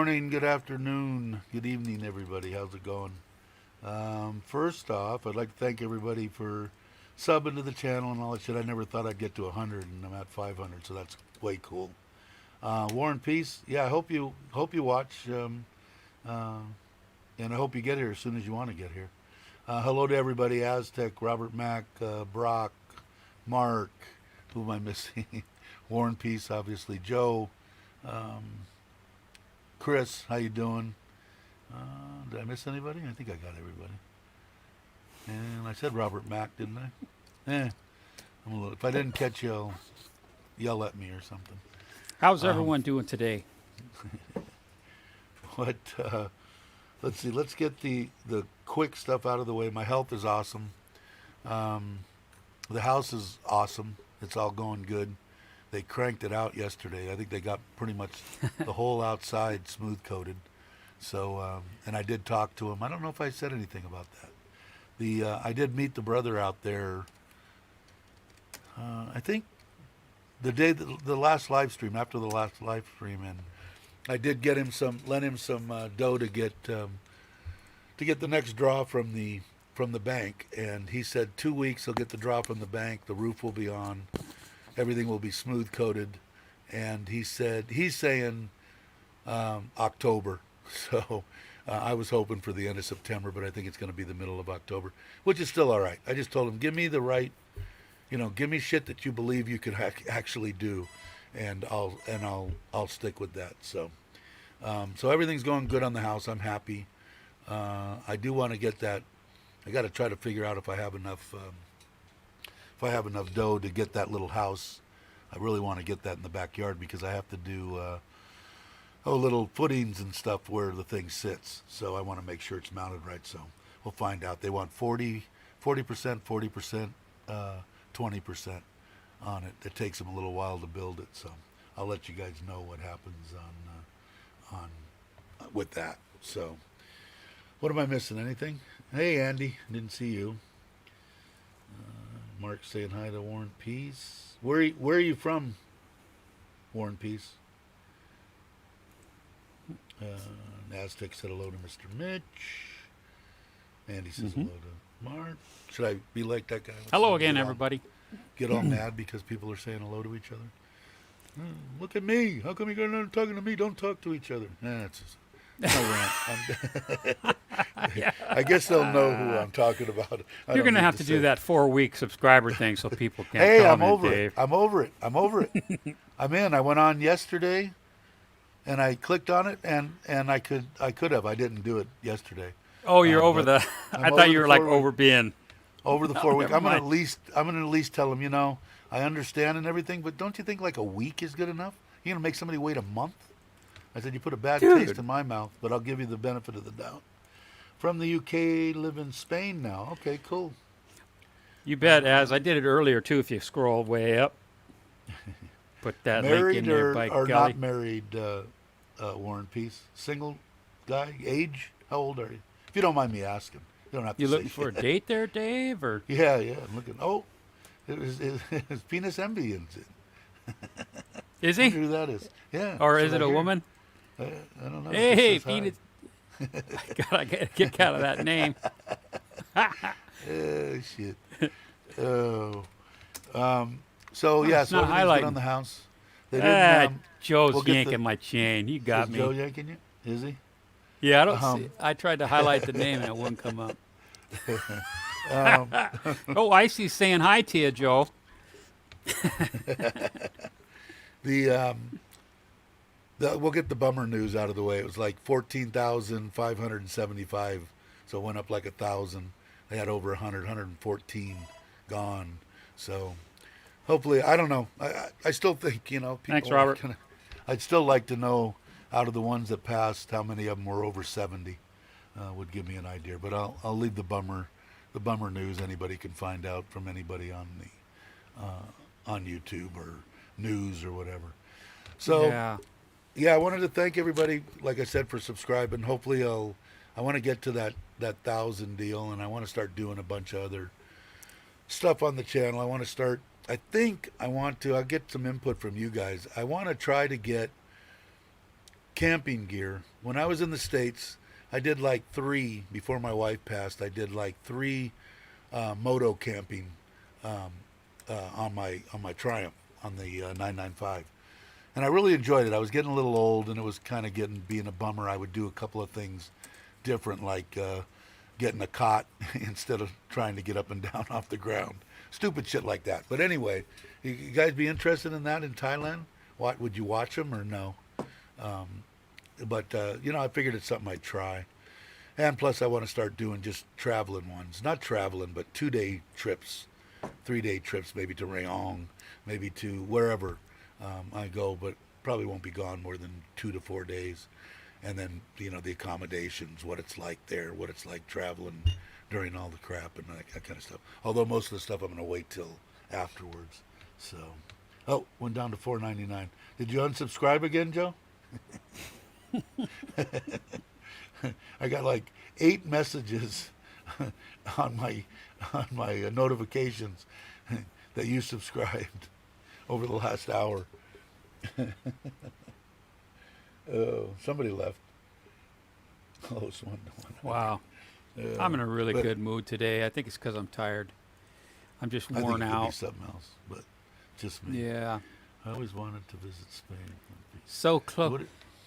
morning, good afternoon, good evening, everybody. How's it going? First off, I'd like to thank everybody for subbing to the channel and all that shit. I never thought I'd get to 100, and I'm at 500, so that's way cool. War and Peace. Yeah, I hope you watch, uh, and I hope you get here as soon as you want to get here. Hello to everybody: Aztec, Robert Mack, Brock, Mark. Who am I missing? War and Peace, obviously. Joe, um, Chris. How you doing? Did I miss anybody? I think I got everybody. And I said Robert Mack, didn't I? If I didn't catch you, yell at me or something. How's everyone doing today? What? Let's see. Let's get the quick stuff out of the way. My health is awesome. The house is awesome. It's all going good. They cranked it out yesterday. I think they got pretty much the whole outside smooth coated. So, and I did talk to him. I don't know if I said anything about that. I did meet the brother out there. I think the day the last live stream, after the last live stream, and I did lend him some dough to get the next draw from the bank, and he said 2 weeks he'll get the draw from the bank. The roof will be on, everything will be smooth coated, and he said he's saying October. So I was hoping for the end of September, but I think it's going to be the middle of October, which is still all right. I just told him, give me the right, give me shit that you believe you could actually do, and I'll stick with that. So so everything's going good on the house. I'm happy. I do want to get that. I got to try to figure out if I have enough dough to get that little house. I really want to get that in the backyard because I have to do little footings and stuff where the thing sits. So I want to make sure it's mounted right. So we'll find out. They want 40%, 40%, 20% on it. It takes them a little while to build it. So I'll let you guys know what happens on with that. So what am I missing? Anything? Hey, Andy, didn't see you. Mark saying hi to War and Peace. Where are you from, War and Peace? Aztec said hello to Mr. Mitch. Andy says hello to Mark. Should I be like that guy? Hello again, everybody. Get all mad because people are saying hello to each other? Look at me. How come you're not talking to me? Don't talk to each other. That's just no rant. I guess they'll know who I'm talking about. You're going to have to do that 4-week subscriber thing so people can Hey, comment, I'm over Dave. it. I'm over it. I'm in. I went on yesterday, and I clicked on it, and I could have. I didn't do it yesterday. Oh, you're over the. I thought you were like over being. Over the 4 week. never I'm gonna mind. at least tell them. I understand and everything, but don't you think like a week is good enough? You're gonna make somebody wait a month? I said you put a bad taste in my mouth, but I'll give you the benefit of the doubt. From the UK, live in Spain now. Okay, cool. You bet, as I did it earlier too. If you scroll way up, put that link in there. By or golly. not married? War and Peace. Single guy. Age? How old are you? If you don't mind me asking, you don't have to. You say looking for a date there, Dave? Or Yeah. I'm looking. Oh, it's Penis Envy. is I he? wonder who that is. Yeah. Or that's is what it I a hear. woman? I don't know. Hey, It says hi. Penis. I gotta get a kick out of that name. Oh, shit. Oh. So, yeah, so not everything's good highlighting. on the house. They didn't, Joe's we'll get yanking my chain. You got is me. Joe yanking you? Is he? Yeah, I don't see. I tried to highlight the name and it wouldn't come up. Oh, I see saying hi to you, Joe. We'll get the bummer news out of the way. It was like 14,575, so it went up like 1,000. They had over 114 gone. So hopefully, I don't know. I still think, people. Thanks, Robert. I'd still like to know out of the ones that passed, how many of them were over 70. Would give me an idea. But I'll leave the bummer news. Anybody can find out from anybody on YouTube or news or whatever. So. Yeah. I wanted to thank everybody, like I said, for subscribing. Hopefully I want to get to that 1,000 deal, and I want to start doing a bunch of other stuff on the channel. I'll get some input from you guys. I want to try to get camping gear. When I was in the States, I did like 3 before my wife passed. I did like 3 moto camping um, on my Triumph on the 995, and I really enjoyed it. I was getting a little old, and it was kind of being a bummer. I would do a couple of things different, like getting a cot instead of trying to get up and down off the ground. Stupid shit like that. But anyway, you guys be interested in that in Thailand? What would you watch them or no? But I figured it's something I'd try. And plus, I want to start doing just traveling ones. Not traveling, but 2-day trips, 3-day trips, maybe to Rayong, maybe to wherever I go, but probably won't be gone more than 2 to 4 days. And then, the accommodations, what it's like there, what it's like traveling during all the crap and that kind of stuff. Although most of the stuff I'm going to wait till afterwards. So, went down to $4.99. Did you unsubscribe again, Joe? I got like 8 messages on my notifications that you subscribed over the last hour. Oh, somebody left. Close one. Wow. I'm in a really good mood today. I think it's because I'm tired. I'm just worn I think it could out. be something else, but just me. Yeah. I always wanted to visit Spain. So close. What,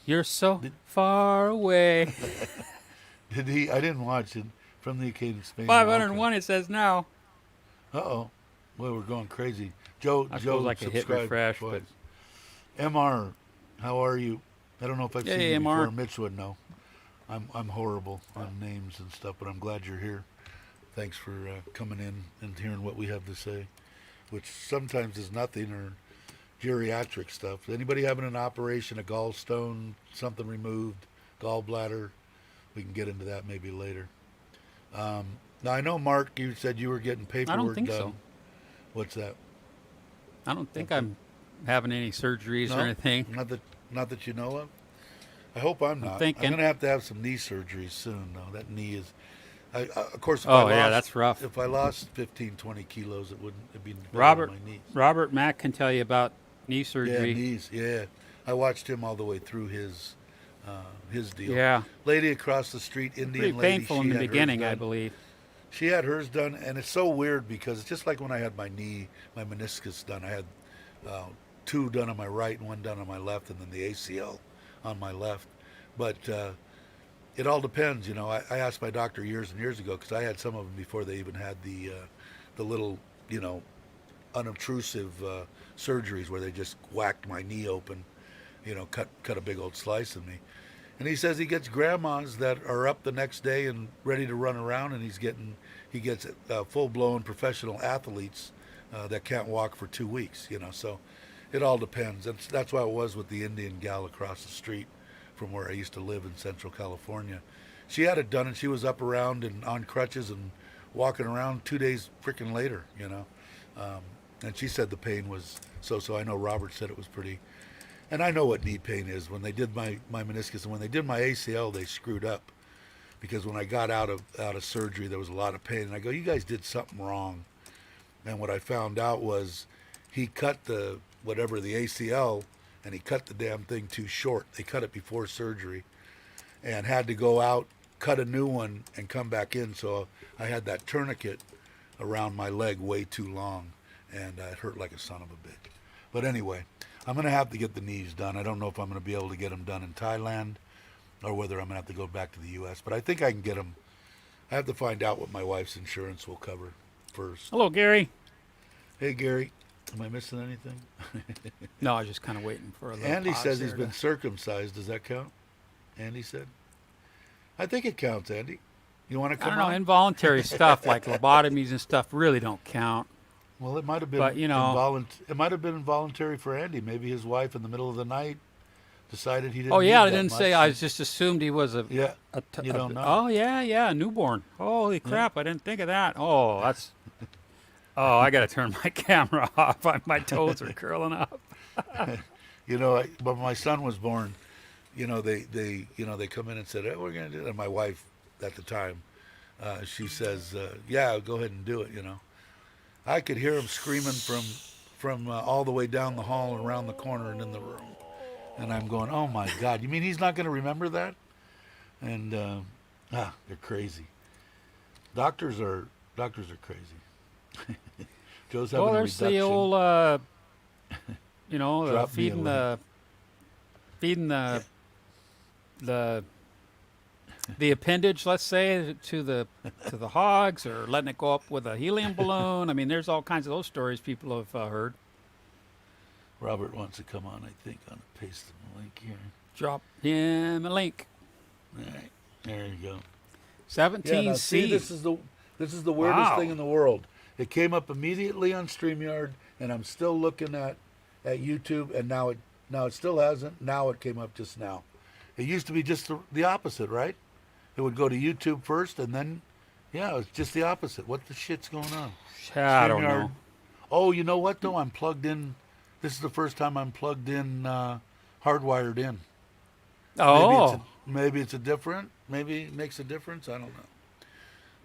You're so far away. did he? I didn't watch it from the occasion Spain. 501 it says now. Uh-oh. Well, we're going crazy. Joe, I Joe, suppose I could hit subscribed refresh, twice. but MR, how are you? I don't know if I've seen you MR. before. Mitch would know. I'm horrible on names and stuff, but I'm glad you're here. Thanks for coming in and hearing what we have to say, which sometimes is nothing or geriatric stuff. Anybody having an operation, a gallstone, something removed, gallbladder? We can get into that maybe later. Now I know, Mark, you said you were getting paperwork I don't think done. so. What's that? I don't think I'm having any surgeries or anything. Not that you know of. I hope I'm not. thinking. I'm going to have some knee surgery soon, though. That knee is, of course. If Oh, yeah, that's rough. If I lost 15, 20 kilos, it'd be better Robert, on my knees. Robert Mack can tell you about knee Yeah, surgery. knees. Yeah, I watched him all the way through his deal. Yeah. Lady across the street, Indian Pretty lady. painful in she the had hers beginning, I done. believe. She had hers done, and it's so weird because it's just like when I had my knee, my meniscus done. I had 2 done on my right and 1 done on my left, and then the ACL on my left. But it all depends, I asked my doctor years and years ago because I had some of them before they even had the little, unobtrusive surgeries where they just whacked my knee open, cut a big old slice of me. And he says he gets grandmas that are up the next day and ready to run around, and he gets full-blown professional athletes that can't walk for 2 weeks, So it all depends. That's why it was with the Indian gal across the street from where I used to live in Central California. She had it done, and she was up around and on crutches and walking around 2 days freaking later, and she said the pain was so. I know Robert said it was pretty. And I know what knee pain is. When they did my meniscus and when they did my ACL, they screwed up because when I got out of surgery, there was a lot of pain. And I go, you guys did something wrong. And what I found out was he cut the ACL, and he cut the damn thing too short. They cut it before surgery and had to go out, cut a new one, and come back in. So I had that tourniquet around my leg way too long, and it hurt like a son of a bitch. But anyway, I'm going to have to get the knees done. I don't know if I'm going to be able to get them done in Thailand or whether I'm going to have to go back to the U.S., but I think I can get them. I have to find out what my wife's insurance will cover first. Hello, Gary. Hey, Gary. Am I missing anything? No, I was just kind of waiting for a little Andy pause says he's there been to- circumcised. Does that count? Andy said. I think it counts, Andy. You want to I come don't know, on? involuntary stuff like lobotomies and stuff really don't count. Well, it might have been But, it might have been involuntary for Andy. Maybe his wife in the middle of the night decided he didn't Oh, yeah, need I that didn't much. say. I just assumed he was Yeah. You don't know. Oh, yeah, a newborn. Holy crap, I didn't think of that. Oh, that's... Oh, I got to turn my camera off. My toes are curling up. But my son was born, they come in and said, hey, we're going to do it. And my wife at the time, she says, yeah, go ahead and do it, I could hear him screaming from all the way down the hall and around the corner and in the room. And I'm going, oh my God, you mean he's not going to remember that? And they're crazy. Doctors are crazy. Joe's having Well, a there's reduction. the old, Drop me a feeding link. the the appendage, let's say, to the hogs, or letting it go up with a helium balloon. I mean, there's all kinds of those stories people have heard. Robert wants to come on, I think. I'm going to paste the link here. Drop him a link. All right, there you go. 17C. Yeah, now see, this is the weirdest Wow. thing in the world. It came up immediately on StreamYard, and I'm still looking at YouTube, and now it still hasn't. Now it came up just now. It used to be just the opposite, right? It would go to YouTube first, and then, yeah, it's just the opposite. What the shit's going on? I don't StreamYard. know. Oh, you know what, though? I'm plugged in. This is the first time I'm plugged in, hardwired in. Oh, Maybe it's a different. Maybe it makes a difference. I don't know.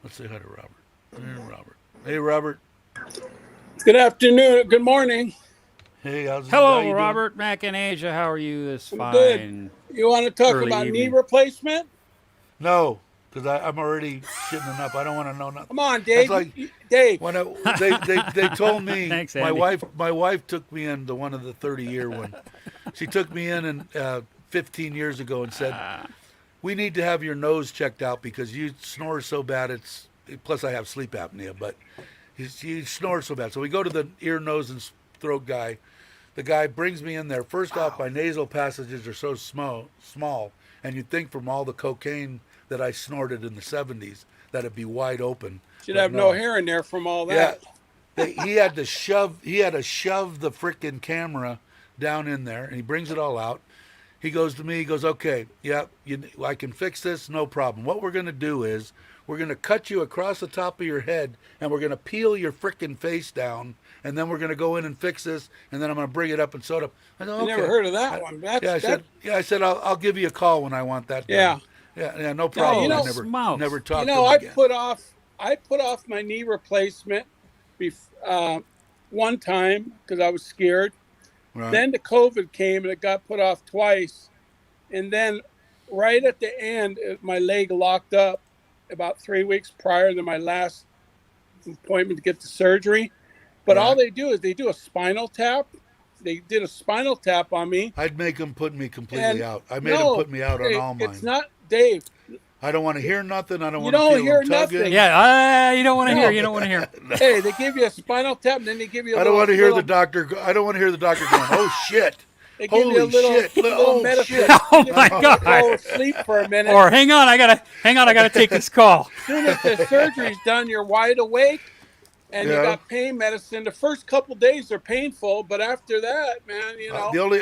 Let's say hi to Robert. Hey, Robert. Hey, Robert. Good afternoon. Good morning. Hey, how you hello, doing? Robert Mac in Asia. How are you this I'm fine? good. You want to talk Early about knee evening. replacement? No, because I'm already shitting enough. I don't want to know nothing. Come on, Dave. That's like Dave. when they told me Thanks, my Andy. wife took me in to one of the 30-year one. She took me in and 15 years ago and said, "We need to have your nose checked out because you snore so bad. Plus I have sleep apnea, but you snore so bad." So we go to the ear, nose, and throat guy. The guy brings me in there. First off, my nasal passages are so small, and you'd think from all the cocaine that I snorted in the 70s that it'd be wide open. Should But have no hair in there from all Yeah, that. he had to shove the frickin' camera down in there, and he brings it all out. He goes to me, he goes, "Okay, yeah, I can fix this, no problem. What we're going to do is we're going to cut you across the top of your head, and we're going to peel your frickin' face down, and then we're going to go in and fix this, and then I'm going to bring it up and sew it up." I said, I "Okay." never heard of that one. I said, I'll give you a call when I want that done. Yeah. Yeah, no problem. you know, I never talked to him I again. put off my knee replacement one time because I was scared. Right. Then the COVID came and it got put off twice. And then right at the end, my leg locked up about 3 weeks prior to my last appointment to get the surgery. But all they do is they do a spinal tap. They did a spinal tap on me. I'd make him put me completely And out. I made him put me out on all mine. It's not, Dave. I don't want to hear nothing. I don't You want to don't feel hear him tugging. nothing. Yeah, you don't want to No. hear. You don't want to hear. Hey, they give you a spinal tap, and then they give you I don't want to hear the doctor. I don't want to hear the doctor going, "Oh shit! They give you a Holy little, shit! little Oh medicine. shit!" Oh my God. Go sleep for a minute. Or hang on, I gotta take this call. As soon as the surgery's done, you're wide awake, and you Yeah. got pain medicine. The first couple days are painful, but after that, man,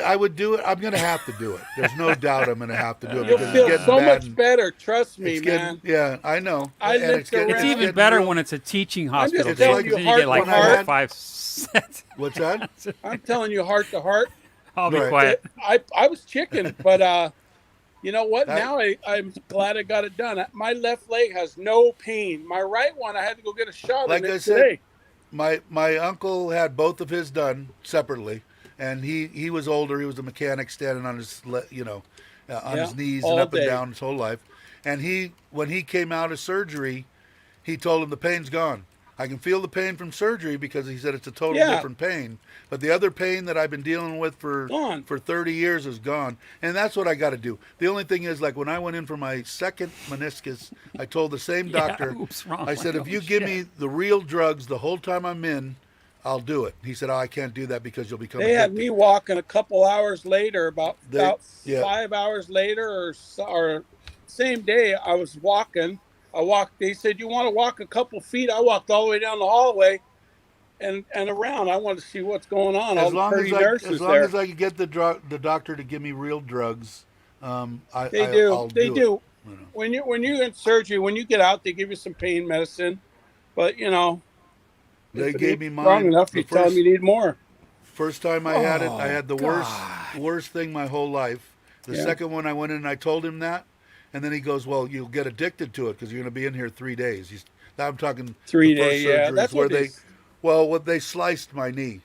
I would do it. I'm going to have to do it. There's no doubt I'm going to have to do it you'll because feel it's getting so bad. much better. Trust me, It's getting, man. yeah, I know. I And limped around. It's even getting better real- when it's a teaching just hospital. telling Dave, you, because then you get like heart to 4 or heart. 5 sets. What's that? I'm telling you, heart to heart. I'll be Right. quiet. I was chicken, but you know what? That- Now I'm glad I got it done. My left leg has no pain. My right one, I had to go get a shot Like in I it said, today. My uncle had both of his done separately, and he was older. He was a mechanic, standing on his on Yeah, his knees all and up day. and down his whole life. And when he came out of surgery, he told him the pain's gone. I can feel the pain from surgery because he said it's a total Yeah. different pain. But the other pain that I've been dealing with for Gone. 30 years is gone. And that's what I got to do. The only thing is, like when I went in for my second meniscus, I told the same doctor, oops, wrong I said, one. if you Oh, give shit. me the real drugs the whole time I'm in, I'll do it. He said, "Oh, I can't do that because you'll become They had addicted." me walking a couple hours later, about Yeah. 5 hours later, or same day. I was walking. I walked. They said, "You want to walk a couple feet?" I walked all the way down the hallway, and around. I wanted to see what's going on. All As the long pretty as nurses as long there. as I could get the doctor to give me real drugs, They do. I'll They do do. It, you know. When you're in surgery, when you get out, they give you some pain medicine, but They if it gave ain't me strong mine. enough. the You tell them you need more. First time I had it, I had the God. worst thing my whole life. The Yeah. second one, I went in and I told him that, and then he goes, "Well, you'll get addicted to it because you're going to be in here 3 days." Now I'm talking 3 the first days, yeah. surgeries That's where what they sliced my knee.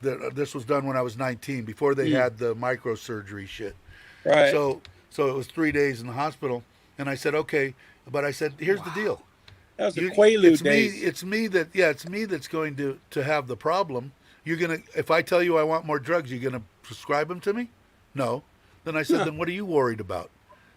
This was done when I was 19, before they had the microsurgery shit. Right. So it was 3 days in the hospital, and I said, okay, but I said, here's the deal. That was the Quaalude days. It's me that's going to have the problem. You're gonna, if I tell you I want more drugs, you're gonna prescribe them to me? No. Then I said, then what are you worried about?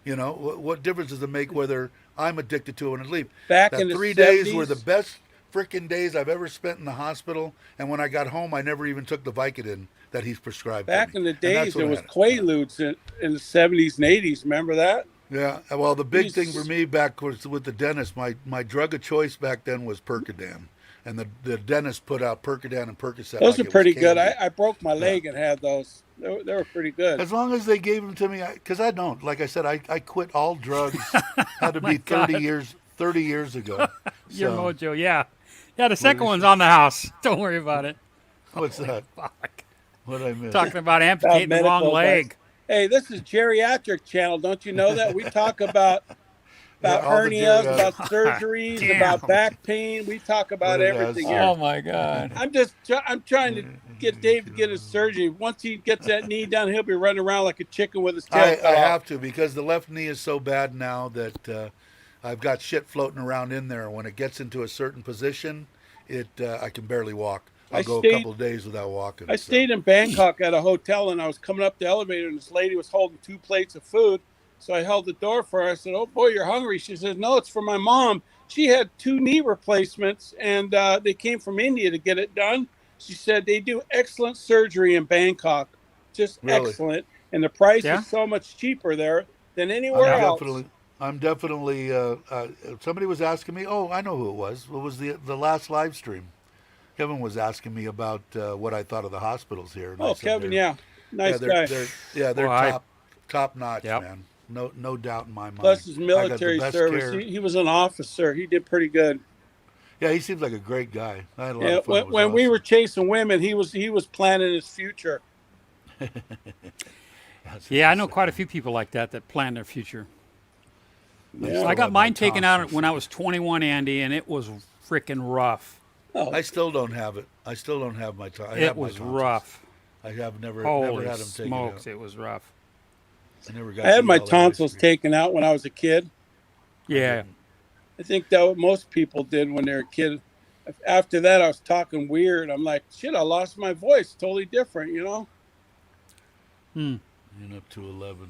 You know, what difference does it make whether I'm addicted to it and leave? Back That in the 3 days 70s? were the best freaking days I've ever spent in the hospital. And when I got home, I never even took the Vicodin that he's prescribed. Back to in me. the days, there was it. Quaaludes in the 70s and 80s. Remember that? Yeah. Well, the big thing Jesus. for me back was with the dentist. My drug of choice back then was Percodan, and the dentist put out Percodan and Percocet. Those like are it was pretty good. candy. I broke my leg and had those. They were pretty good. As long as they gave them to me, because I don't. Like I said, I quit all drugs. Had to be God. 30 years ago. Your So, mojo, yeah. Yeah, the second one's on the house. Don't worry about it. what's that? Fuck. What did I miss? Talking about amputating the wrong medical leg. Hey, this is geriatric channel. Don't you know that? We talk about Yeah, all the hernias, geriatric- about surgeries, Damn. about back pain. We talk about What it everything has. here. Oh my God. I'm trying to get Dave to get his surgery. Once he gets that knee done, he'll be running around like a chicken with his tail I cut off. have to, because the left knee is so bad now that I've got shit floating around in there. When it gets into a certain position, I can barely walk. I'll go a couple of days without walking. I stayed in Bangkok at a hotel, and I was coming up the elevator, and this lady was holding 2 plates of food. So I held the door for her. I said, "Oh boy, you're hungry." She says, "No, it's for my mom. She had 2 knee replacements, and they came from India to get it done." She said they do excellent surgery in Bangkok, just Really? excellent, and the price Yeah? is so much cheaper there than anywhere else. I'm definitely. Somebody was asking me. Oh, I know who it was. It was the last live stream. Kevin was asking me about what I thought of the hospitals here. And I Oh, said Kevin, they're- yeah, nice they're, guy. they're Well, top notch, Yep. man. No doubt in my mind. Plus his I got the military best service. care. He was an officer. He did pretty good. Yeah, he seems like a great guy. I had a lot Yeah, of fun. It was when we awesome. were chasing women, he was planning his future. That's Yeah, I know awesome. quite a few people like that plan their future. Yeah. I got love my mine taken out tonsils. when I was 21, Andy, and it was freaking rough. Oh, I still don't have it. I still don't have my tonsils. It was rough. I have never Holy had them taken smokes, out. it was rough. I never got. I had to my eat all that tonsils ice cream. taken out when I was a kid. Yeah. I think that what most people did when they were a kid. After that, I was talking weird. I'm like, shit, I lost my voice. Totally different, you know? And up to 11.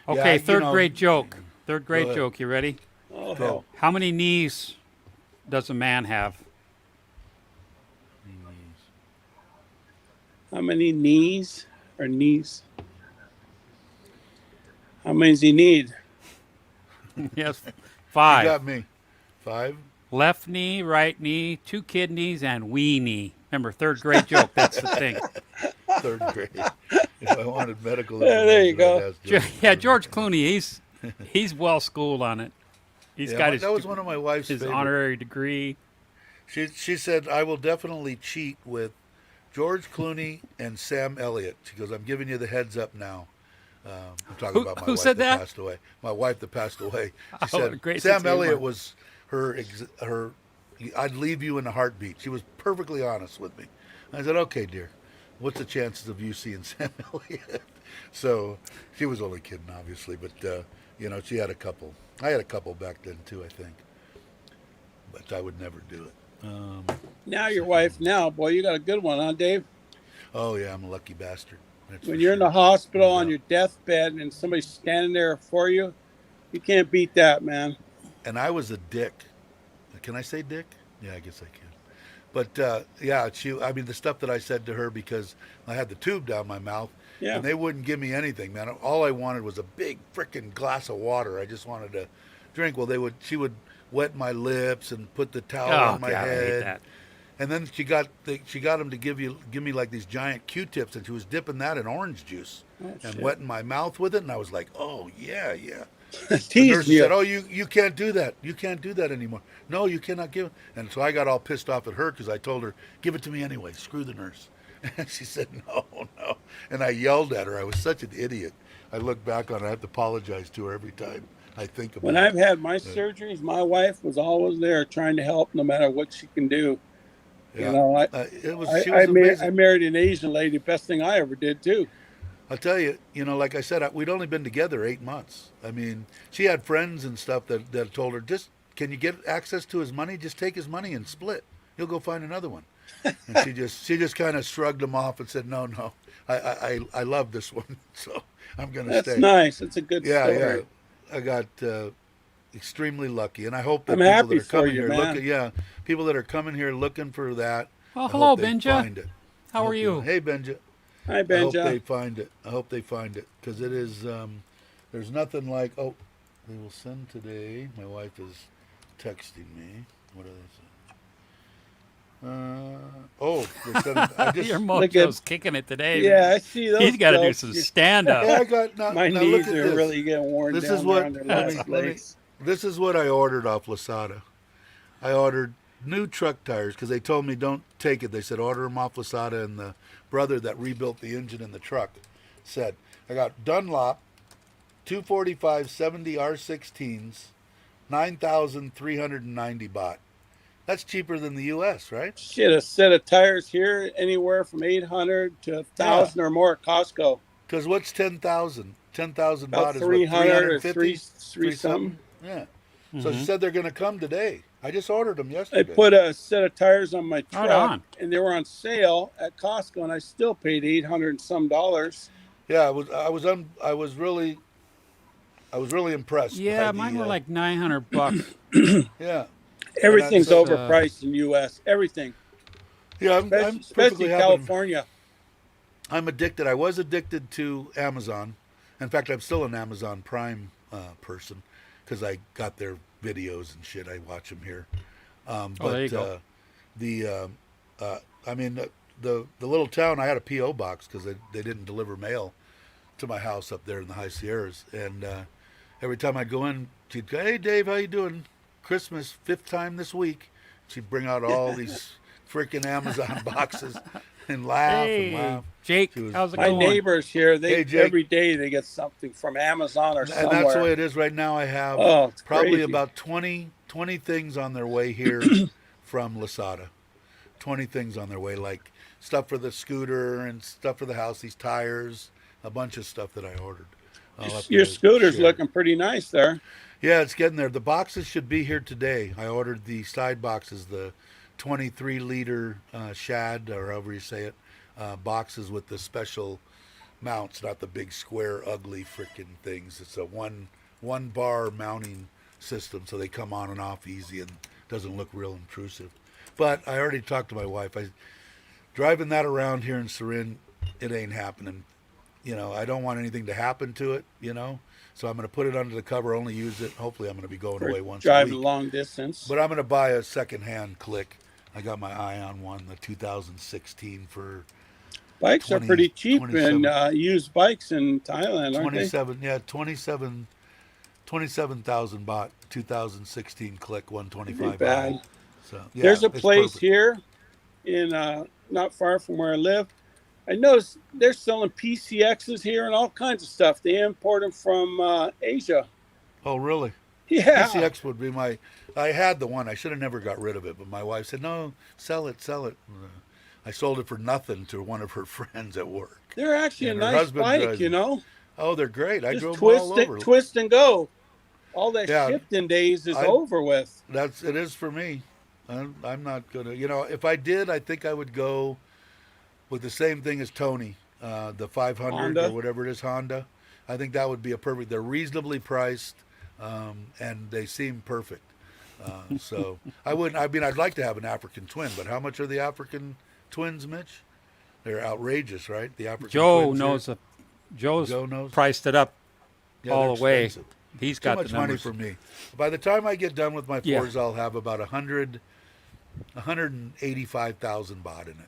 Okay, you third know- grade joke. Third grade ahead. joke. You ready? Oh, Go. hell. How many knees does a man have? How many knees or knees? How many does he need? Yes, You 5. got me. 5. Left knee, right knee, 2 kidneys, and wee knee. Remember, third grade joke. That's the thing. Third grade. If I wanted medical, Yeah, there you information, I'd go. ask George. Yeah, George Clooney. He's well schooled on it. He's Yeah, got his that was one of my wife's his favorite. honorary degree. She said, I will definitely cheat with George Clooney and Sam Elliott. She goes, I'm giving you the heads up now. I'm talking about my who wife said that? passed away. My wife that passed away. She Oh, said, great Sam sense of humor. Elliott was her, I'd leave you in a heartbeat. She was perfectly honest with me. I said, okay, dear. What's the chances of you seeing Sam Elliott? So she was only kidding, obviously. But, she had a couple. I had a couple back then, too, I think. But I would never do it. Now your wife, boy, you got a good one, huh, Dave? Oh, yeah, I'm a lucky bastard. That's When for you're in the sure. hospital No on doubt. your deathbed and somebody's standing there for you, you can't beat that, man. And I was a dick. Can I say dick? Yeah, I guess I can. But yeah, the stuff that I said to her, because I had the tube down my mouth, Yeah. and they wouldn't give me anything, man. All I wanted was a big freaking glass of water. I just wanted to drink. Well, she would wet my lips and put the towel Oh, on my God, I hate head. that. And then she got them to give me like these giant Q-tips, and she was dipping that in orange juice and shit. wetting my mouth with it. And I was like, oh yeah. The nurse Tease you. said, "Oh, you can't do that. You can't do that anymore. No, you cannot give it." And so I got all pissed off at her because I told her, "Give it to me anyway. Screw the nurse." And she said, "No." And I yelled at her. I was such an idiot. I look back on it. I have to apologize to her every time I think about When it. I've had my surgeries, my wife was always there trying to help no matter what she can do. You know, She was I amazing. married an Asian lady. Best thing I ever did too. I'll tell you, like I said, we'd only been together 8 months. I mean, she had friends and stuff that told her, just, can you get access to his money? Just take his money and split. You'll go find another one. And she just kind of shrugged them off and said, no, no, I love this one, so I'm going to That's stay. nice. It's a good Yeah, yeah. story. I got extremely lucky, and I hope I'm that people happy that are for coming you, here man. looking, yeah, people that are coming here looking for that, Well, I hello, hope they Benja. find it. I How hope are you? Hey, Benja. Hi, I hope they Benja. find it. I hope they find it because it is. There's nothing like. Oh, they will send today. My wife is texting me. What are they saying? They're sending. I just. Your Look mojo's at- kicking it today. Yeah, Man. I see those. He's got to do jokes. some stand up. Yeah, I got now. My Now look knees at are this. really getting worn This down is there what. on their Let last me. Let me. legs. This is what I ordered off Lasada. I ordered new truck tires because they told me don't take it. They said order them off Lasada, and the brother that rebuilt the engine in the truck said I got Dunlop 245 70 R16s, 9,390 baht. That's cheaper than the U.S., right? Shit, a set of tires here anywhere from 800 to 1,000 or more at Costco. Because what's 10,000? 10,000 About baht is what, 300 or 350? three something. Yeah. So she said they're going to come today. I just ordered them I yesterday. put a set of tires on my Right truck, on. and they were on sale at Costco, and I still paid $800 and some dollars. Yeah, I was really impressed. Yeah, by mine the, were like $900. yeah. Everything's so, overpriced in U.S. Everything, Yeah, I'm especially perfectly happy. California. I'm addicted. I was addicted to Amazon. In fact, I'm still an Amazon Prime person because I got their videos and shit. I watch them here. But there you go. I mean, the little town. I had a PO box because they didn't deliver mail to my house up there in the High Sierras. And every time I go in, she'd go, "Hey, Dave, how you doing? Christmas, 5th time this week." She'd bring out all these freaking Amazon boxes and laugh and Hey, laugh. Jake, She was- how's it My going? neighbors here, Hey, Jake. every day they get something from Amazon or And somewhere. that's the way it is right now. I have Oh, it's probably crazy. about 20 things on their way here from Lasada. 20 things on their way, like stuff for the scooter and stuff for the house, these tires, a bunch of stuff that I ordered. I'll have Your to scooter's share. looking pretty nice there. Yeah, it's getting there. The boxes should be here today. I ordered the side boxes, the 23-liter shad, or however you say it, boxes with the special mounts, not the big square, ugly freaking things. It's a one bar mounting system, so they come on and off easy and doesn't look real intrusive. But I already talked to my wife. Driving that around here in Surin, it ain't happening. I don't want anything to happen to it, So I'm going to put it under the cover, only use it. Hopefully I'm going to be going away once a Driving week. long distance. But I'm going to buy a second-hand Click. I got my eye on one, the 2016 for Bikes are 20 pretty cheap 27. and used bikes in Thailand, aren't 27. Yeah, 27,000 baht. 2016 Click, 125. Ain't bad. I. So yeah, There's a it's place perfect. here in not far from where I live. I noticed they're selling PCXs here and all kinds of stuff. They import them from Asia. Oh, really? Yeah. PCX would be my. I had the one. I should have never got rid of it, but my wife said, "No, sell it, sell it." I sold it for nothing to one of her friends at work. They're actually And a her nice husband bike, drives you it. know. Oh, they're great. I Just drove them all twist over. it, twist and go. All that Yeah. shifting days is I- over with. It is for me. I'm not gonna. If I did, I think I would go with the same thing as Tony, the 500 Honda? or whatever it is, Honda. I think that would be a perfect. They're reasonably priced, and they seem perfect. So I wouldn't. I mean, I'd like to have an African twin, but how much are the African twins, Mitch? They're outrageous, right? The African Joe twins here. knows. Joe's Joe knows? priced it up Yeah, all they're the way. expensive. He's Too got much the money numbers. for me. By the time I get done with my Yeah. Fords, I'll have about 185,000 baht in it.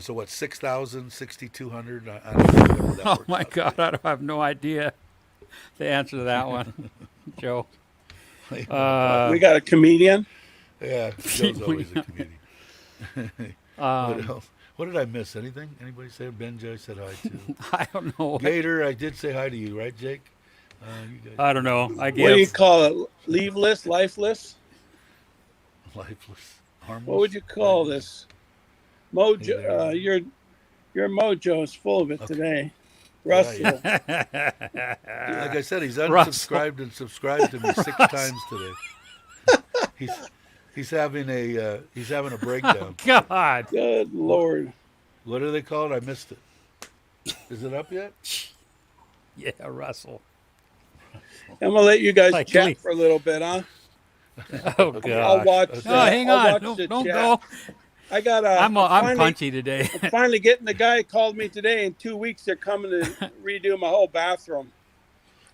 So what, 6,000, 6,200? I don't know whatever that Oh works my out. God, I have no idea the answer to that one, Joe. We got a comedian. Yeah, Joe's always a comedian. What Um, else? What did I miss? Anything? Anybody say? Benji, I said hi to. I don't know. Gator, I did say hi to you, right, Jake? You guys, I don't know. I What do you guess. call it? Leaveless, lifeless? lifeless. Harmless. what would you call Hey this? Mojo. there. Your mojo is full of it Okay. today, Yeah, yeah. Russell. Like I said, he's Russell. unsubscribed and subscribed to me six Russell. times today. He's he's having a Oh breakdown. God. Good What Lord. what do they call it? I missed it. Is it up yet? Yeah, Russell. I'm gonna let you guys Like chat for a little bit, huh? Oh Okay. I'll gosh. watch. Oh, Okay. hang I'll on. watch Don't the don't chat. go. I got. I'm punchy today. I'm finally getting the guy who called me today. In 2 weeks, they're coming to redo my whole bathroom,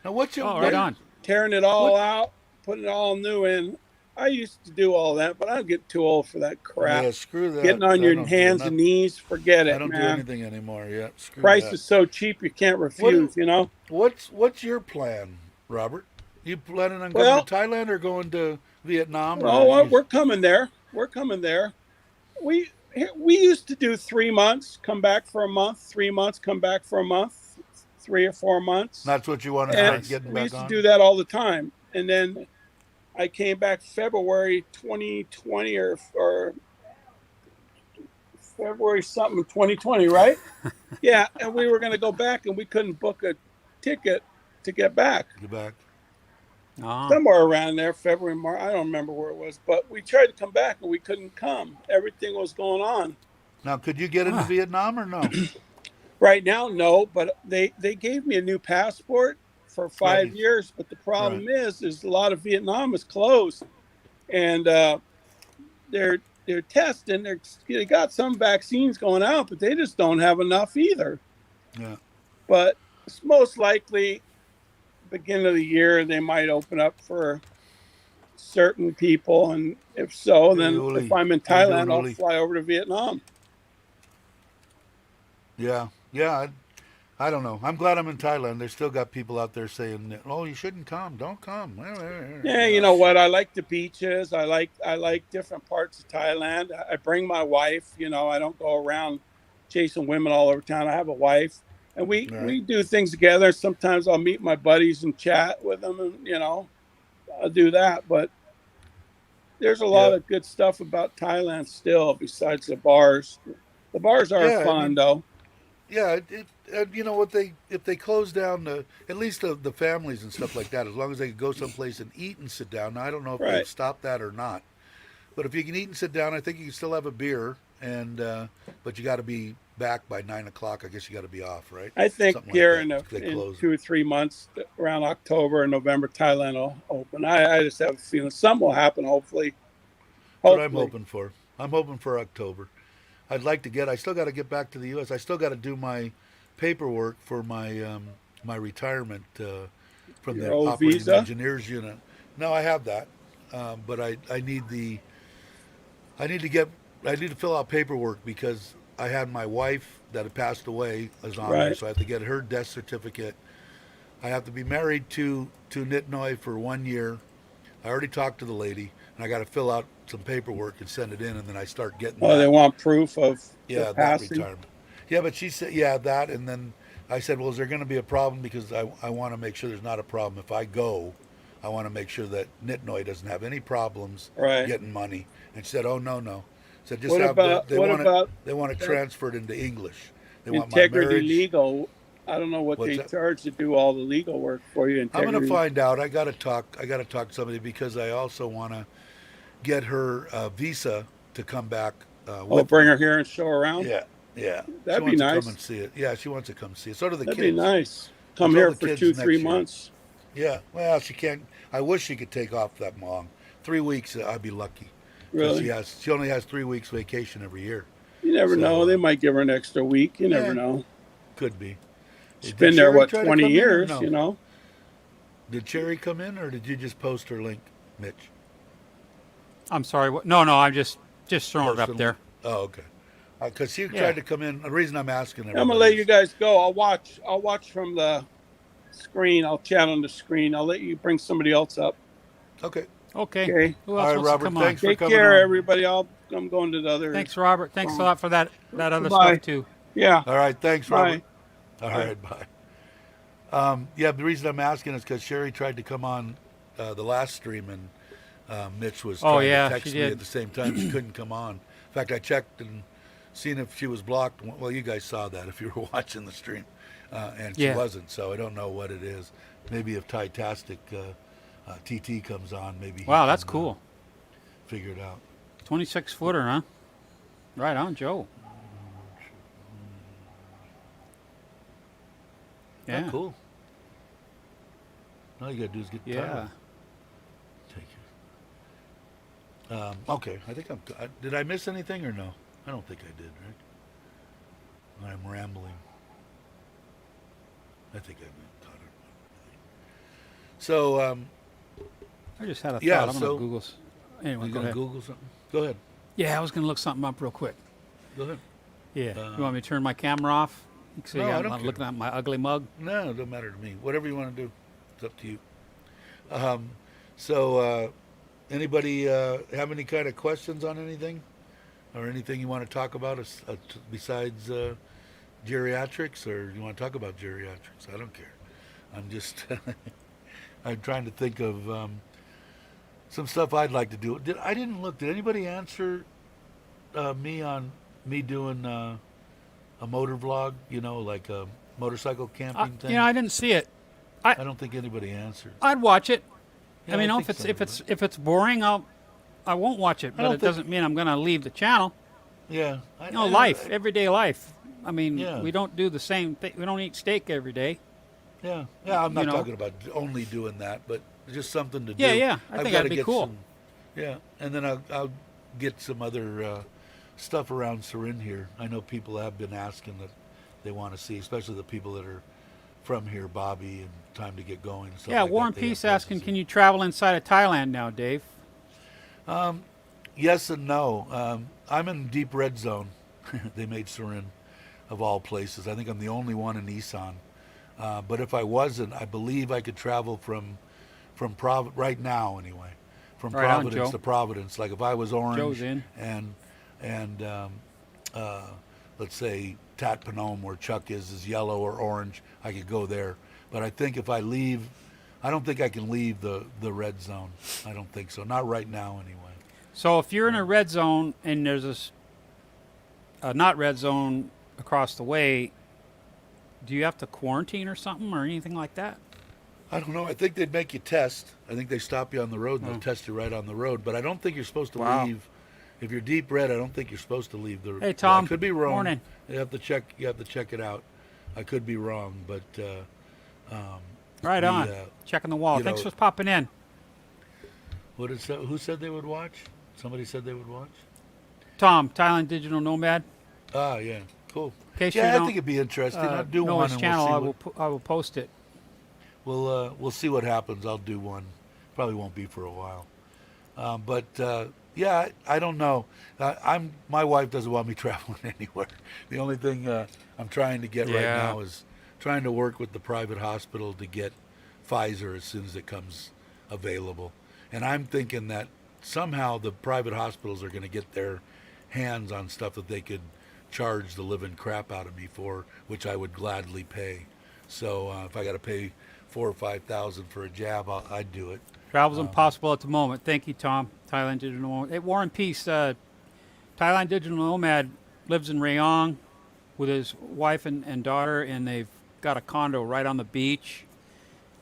Now what's your Oh, right on. tearing it all what? out, putting it all new in. I used to do all that, but I'm getting too old for that crap. Yeah, screw that. Getting on I your don't do hands not. and knees, forget I it, don't do man. anything anymore. Yeah, screw Price that. is so cheap you can't What do, refuse. You know. what's your plan, Robert? You planning on coming to Well, Thailand or going to Vietnam or oh, you? we're coming there. We're coming there. We we used to do 3 months, come back for a month, 3 months, come back for a month, 3 or 4 months, That's what you want to start and Nice. getting we back used to on. do that all the time. And then I came back February 2020 or February something 2020, right? Yeah, and we were going to go back and we couldn't book a ticket to get back. Get back. Oh. Somewhere around there, February, March, I don't remember where it was, but we tried to come back and we couldn't come. Everything was going on. Now, could you get into Huh. Vietnam or no? Right now, no, but they gave me a new passport for five Right, years. But the right. problem is a lot of Vietnam is closed, and they're testing. They got some vaccines going out, but they just don't have enough either. Yeah. But it's most likely beginning of the year they might open up for certain people, and if so, Hey, then if Uli. I'm in How you doing, Thailand, I'll Uli? fly over to Vietnam. Yeah, yeah. I don't know. I'm glad I'm in Thailand. They still got people out there saying, "Oh, you shouldn't come. Don't come." Yeah, you Oh, know what? shit. I like the beaches. I like different parts of Thailand. I bring my wife. You know, I don't go around chasing women all over town. I have a wife, and we All right. we do things together. Sometimes I'll meet my buddies and chat with them, and I'll do that. But there's a lot Yeah, of good stuff about Thailand still, besides the bars. The bars are yeah. I fun mean, though. yeah. You know what they if they close down at least the families and stuff like that, as long as they could go someplace and eat and sit down. Now, I don't know if they've Right. stopped that or not, but if you can eat and sit down, I think you can still have a beer, and but you got to be back by 9 o'clock. I guess you got to be off, right? I think Something like here that. If they in close it. 2 or 3 months, around October and November, Thailand will open. I just have a feeling something will happen. Hopefully, That's what I'm hopefully. hoping for. I'm hoping for October. I'd like to get. I still got to get back to the U.S. I still got to do my paperwork for my retirement from Your the old operating visa, engineers unit. No, I have that, but I need the I need to get I need to fill out paperwork because I had my wife that had passed away is on there, right? so I have to get her death certificate. I have to be married to Nitnoy for 1 year. I already talked to the lady, and I got to fill out some paperwork and send it in, and then I start getting Oh, they that. want proof of the Yeah, that passing. retirement. Yeah, but she said, yeah, that, and then I said, well, is there going to be a problem? Because I want to make sure there's not a problem. If I go, I want to make sure that Nitnoy doesn't have any problems Right. getting money. And she said, oh, no, no. Said just What have the, about what about they want it uh, transferred into English. They want my integrity marriage. legal? I don't know what What's they that? charge to do all the legal work for you. I'm going to Integrity. find out. I got to talk to somebody because I also want to get her visa to come back Oh, with bring me. her here and show around. Yeah, yeah. She That'd be wants to come and nice. see it. Yeah, she wants to come see it. So do the That'd be kids. nice. I Come told here the for kids two, three next year. months. Yeah, well, she can't. I wish she could take off that long. 3 weeks, I'd be lucky, because Really? she only has 3 weeks vacation every year. You never So know. They might give her an extra week. You never yeah, know. could be. She's Did been there Sherry what try to 20 come in or years. no? Did She, Sherry come in or did you just post her link, Mitch? I'm sorry. No, no. I'm just throwing it Post up the link. there. Oh, okay. Because she Yeah. tried to come in. The reason I'm asking I'm gonna everybody let you is guys go. I'll watch from the screen. I'll chat on the screen. I'll let you bring somebody else up. okay. Okay. Okay. Who All else right, wants to Robert. come on? Thanks for Take coming care, on. everybody. I'm going to the other Thanks, Robert. Thanks a phone. lot for that other stuff Goodbye. too. Yeah. All right. Thanks, Robert. Bye. All Bye. right. Bye. Yeah, the reason I'm asking is because Sherry tried to come on the last stream, and Mitch was Oh, trying yeah, to text she me did. at the same time. She couldn't come on. In fact, I checked and seen if she was blocked. Well, you guys saw that if you were watching the stream, and she Yeah. wasn't. So I don't know what it is. Maybe if Tytastic TT comes on, maybe he Wow, that's can, cool. figure it out. 26 footer, huh? Right on, Joe. Yeah, Yeah. cool. All you gotta do is get the Yeah. title. Take it. Okay, I think did I miss anything or no? I don't think I did, right? I'm rambling. I think I caught it. So, I just had a Yeah, thought. I'm so- gonna Google. Anyway, you go gonna ahead. Google something? Go ahead. Yeah, I was gonna look something up real quick. Go ahead. Yeah. Uh, You want me to turn my camera off? So No, I I'm don't not care. looking at my ugly mug. No, it doesn't matter to me. Whatever you want to do, it's up to you. So, anybody have any kind of questions on anything, or anything you want to talk about besides geriatrics, or you want to talk about geriatrics? I don't care. I'm just I'm trying to think of some stuff I'd like to do. I didn't look. Did anybody answer me on me doing a motor vlog? You know, like a motorcycle camping thing. I didn't see it. I don't think anybody answered. I'd watch it. Yeah, I mean, think if it's boring, I won't watch it. But don't it think- doesn't mean I'm gonna leave the channel. Yeah. Life, everyday life. I mean, Yeah. we don't do the same thing. We don't eat steak every day. Yeah. Yeah. I'm not you know. talking about only doing that, but just something to do. Yeah, yeah. I I've think gotta that'd be get cool. some- yeah, and then I'll get some other stuff around Surin here. I know people have been asking that they want to see, especially the people that are from here, Bobby, and Time to Get Going. And stuff Yeah, like War that. and They have Peace places asking, to can you travel inside of Thailand now, Dave? Yes and no. I'm in deep red zone. They made Surin, of all places. I think I'm the only one in Isan. But if I wasn't, I believe I could travel from right now anyway, from Right on, Providence Joe. to Providence. Like if I was orange Joe's in. and let's say Tat Panome, where Chuck is yellow or orange, I could go there. But I think if I leave, I don't think I can leave the red zone. I don't think so. Not right now anyway. So if you're in a red zone and there's a not red zone across the way, do you have to quarantine or something or anything like that? I don't know. I think they'd make you test. I think they stop you on the road and Oh. they'll test you right on the road. But I don't think you're supposed to Wow. leave. If you're deep red, I don't think you're supposed to leave the. Hey, Tom. I could be wrong. Morning. You have to check. You have to check it out. I could be wrong, but Right The, on. Checking the wall. you Thanks know- for popping in. what is that? Who said they would watch? Somebody said they would watch. Tom, Thailand Digital Nomad. Ah, yeah, cool. In case Yeah, you I don't think it'd be interesting. I'll do know one his and channel, I we'll see. I will post it. We'll see what happens. I'll do one. Probably won't be for a while. But yeah, I don't know. My wife doesn't want me traveling anywhere. The only thing I'm trying to get right Yeah. now is trying to work with the private hospital to get Pfizer as soon as it comes available. And I'm thinking that somehow the private hospitals are going to get their hands on stuff that they could charge the living crap out of me for, which I would gladly pay. So if I got to pay $4,000 or $5,000 for a jab, I'd do it. Travel's impossible at the moment. Thank you, Tom. Thailand Digital Nomad. Hey, War and Peace. Thailand Digital Nomad lives in Rayong with his wife and daughter, and they've got a condo right on the beach,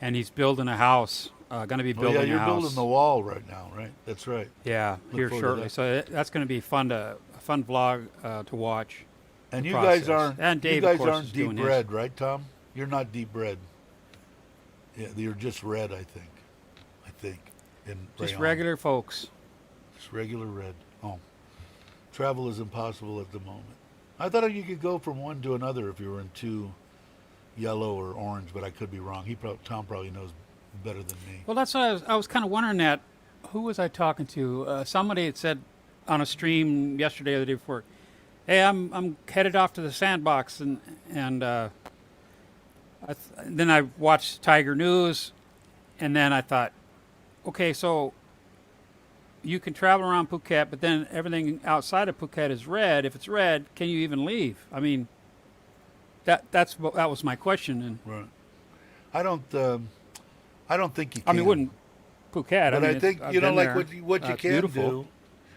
and he's building a house. Going to be Oh building yeah, you're a house. building the wall right now, right? That's right. Yeah, Look here forward to shortly. that. So that's going to be a fun vlog to watch. And the you guys process. aren't. And Dave, you of guys course, aren't is doing deep his. red, right, Tom? You're not deep red. Yeah, you're just red, I think. In Just rayon. regular folks. Just regular red. Oh, travel is impossible at the moment. I thought you could go from one to another if you were in two, yellow or orange, but I could be wrong. Tom probably knows better than me. Well, that's what I was kind of wondering that. Who was I talking to? Somebody had said on a stream yesterday or the day before, "Hey, I'm headed off to the sandbox," and then I watched Tiger News, and then I thought, okay, so you can travel around Phuket, but then everything outside of Phuket is red. If it's red, can you even leave? I mean, that was my question, and Right. I don't think you can. I mean, wouldn't Phuket. But I mean, think I've you know, been like there. what you It's can beautiful. do,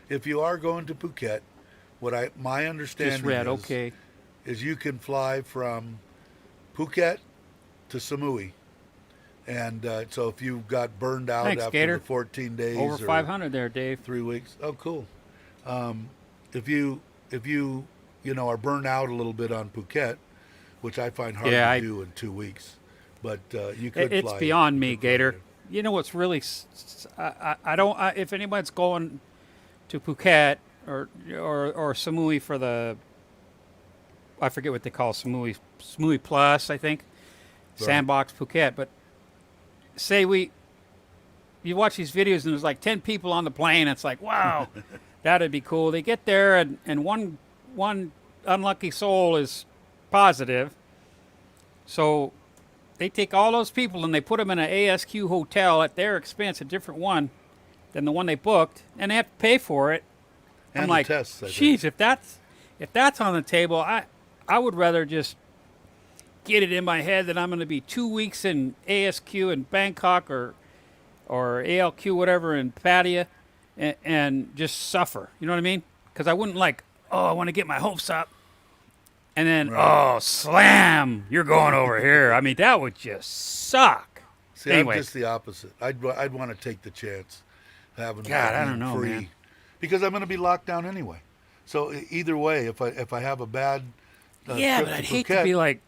if you are going to Phuket, my Just understanding read. Okay. is you can fly from Phuket to Samui, and so if you got burned out Thanks, after the Gator. 14 Over days or 500 there, Dave. 3 weeks, oh cool. Um, if you are burned out a little bit on Phuket, which I find hard Yeah, to do in 2 weeks, but you it's beyond me, fly Gator. there. You know what's really? I don't. If anybody's going to Phuket or Samui for the, I forget what they call Samui Plus, I think, Right. Sandbox Phuket. But say you watch these videos and there's like 10 people on the plane. It's like, wow, that'd be cool. They get there and one unlucky soul is positive, so they take all those people and they put them in an ASQ hotel at their expense, a different one than the one they booked, and they have to pay for it. I'm And the like, tests, I think. geez, if that's on the table, I would rather just get it in my head that I'm going to be 2 weeks in ASQ in Bangkok or ALQ whatever in Pattaya and just suffer. You know what I mean? Because I wouldn't like, oh, I want to get my hopes up, and then Right. oh, slam, you're going over here. I mean, that would just suck. See, Anyway, I'm just the opposite. I'd want to take the chance having God, it I being don't know, free, man. because I'm going to be locked down anyway. So either way, if I have a bad Yeah, trip but to I'd hate to Phuket, be like,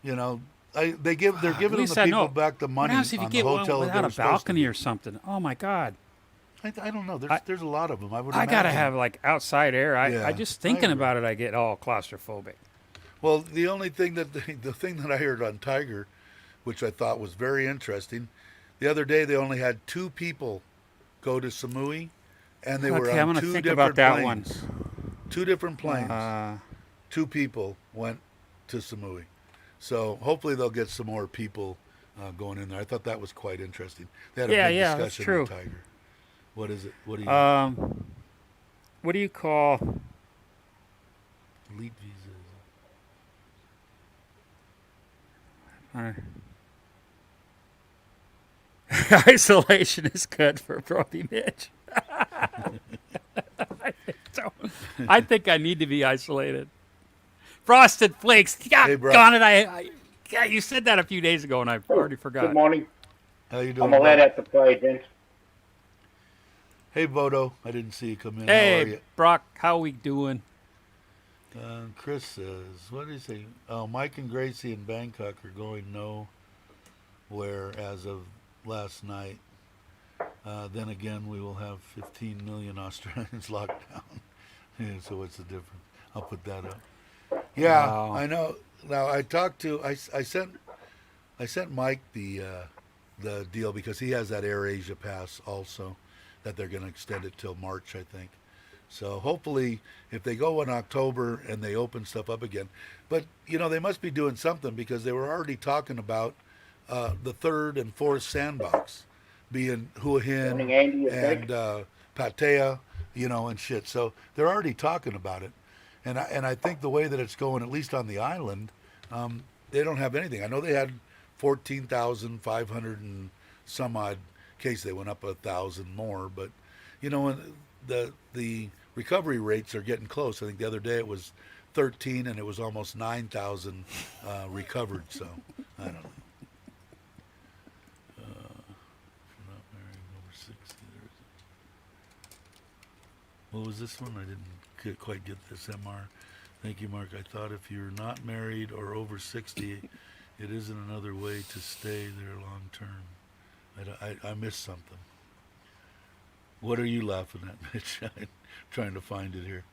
you know, they're giving at the least I people know. back the What money happens if you on the get one hotel that they without were a supposed to balcony do. or something? Oh my God. I don't know. I- There's a lot of them. I would. I gotta imagine. have like outside air. Yeah, I just I thinking agree. about it, I get all claustrophobic. Well, the only thing the thing that I heard on Tiger, which I thought was very interesting, the other day they only had 2 people go to Samui, and they were Okay, I'm on gonna two think about different that one. planes. 2 different planes. Uh, 2 people went to Samui. So hopefully they'll get some more people going in there. I thought that was quite interesting. They had a big yeah, that's discussion true. on Tiger. What is it? What do you What do you call? elite visas? Uh, isolation is good for Brody Mitch. I think so. I think I need to be isolated. Frosted Flakes. God, Hey, bro. gone it. Yeah, you said that a few days ago, and I already Good forgot. morning. How you I'm doing, a lad bro? at the play, Vince. Hey, Bodo. I didn't see you come in. How are Hey, you? Brock, how we doing? Chris says, what did he say? Oh, Mike and Gracie in Bangkok are going nowhere as of last night. Then again, we will have 15 million Australians locked down. Yeah, so what's the difference? I'll put that up. Yeah, Wow. I know. Now I talked to I sent Mike the deal because he has that Air Asia pass also that they're going to extend it till March, I think. So hopefully, if they go in October and they open stuff up again, but they must be doing something because they were already talking about the third and fourth sandbox being Hua Hin Morning, Andy. You and think? Pattaya, and shit. So they're already talking about it, and I think the way that it's going, at least on the island, they don't have anything. I know they had 14,500 and some odd case. They went up 1,000 more, but when the recovery rates are getting close. I think the other day it was 13 and it was almost 9,000 recovered. So I don't know. Not married, over 60. What was this one? I didn't quite get this. MR. Thank you, Mark. I thought if you're not married or over 60, it isn't another way to stay there long term. I missed something. What are you laughing at, Mitch? I'm trying to find it here.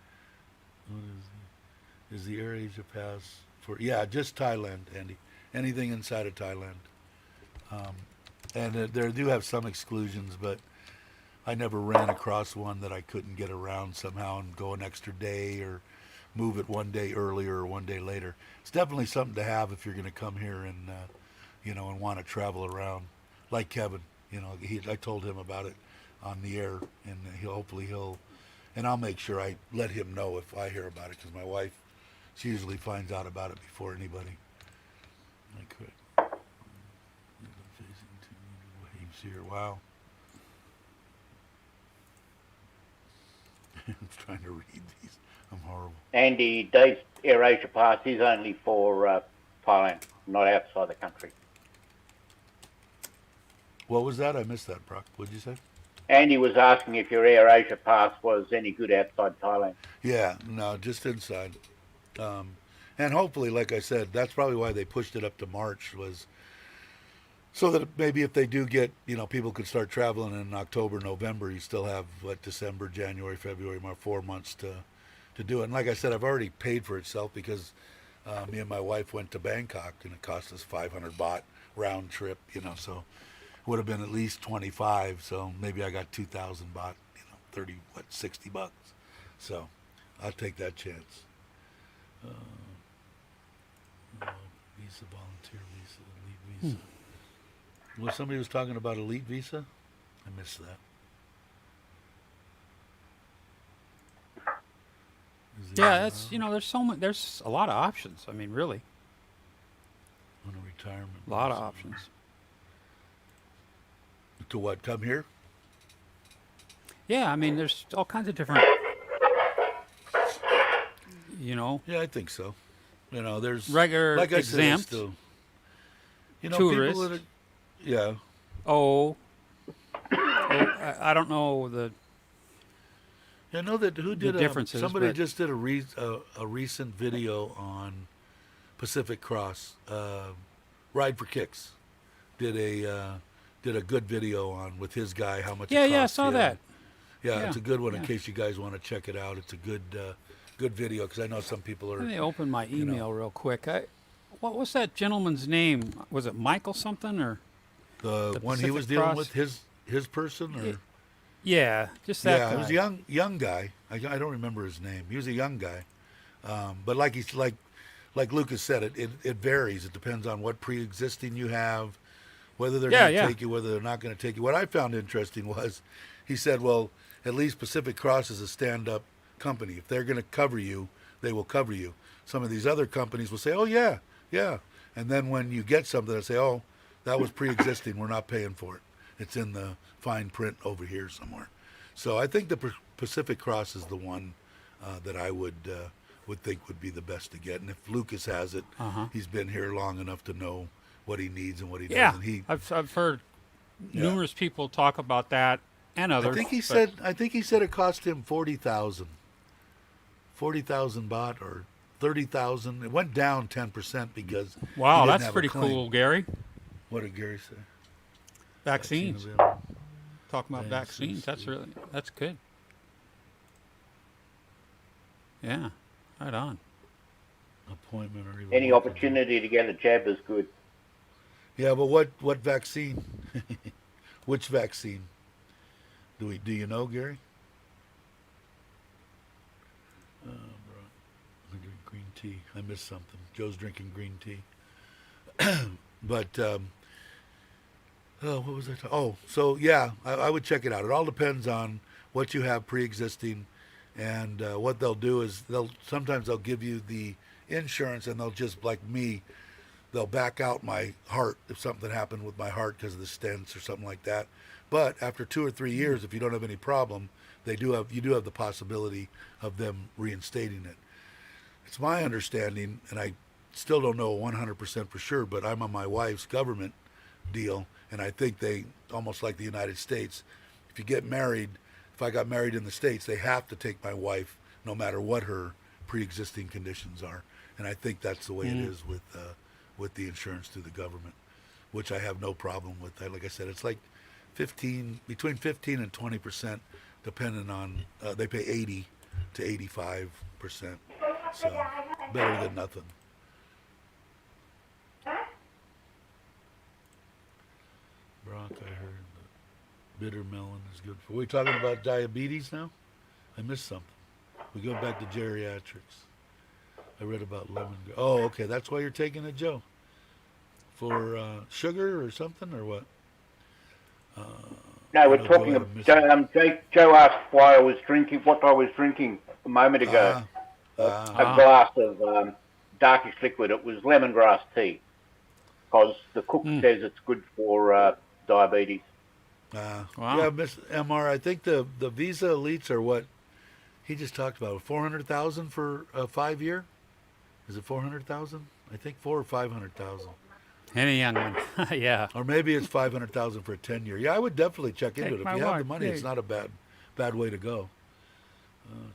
What is the Air Asia Pass for? Yeah, just Thailand, Andy. Anything inside of Thailand. And there do have some exclusions, but I never ran across one that I couldn't get around somehow and go an extra day or move it one day earlier or one day later. It's definitely something to have if you're going to come here and and want to travel around. Like Kevin, I told him about it on the air, and he'll, and I'll make sure I let him know if I hear about it because my wife, she usually finds out about it before anybody. I could. Facing 2 waves here. Wow. I'm trying to read these. I'm horrible. Andy, Dave's AirAsia Pass is only for Thailand, not outside the country. What was that? I missed that, Brock. What'd you say? Andy was asking if your AirAsia Pass was any good outside Thailand. Yeah, no, just inside. And hopefully, like I said, that's probably why they pushed it up to March, was so that maybe if they do get, people could start traveling in October, November. You still have December, January, February, March, 4 months to do it. And like I said, I've already paid for itself because me and my wife went to Bangkok and it cost us 500 baht round trip. So it would have been at least 25. So maybe I got 2,000 baht. 60 bucks. So I'll take that chance. Visa, volunteer visa, elite visa. Well, somebody was talking about elite visa. I missed that. Yeah, that's there's a lot of options. I mean, really, on a retirement. a lot of options. To what? Come here? Yeah, I mean, there's all kinds of different. Yeah, I think so. There's Regular like I exempt, said, tourist. people that yeah. I don't know the. I know that who did differences, somebody but- just did a recent video on Pacific Cross. Ride for Kicks did a good video on with his guy how much. Yeah, it I cost saw him. that. Yeah, Yeah, it's a good one in yeah. case you guys want to check it out. It's a good video because I know some people are. Let me open my you know. email real quick. What was that gentleman's name? Was it Michael something or? The one he Pacific was dealing Cross? with, his person, or Yeah, just that yeah, guy. it was a young guy. I don't remember his name. He was a young guy, but like Lucas said, it varies. It depends on what pre-existing you have, whether they're going to take you, whether they're not going to take you. What I found interesting was, he said, well, at least Pacific Cross is a stand-up company. If they're going to cover you, they will cover you. Some of these other companies will say, oh yeah, and then when you get something, they'll say, oh, that was pre-existing. We're not paying for it. It's in the fine print over here somewhere. So I think the Pacific Cross is the one that I would think would be the best to get. And if Lucas has it, he's been here long enough to know what he needs and what he Yeah, doesn't. I've heard numerous people talk about that and others. I think he said it cost him 40,000 baht or 30,000. It went down 10% because Wow, he didn't that's have a pretty claim. cool, Gary. What did Gary say? Vaccines. available. Talking about vaccines. That's good. Yeah, right on. Appointment or even Any walk-in. opportunity to get a jab is good. Yeah, but what vaccine? Which vaccine? Do you know, Gary? Bro. I drink green tea. I missed something. Joe's drinking green tea. But what was I? So yeah, I would check it out. It all depends on what you have pre-existing, and what they'll do is sometimes they'll give you the insurance, and they'll just, like me, they'll back out my heart if something happened with my heart because of the stents or something like that. But after 2 or 3 years, if you don't have any problem, you do have the possibility of them reinstating it. It's my understanding, and I still don't know 100% for sure, but I'm on my wife's government deal, and I think they, almost like the United States, if you get married, if I got married in the States, they have to take my wife no matter what her pre-existing conditions are. And I think that's the way it is with the insurance through the government, which I have no problem with. Like I said, it's like between 15 and 20%, depending on, they pay 80 to 85%. So better than nothing. Brock, I heard the bitter melon is good for. Are we talking about diabetes now? I missed something. We go back to geriatrics. I read about lemon. Oh, okay. That's why you're taking it, Joe. For sugar or something, or what? No, we're talking about. Joe asked what I was drinking a moment ago. A glass of darkish liquid. It was lemongrass tea, because the cook says it's good for diabetes. Wow. Yeah, Miss MR. I think the Visa Elites are what He just talked about 400,000 for a 5 year. Is it 400,000? I think 4 or 500,000. Any young one. Yeah. Or maybe it's 500,000 for a 10 year. Yeah, I would definitely check into Take it. If my you have the wife, money, yeah. it's not a bad way to go.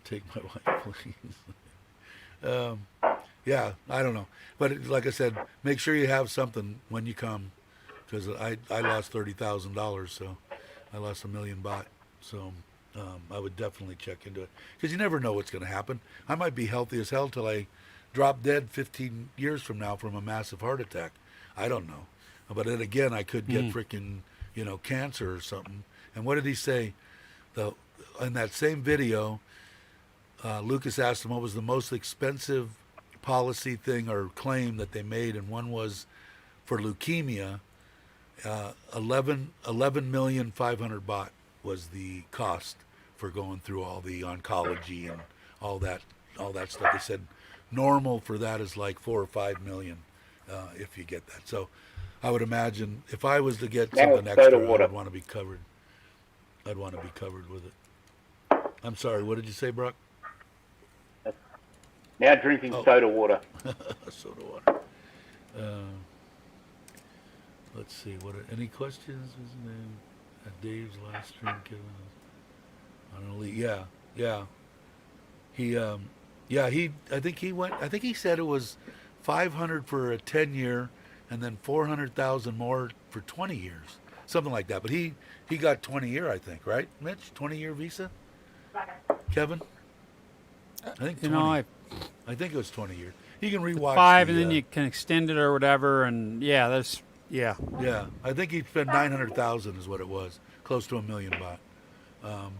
Take my wife, please. Yeah, I don't know. But like I said, make sure you have something when you come, because I lost $30,000, so I lost 1,000,000 baht. So I would definitely check into it, because you never know what's going to happen. I might be healthy as hell till I drop dead 15 years from now from a massive heart attack. I don't know. But then again, I could get freaking, cancer or something. And what did he say? In that same video, Lucas asked him what was the most expensive policy thing or claim that they made, and one was for leukemia. 11,500,000 baht was the cost for going through all the oncology and all that stuff. They said normal for that is like 4 or 5 million if you get that. So I would imagine if I was to get something extra, I'd want to be covered. I'd want to be covered with it. I'm sorry, what did you say, Brock? Now drinking soda water. Soda water. Let's see. Any questions? Isn't there Dave's last stream, Kevin? I don't know. Yeah. I think he went. I think he said it was 500 for a 10 year, and then 400,000 more for 20 years, something like that. But he got 20 year, I think, right, Mitch? 20 year visa. Kevin. I think 20. I think it was 20 years. You can rewatch 5, and then you can extend it or whatever. And yeah, yeah. Yeah, I think he spent 900,000 is what it was, close to 1,000,000 baht.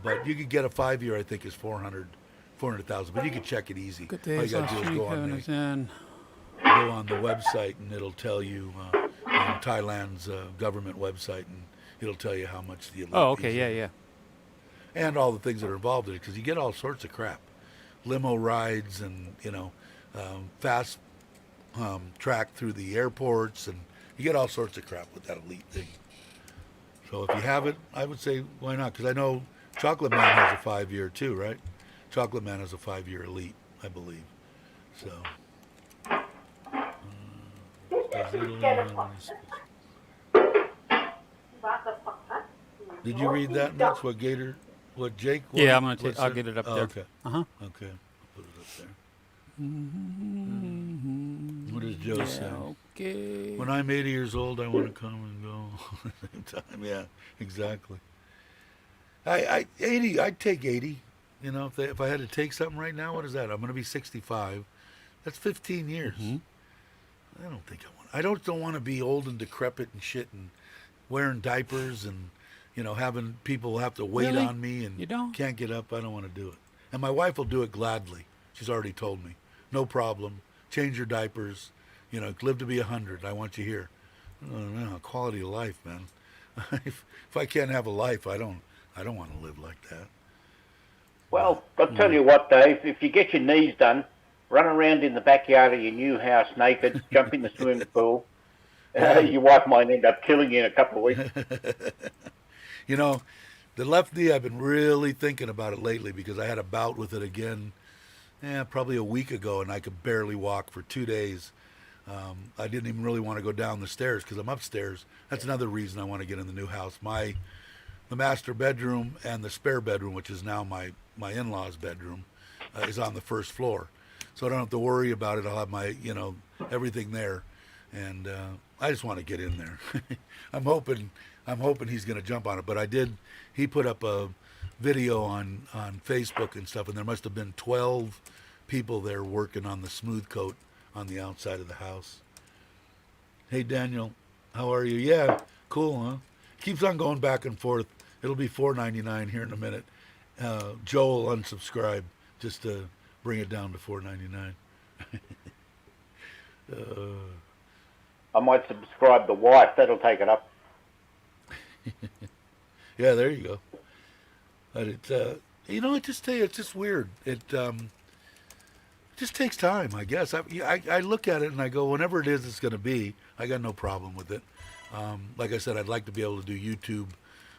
But you could get a 5 year. I think is 400,000. But you can check it easy. Good All you days. gotta do is go on the website, and it'll tell you on Thailand's government website, and it'll tell you how much the elite Oh, okay. visa Yeah. and all the things that are involved in it, because you get all sorts of crap, limo rides, and fast track through the airports, and you get all sorts of crap with that elite thing. So if you have it, I would say why not? Because I know Chocolate Man has a 5 year too, right? Chocolate Man has a 5 year elite, I believe. So. Did you read that, Mitch? What Jake? Yeah, I'll get it up there. Okay. Uh-huh. Okay. I'll put it up there. What does Joe say? Okay. When I'm 80 years old, I want to come and go at the same time. Yeah, exactly. 80. I'd take 80. If I had to take something right now, what is that? I'm going to be 65. That's 15 years. Mm-hmm. I don't think I want. I don't want to be old and decrepit and shit and wearing diapers and having people have to wait Really? on me and You don't? can't get up. I don't want to do it. And my wife will do it gladly. She's already told me, no problem. Change your diapers. Live to be 100. I want you here. No, quality of life, man. if I can't have a life, I don't want to live like that. Well, I'll tell you what, Dave. If you get your knees done, run around in the backyard of your new house naked, jump in the swimming pool. Your wife might end up killing you in a couple of weeks. The left knee, I've been really thinking about it lately, because I had a bout with it again, probably a week ago, and I could barely walk for 2 days. I didn't even really want to go down the stairs because I'm upstairs. That's another reason I want to get in the new house. The master bedroom and the spare bedroom, which is now my in-laws' bedroom, is on the first floor. So I don't have to worry about it. I'll have my, everything there. And I just want to get in there. I'm hoping he's going to jump on it. But he put up a video on Facebook and stuff, and there must have been 12 people there working on the smooth coat on the outside of the house. Hey, Daniel, how are you? Yeah, cool, huh? Keeps on going back and forth. It'll be $4.99 here in a minute. Joe will unsubscribe just to bring it down to $4.99. I might subscribe the wife. That'll take it up. Yeah, there you go. But I just tell you, it's just weird. It just takes time, I guess. I look at it and I go, whenever it is, it's going to be. I got no problem with it. Like I said, I'd like to be able to do YouTube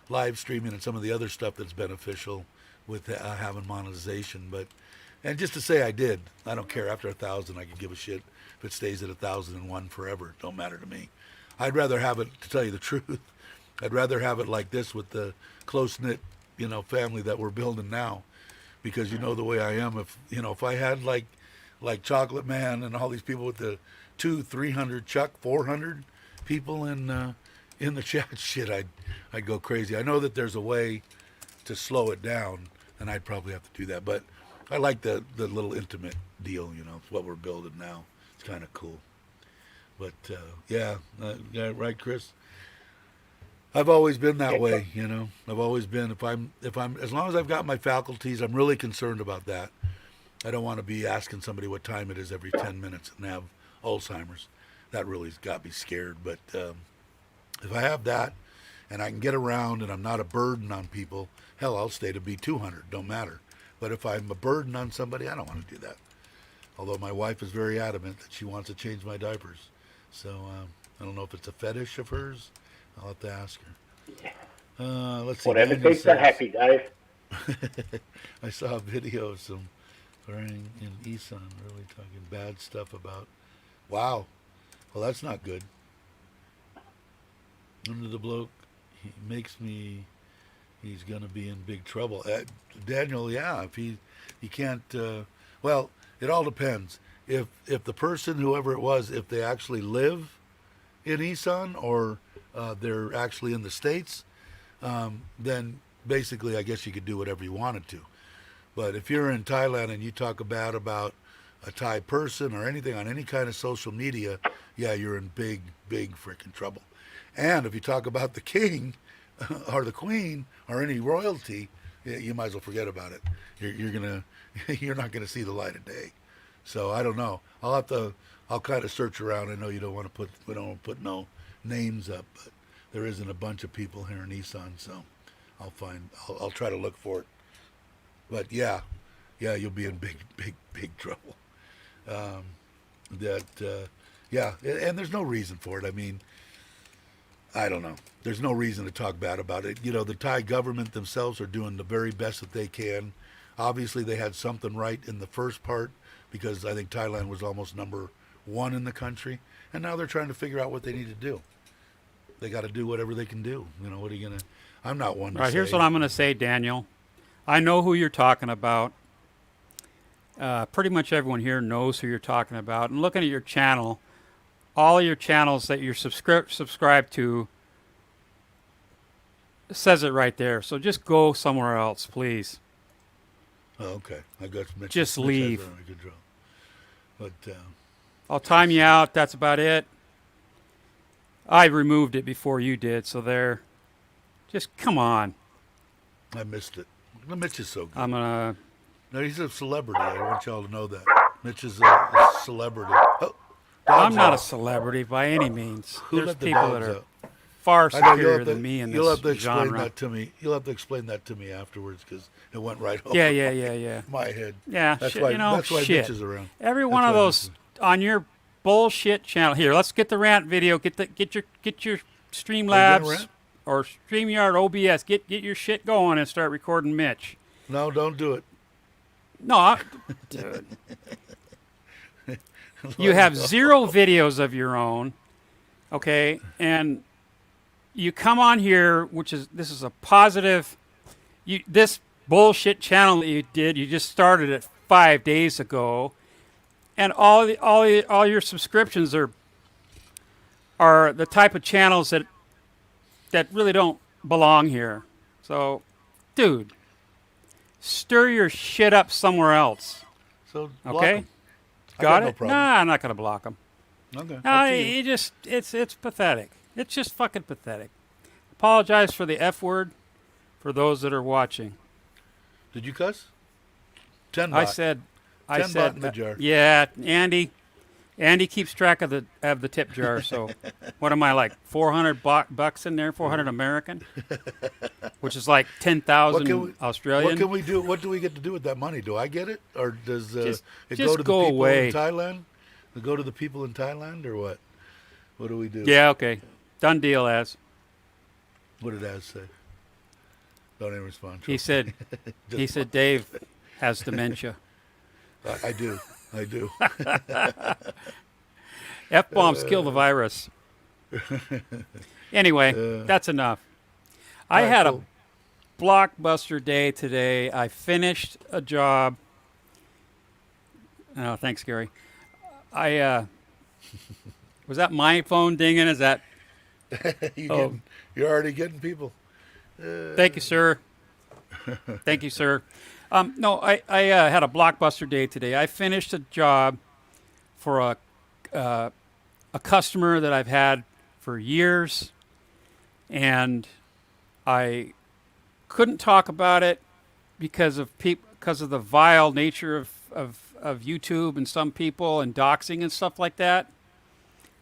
live streaming and some of the other stuff that's beneficial. with having monetization. But and just to say I did, I don't care. After 1,000, I could give a shit if it stays at 1,001 forever. It don't matter to me. I'd rather have it, to tell you the truth. I'd rather have it like this with the close knit, family that we're building now, because the way I am. If I had like Chocolate Man and all these people with the 200-300 Chuck 400 people in the chat, shit, I'd go crazy. I know that there's a way to slow it down, and I'd probably have to do that. But I like the little intimate deal. It's what we're building now. It's kind of cool. But yeah, right, Chris. I've always been that way, I've always been. If I'm, as long as I've got my faculties, I'm really concerned about that. I don't want to be asking somebody what time it is every 10 minutes and have Alzheimer's. That really's got me scared. But if I have that and I can get around and I'm not a burden on people, hell, I'll stay to be 200. Don't matter. But if I'm a burden on somebody, I don't want to do that. Although my wife is very adamant that she wants to change my diapers. So I don't know if it's a fetish of hers. I'll have to ask her. Let's see. Whatever keeps her happy, Dave. I saw a video of some wearing in Isan really talking bad stuff about. Wow. Well, that's not good. Under the bloke, he makes me. He's gonna be in big trouble. Daniel, yeah. If he can't. Well, it all depends. If the person, whoever it was, if they actually live in Isan or they're actually in the States, then basically I guess you could do whatever you wanted to. But if you're in Thailand and you talk about a Thai person or anything on any kind of social media, yeah, you're in big freaking trouble. And if you talk about the king or the queen or any royalty, you might as well forget about it. You're not gonna see the light of day. So I don't know. I'll kind of search around. I know we don't want to put no names up, but there isn't a bunch of people here in Isan, so I'll try to look for it. But yeah, you'll be in big trouble. Yeah, and there's no reason for it. I mean, I don't know. There's no reason to talk bad about it. The Thai government themselves are doing the very best that they can. Obviously, they had something right in the first part, because I think Thailand was almost number 1 in the country, and now they're trying to figure out what they need to do. They got to do whatever they can do. What are you gonna? I'm not one to say. All right, here's what I'm gonna say, Daniel. I know who you're talking about. Pretty much everyone here knows who you're talking about. And looking at your channel, all your channels that you're subscribed to says it right there. So just go somewhere else, please. Oh, okay. I got Mitch. Just Mitch leave. has done a good job. But I'll time you out. That's about it. I removed it before you did, so there. Just come on. I missed it. Mitch is so good. I'm gonna. No, he's a celebrity. I want y'all to know that. Mitch is a celebrity. Oh, I'm not out. a celebrity by any means. Who There's let the people dogs that are out? far I know, superior than me in you'll have to this explain genre. that to me. You'll have to explain that to me afterwards, because it went right over Yeah. my head. Yeah, That's shit, why. That's why shit. Mitch is around. Every That's one of why those on your bullshit channel. Here, let's get the rant video. Get your Streamlabs rant? or StreamYard OBS. Get your shit going and start recording Mitch. No, don't do it. No, dude. You have 0 videos of your own, okay? And you come on here, this is a positive. This bullshit channel that you did, you just started it 5 days ago, and all your subscriptions are the type of channels that really don't belong here. So, dude, stir your shit up somewhere else. So block Okay? 'em. I Got no it? problem. Nah, I'm not gonna block them. Okay. No, Up to you. it's pathetic. It's just fucking pathetic. Apologize for the F word for those that are watching. Did you cuss? 10 I baht. said 10 baht in the jar. Yeah, Andy keeps track of the tip jar. So what am I, like 400 bucks in there? 400 American, which is like 10,000 Australian. What can we do? What do we get to do with that money? Do I get it, or does it just go to the go people away. in Thailand? Does it go to the people in Thailand, or what? What do we do? Yeah, okay, done deal. As What did Az say? Don't even respond. He said, Dave has dementia. I do. I do. F-bombs kill the virus. Anyway, that's enough. I had a blockbuster day today. I finished a job. Oh, thanks, Gary. I was that my phone dinging? Is that? You're already getting people. Thank you, sir. Thank you, sir. No, I had a blockbuster day today. I finished a job for a customer that I've had for years, and I couldn't talk about it because of the vile nature of YouTube and some people and doxing and stuff like that.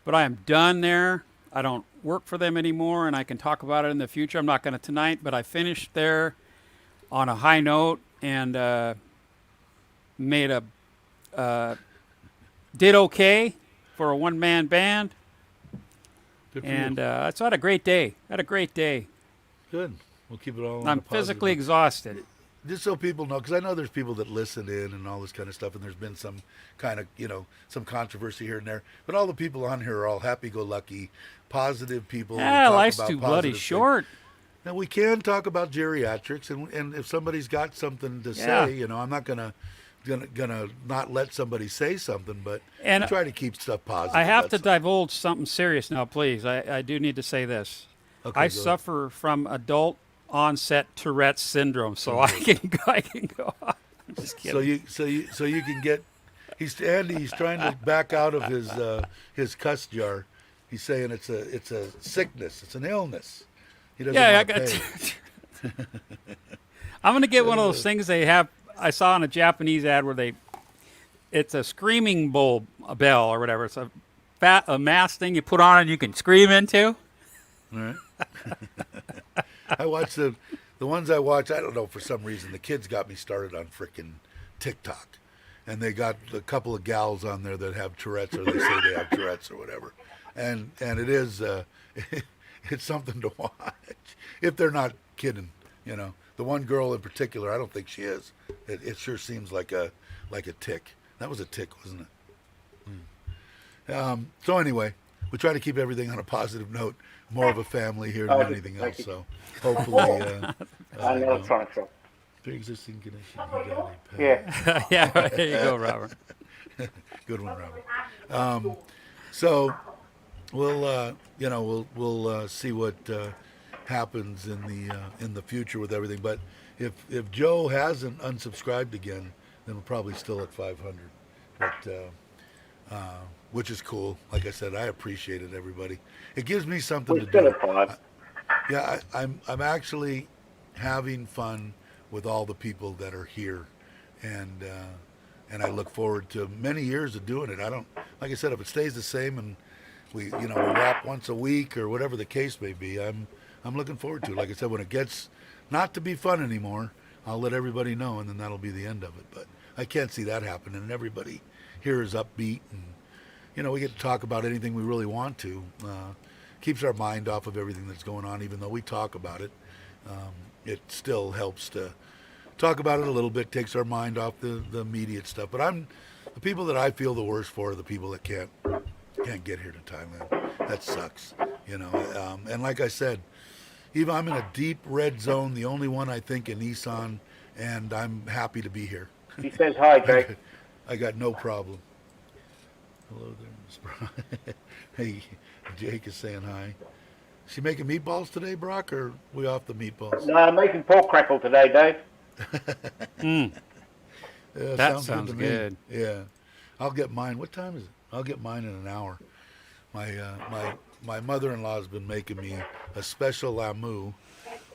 But I am done there. I don't work for them anymore, and I can talk about it in the future. I'm not going to tonight, but I finished there on a high note and did okay for a one-man band. And so I had a great day. Good. We'll keep it all. I'm physically exhausted. Just so people know, because I know there's people that listen in and all this kind of stuff, and there's been some kind of, some controversy here and there. But all the people on here are all happy-go-lucky, positive people. Yeah, life's too bloody short. Now, we can talk about geriatrics, and if somebody's got something to say, I'm not gonna not let somebody say something, but try to keep stuff positive. I have to divulge something serious now, please. I do need to say this. Okay, I suffer from adult onset Tourette's syndrome, so I can go. I'm just kidding. So you can get. He's trying to back out of his cuss jar. He's saying it's a sickness. It's an illness. He doesn't want to pay. I'm gonna get one of those things they have. I saw in a Japanese ad where it's a screaming a bell or whatever. It's a mask thing you put on and you can scream into. All right. I watch the ones I watch. I don't know, for some reason the kids got me started on frickin' TikTok, and they got a couple of gals on there that have Tourette's, or they say they have Tourette's or whatever, and it is it's something to watch if they're not kidding. The one girl in particular, I don't think she is. It sure seems like a tick. That was a tick, wasn't it? So anyway, we try to keep everything on a positive note. More of a family here than anything else. So hopefully, I know it's on trouble. Pre-existing condition. Yeah. Yeah. There you go, Robert. Good one, Robert. So we'll we'll see what happens in the future with everything. But if Joe hasn't unsubscribed again, then we're probably still at 500. But which is cool. Like I said, I appreciate it, everybody. It gives me something to do. Yeah, I'm actually having fun with all the people that are here, and I look forward to many years of doing it. I don't, like I said, if it stays the same and we wrap once a week or whatever the case may be, I'm looking forward to it. Like I said, when it gets not to be fun anymore, I'll let everybody know, and then that'll be the end of it. But I can't see that happening, and everybody here is upbeat, and we get to talk about anything we really want to. Keeps our mind off of everything that's going on, even though we talk about it. It still helps to talk about it a little bit, takes our mind off the immediate stuff. But the people that I feel the worst for are the people that can't get here to Thailand. That sucks, and like I said, even I'm in a deep red zone, the only one I think in Nissan, and I'm happy to be here. He says hi, Jake. I got no problem. Hello there, Miss. Hey, Jake is saying hi. Is she making meatballs today, Brock, or are we off the meatballs? No, I'm making pork crackle today, Dave. Yeah, that sounds good. Yeah. I'll get mine. What time is it? I'll get mine in an hour. My mother-in-law has been making me a special lamu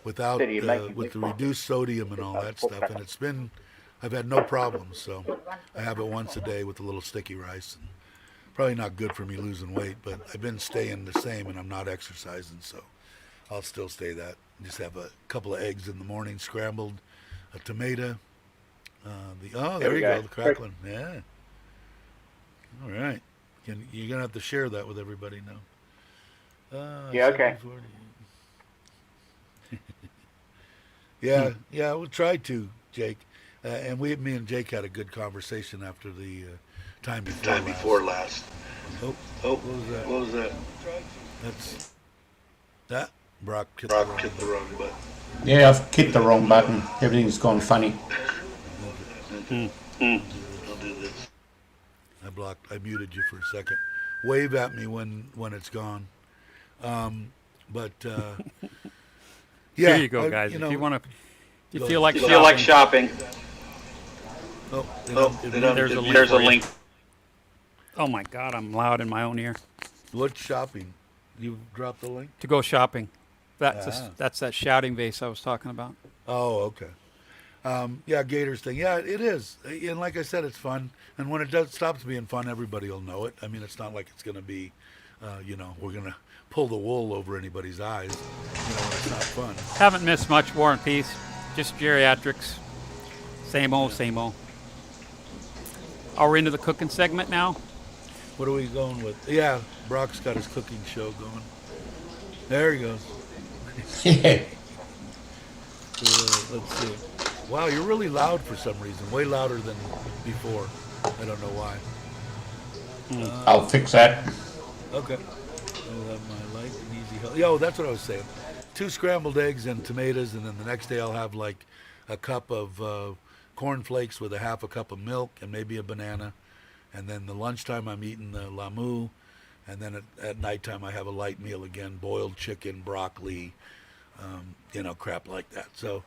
with the reduced sodium and all that stuff, and I've had no problems. So I have it once a day with a little sticky rice. And probably not good for me losing weight, but I've been staying the same, and I'm not exercising, so I'll still stay that. Just have a couple of eggs in the morning, scrambled, a tomato. There you go, the crackling. Yeah. All right. You're going to have to share that with everybody now. Yeah, okay. Yeah, yeah, we'll try to, Jake. And me and Jake had a good conversation after the time before last. Oh, Oh, what was that? what was that? That's that. Brock hit the Brock wrong hit the button. wrong button. Yeah, I've hit the wrong button. Everything's gone funny. Okay. I'll do this. I muted you for a second. Wave at me when it's gone. But yeah, Here you go, guys. You if know, you want to, you go feel ahead. like You feel like shopping? oh, There's a link There's a for you. link. Oh my God, I'm loud in my own ear. What's shopping? You dropped the link? To go shopping. That's Ah. that's that shouting vase I was talking about. Oh, okay. Yeah, Gators thing. Yeah, it is. And like I said, it's fun. And when it stops being fun, everybody will know it. I mean, it's not like it's going to be, we're going to pull the wool over anybody's eyes. It's not fun. Haven't missed much War and Peace. Just geriatrics. Same old, same old. Are we into the cooking segment now? What are we going with? Yeah, Brock's got his cooking show going. There he goes. Yeah. Let's see. Wow, you're really loud for some reason. Way louder than before. I don't know why. I'll fix that. Okay. I'll have my light and easy health. Yo, that's what I was saying. 2 scrambled eggs and tomatoes, and then the next day I'll have like a cup of cornflakes with a half a cup of milk and maybe a banana. And then the lunchtime I'm eating the lamu. And then at nighttime I have a light meal again, boiled chicken, broccoli, crap like that. So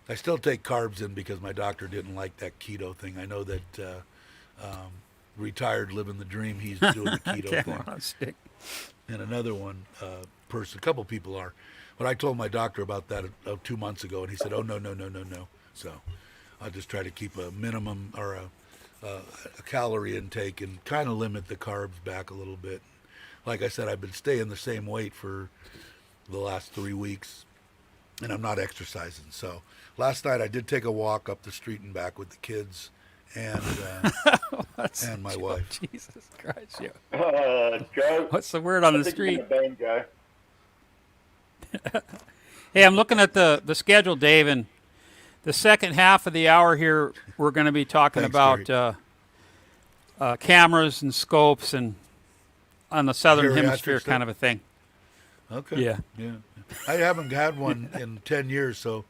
I still take carbs in because my doctor didn't like that keto thing. I know that retired living the dream, he's doing the keto Camera thing. on stick. And another one person, a couple people are. But I told my doctor about that 2 months ago, and he said, "Oh no, no, no, no, no." So I'll just try to keep a minimum or a calorie intake and kind of limit the carbs back a little bit. Like I said, I've been staying the same weight for the last 3 weeks, and I'm not exercising. So last night I did take a walk up the street and back with the kids and and my wife. Jesus Christ, yeah. Joe. What's the word on I the think you're street? gonna bang Joe. Hey, I'm looking at the schedule, Dave, and the second half of the hour here, we're going to be talking Thanks, about cameras and scopes and on the southern Geriatric hemisphere stuff? kind of a thing. Okay. Yeah. Yeah. I haven't had one in 10 years, so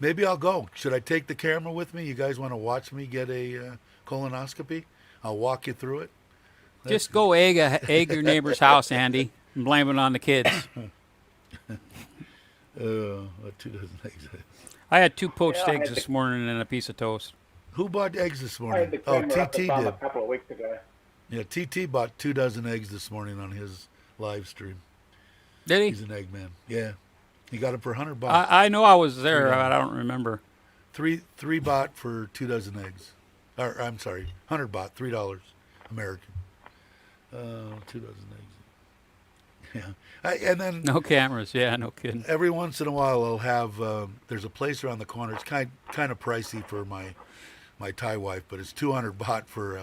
maybe I'll go. Should I take the camera with me? You guys want to watch me get a colonoscopy? I'll walk you through it. Just go egg your neighbor's house, Andy, and blame it on the kids. 2 dozen eggs. I had 2 poached Yeah, I eggs had this morning and a piece of toast. Who bought eggs this I had morning? the Oh, camera up TT the bum a did. couple of weeks ago. Yeah, TT bought 2 dozen eggs this morning on his live stream. Did He's he? an egg man. Yeah. He got it for $100. I know I was there, $3. but I don't remember. Three bought for 2 dozen eggs. Or I'm sorry, 100 bought, $3 American. 2 dozen eggs. Yeah. And then No cameras. Yeah, no kidding. every once in a while I'll have there's a place around the corner. It's kind of pricey for my Thai wife, but it's 200 baht for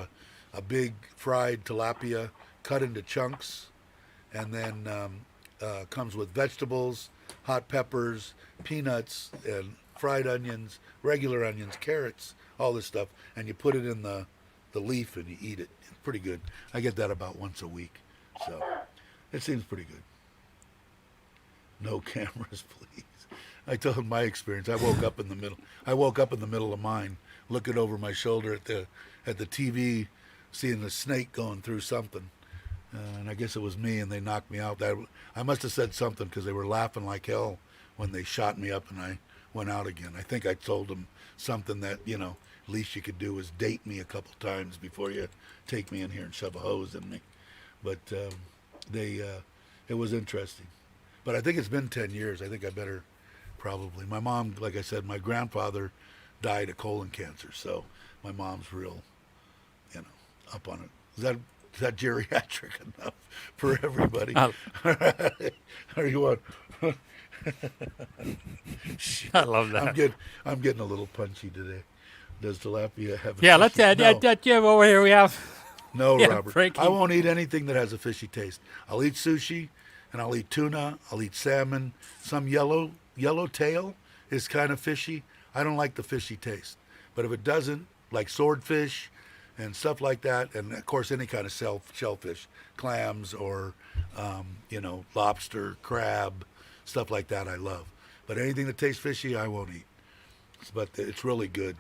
a big fried tilapia cut into chunks, and then comes with vegetables, hot peppers, peanuts, and fried onions, regular onions, carrots, all this stuff, and you put it in the leaf and you eat it. It's pretty good. I get that about once a week, so it seems pretty good. No cameras, please. I told him my experience. I woke up in the middle of mine, looking over my shoulder at the TV, seeing the snake going through something. And I guess it was me, and they knocked me out. I must have said something because they were laughing like hell when they shot me up and I went out again. I think I told them something that, least you could do is date me a couple times before you take me in here and shove a hose in me. But it was interesting. But I think it's been 10 years. I think I better probably. My mom, like I said, my grandfather died of colon cancer, so my mom's real, up on it. Is that geriatric enough for everybody? Are you on? I love that. I'm getting a little punchy today. Does tilapia have? Yeah, let's fishy- No. Jim over here. We have. No, Yeah, Robert. Frankie. I won't eat anything that has a fishy taste. I'll eat sushi, and I'll eat tuna. I'll eat salmon. Some yellow tail is kind of fishy, I don't like the fishy taste. But if it doesn't, like swordfish and stuff like that, and of course any kind of shellfish, clams or lobster, crab, stuff like that, I love. But anything that tastes fishy, I won't eat. But it's really good.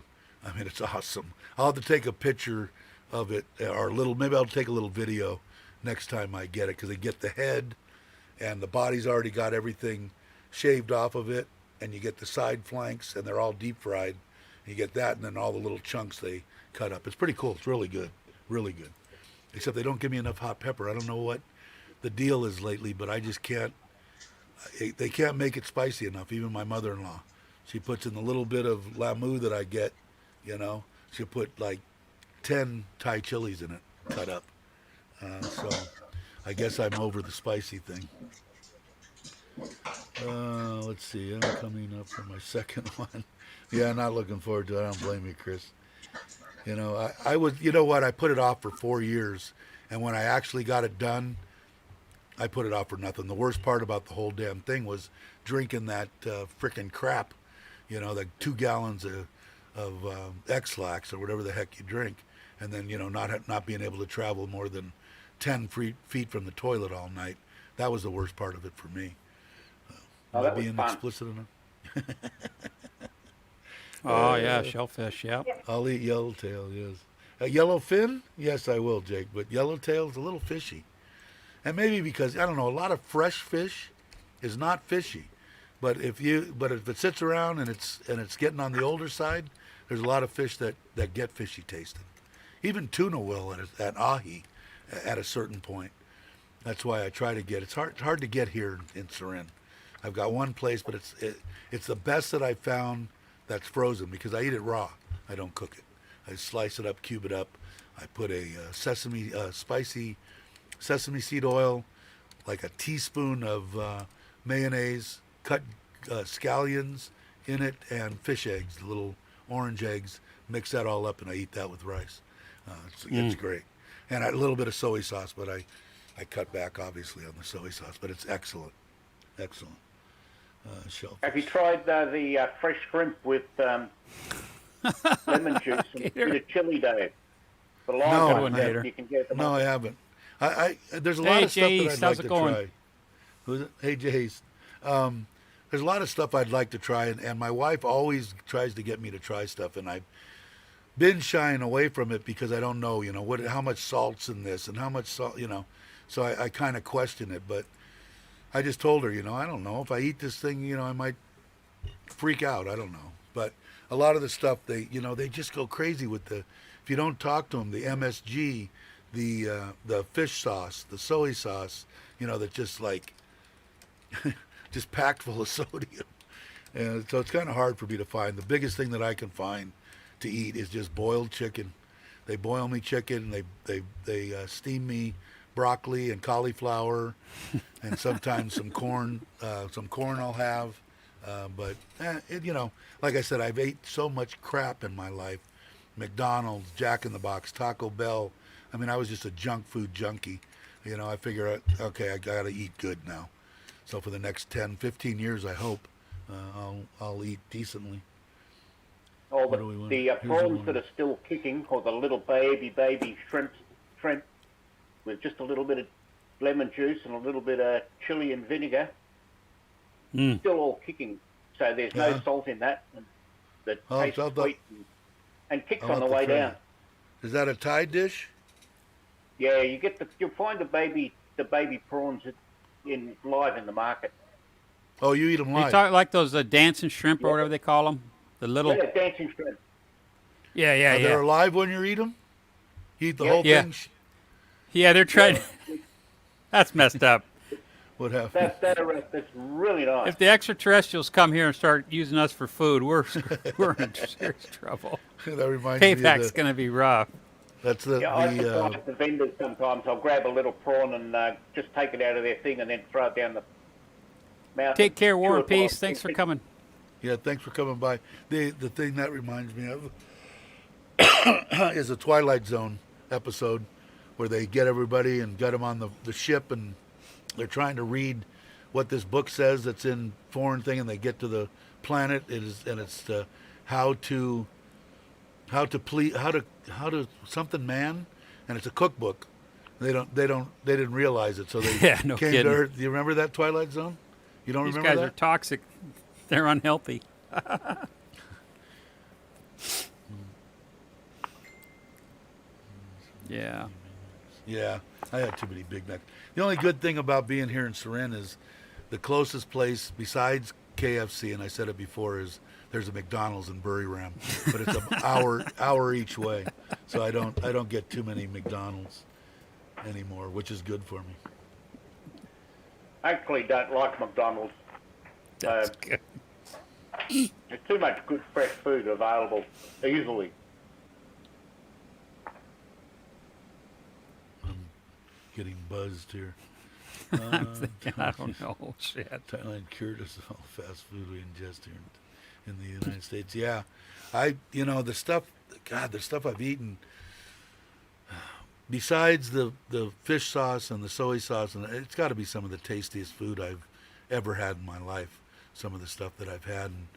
I mean, it's awesome. I'll have to take a picture of it, or maybe I'll take a little video next time I get it, because they get the head, and the body's already got everything shaved off of it, and you get the side flanks, and they're all deep fried. You get that, and then all the little chunks they cut up. It's pretty cool. It's really good. Really good. Except they don't give me enough hot pepper. I don't know what the deal is lately, but I just can't. They can't make it spicy enough, even my mother-in-law. She puts in the little bit of lamu that I get, she'll put like 10 Thai chilies in it, cut up. So I guess I'm over the spicy thing. Let's see, I'm coming up for my second one. Yeah, not looking forward to it. I don't blame you, Chris. I was, I put it off for 4 years, and when I actually got it done, I put it off for nothing. The worst part about the whole damn thing was drinking that frickin' crap, like 2 gallons of X-Lax or whatever the heck you drink, and then, not being able to travel more than 10 feet from the toilet all night. That was the worst part of it for me. Am I being explicit enough? Oh, yeah, shellfish, yeah. I'll eat yellowtail, yes. Yellowfin? Yes, I will, Jake, but yellowtail's a little fishy. And maybe because, I don't know, a lot of fresh fish is not fishy. But if it sits around and it's getting on the older side, there's a lot of fish that get fishy tasting. Even tuna will at ahi at a certain point. That's why I try to get. It's hard to get here in Surin. I've got one place, but it's the best that I've found that's frozen, because I eat it raw. I don't cook it. I slice it up, cube it up. I put a spicy sesame seed oil, like a teaspoon of mayonnaise, cut scallions in it, and fish eggs, the little orange eggs. Mix that all up, and I eat that with rice. It's great. And a little bit of soy sauce, but I cut back, obviously, on the soy sauce. But it's excellent. Excellent. Have you tried the fresh shrimp with lemon juice and a bit of chili, Dave? The live one, you can get them. No, I haven't. There's a lot of stuff that I'd like to try. Who's it? Hey, Jace. There's a lot of stuff I'd like to try, and my wife always tries to get me to try stuff, and I've been shying away from it because I don't know, how much salt's in this and how much salt, So I kind of question it, but I just told her, I don't know. If I eat this thing, I might freak out. I don't know. But a lot of the stuff, they just go crazy with if you don't talk to them, the MSG, the fish sauce, the soy sauce, that's just like, just packed full of sodium. And so it's kind of hard for me to find. The biggest thing that I can find to eat is just boiled chicken. They boil me chicken. They steam me broccoli and cauliflower, and sometimes some corn. Some corn I'll have, but like I said, I've ate so much crap in my life: McDonald's, Jack in the Box, Taco Bell. I mean, I was just a junk food junkie. I figure, okay, I got to eat good now. So for the next 10, 15 years, I hope I'll eat decently. Oh, but the prawns that are still kicking, or the little baby shrimp with just a little bit of lemon juice and a little bit of chili and vinegar, still all kicking. So there's no salt in that. And the taste sweet and kicks on the way down. Is that a Thai dish? Yeah, you'll find the baby prawns live in the market. Oh, you eat them live? You talk like those dancing shrimp or whatever they call them. The little dancing shrimp. Yeah. They're alive when you eat them. You eat the whole thing. Yeah, they're trying. That's messed up. What happened? That's really nice. If the extraterrestrials come here and start using us for food, we're in serious trouble. That reminds me. Payback's going to be rough. That's I surprise the vendors sometimes. I'll grab a little prawn and just take it out of their thing and then throw it down the mouth. Take care, War and Peace. Thanks for coming. Yeah, thanks for coming by. The thing that reminds me of is a Twilight Zone episode where they get everybody and get them on the ship, and they're trying to read what this book says that's in foreign thing, and they get to the Planet. It is, and it's how to something man, and it's a cookbook. They didn't realize it, so they Yeah, no came kidding. to Earth. Do you remember that Twilight Zone? You don't These remember guys that? are toxic. They're unhealthy. Yeah. Yeah, I had too many Big Macs. The only good thing about being here in Surin is the closest place besides KFC, and I said it before, is there's a McDonald's in Buriram, but it's an hour each way, so I don't get too many McDonald's anymore, which is good for me. I actually don't like McDonald's. That's good. There's too much good fresh food available easily. Getting buzzed here. I'm thinking, I don't know. Shit. Thailand cured us of all fast food we ingest here in the United States. Yeah, the stuff I've eaten, besides the fish sauce and the soy sauce, and it's got to be some of the tastiest food I've ever had in my life. Some of the stuff that I've had, and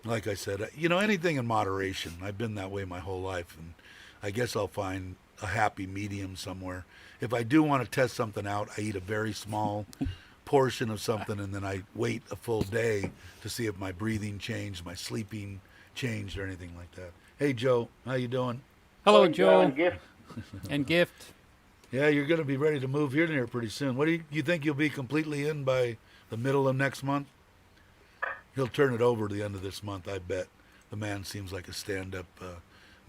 like I said, anything in moderation. I've been that way my whole life, and I guess I'll find a happy medium somewhere. If I do want to test something out, I eat a very small portion of something, and then I wait a full day to see if my breathing changed, my sleeping changed, or anything like that. Hey, Joe, how you doing? Hello, Hey, Joe. Gift. And Gift. Yeah, you're going to be ready to move here near pretty soon. What do you think you'll be completely in by the middle of next month? He'll turn it over to the end of this month, I bet. The man seems like a stand-up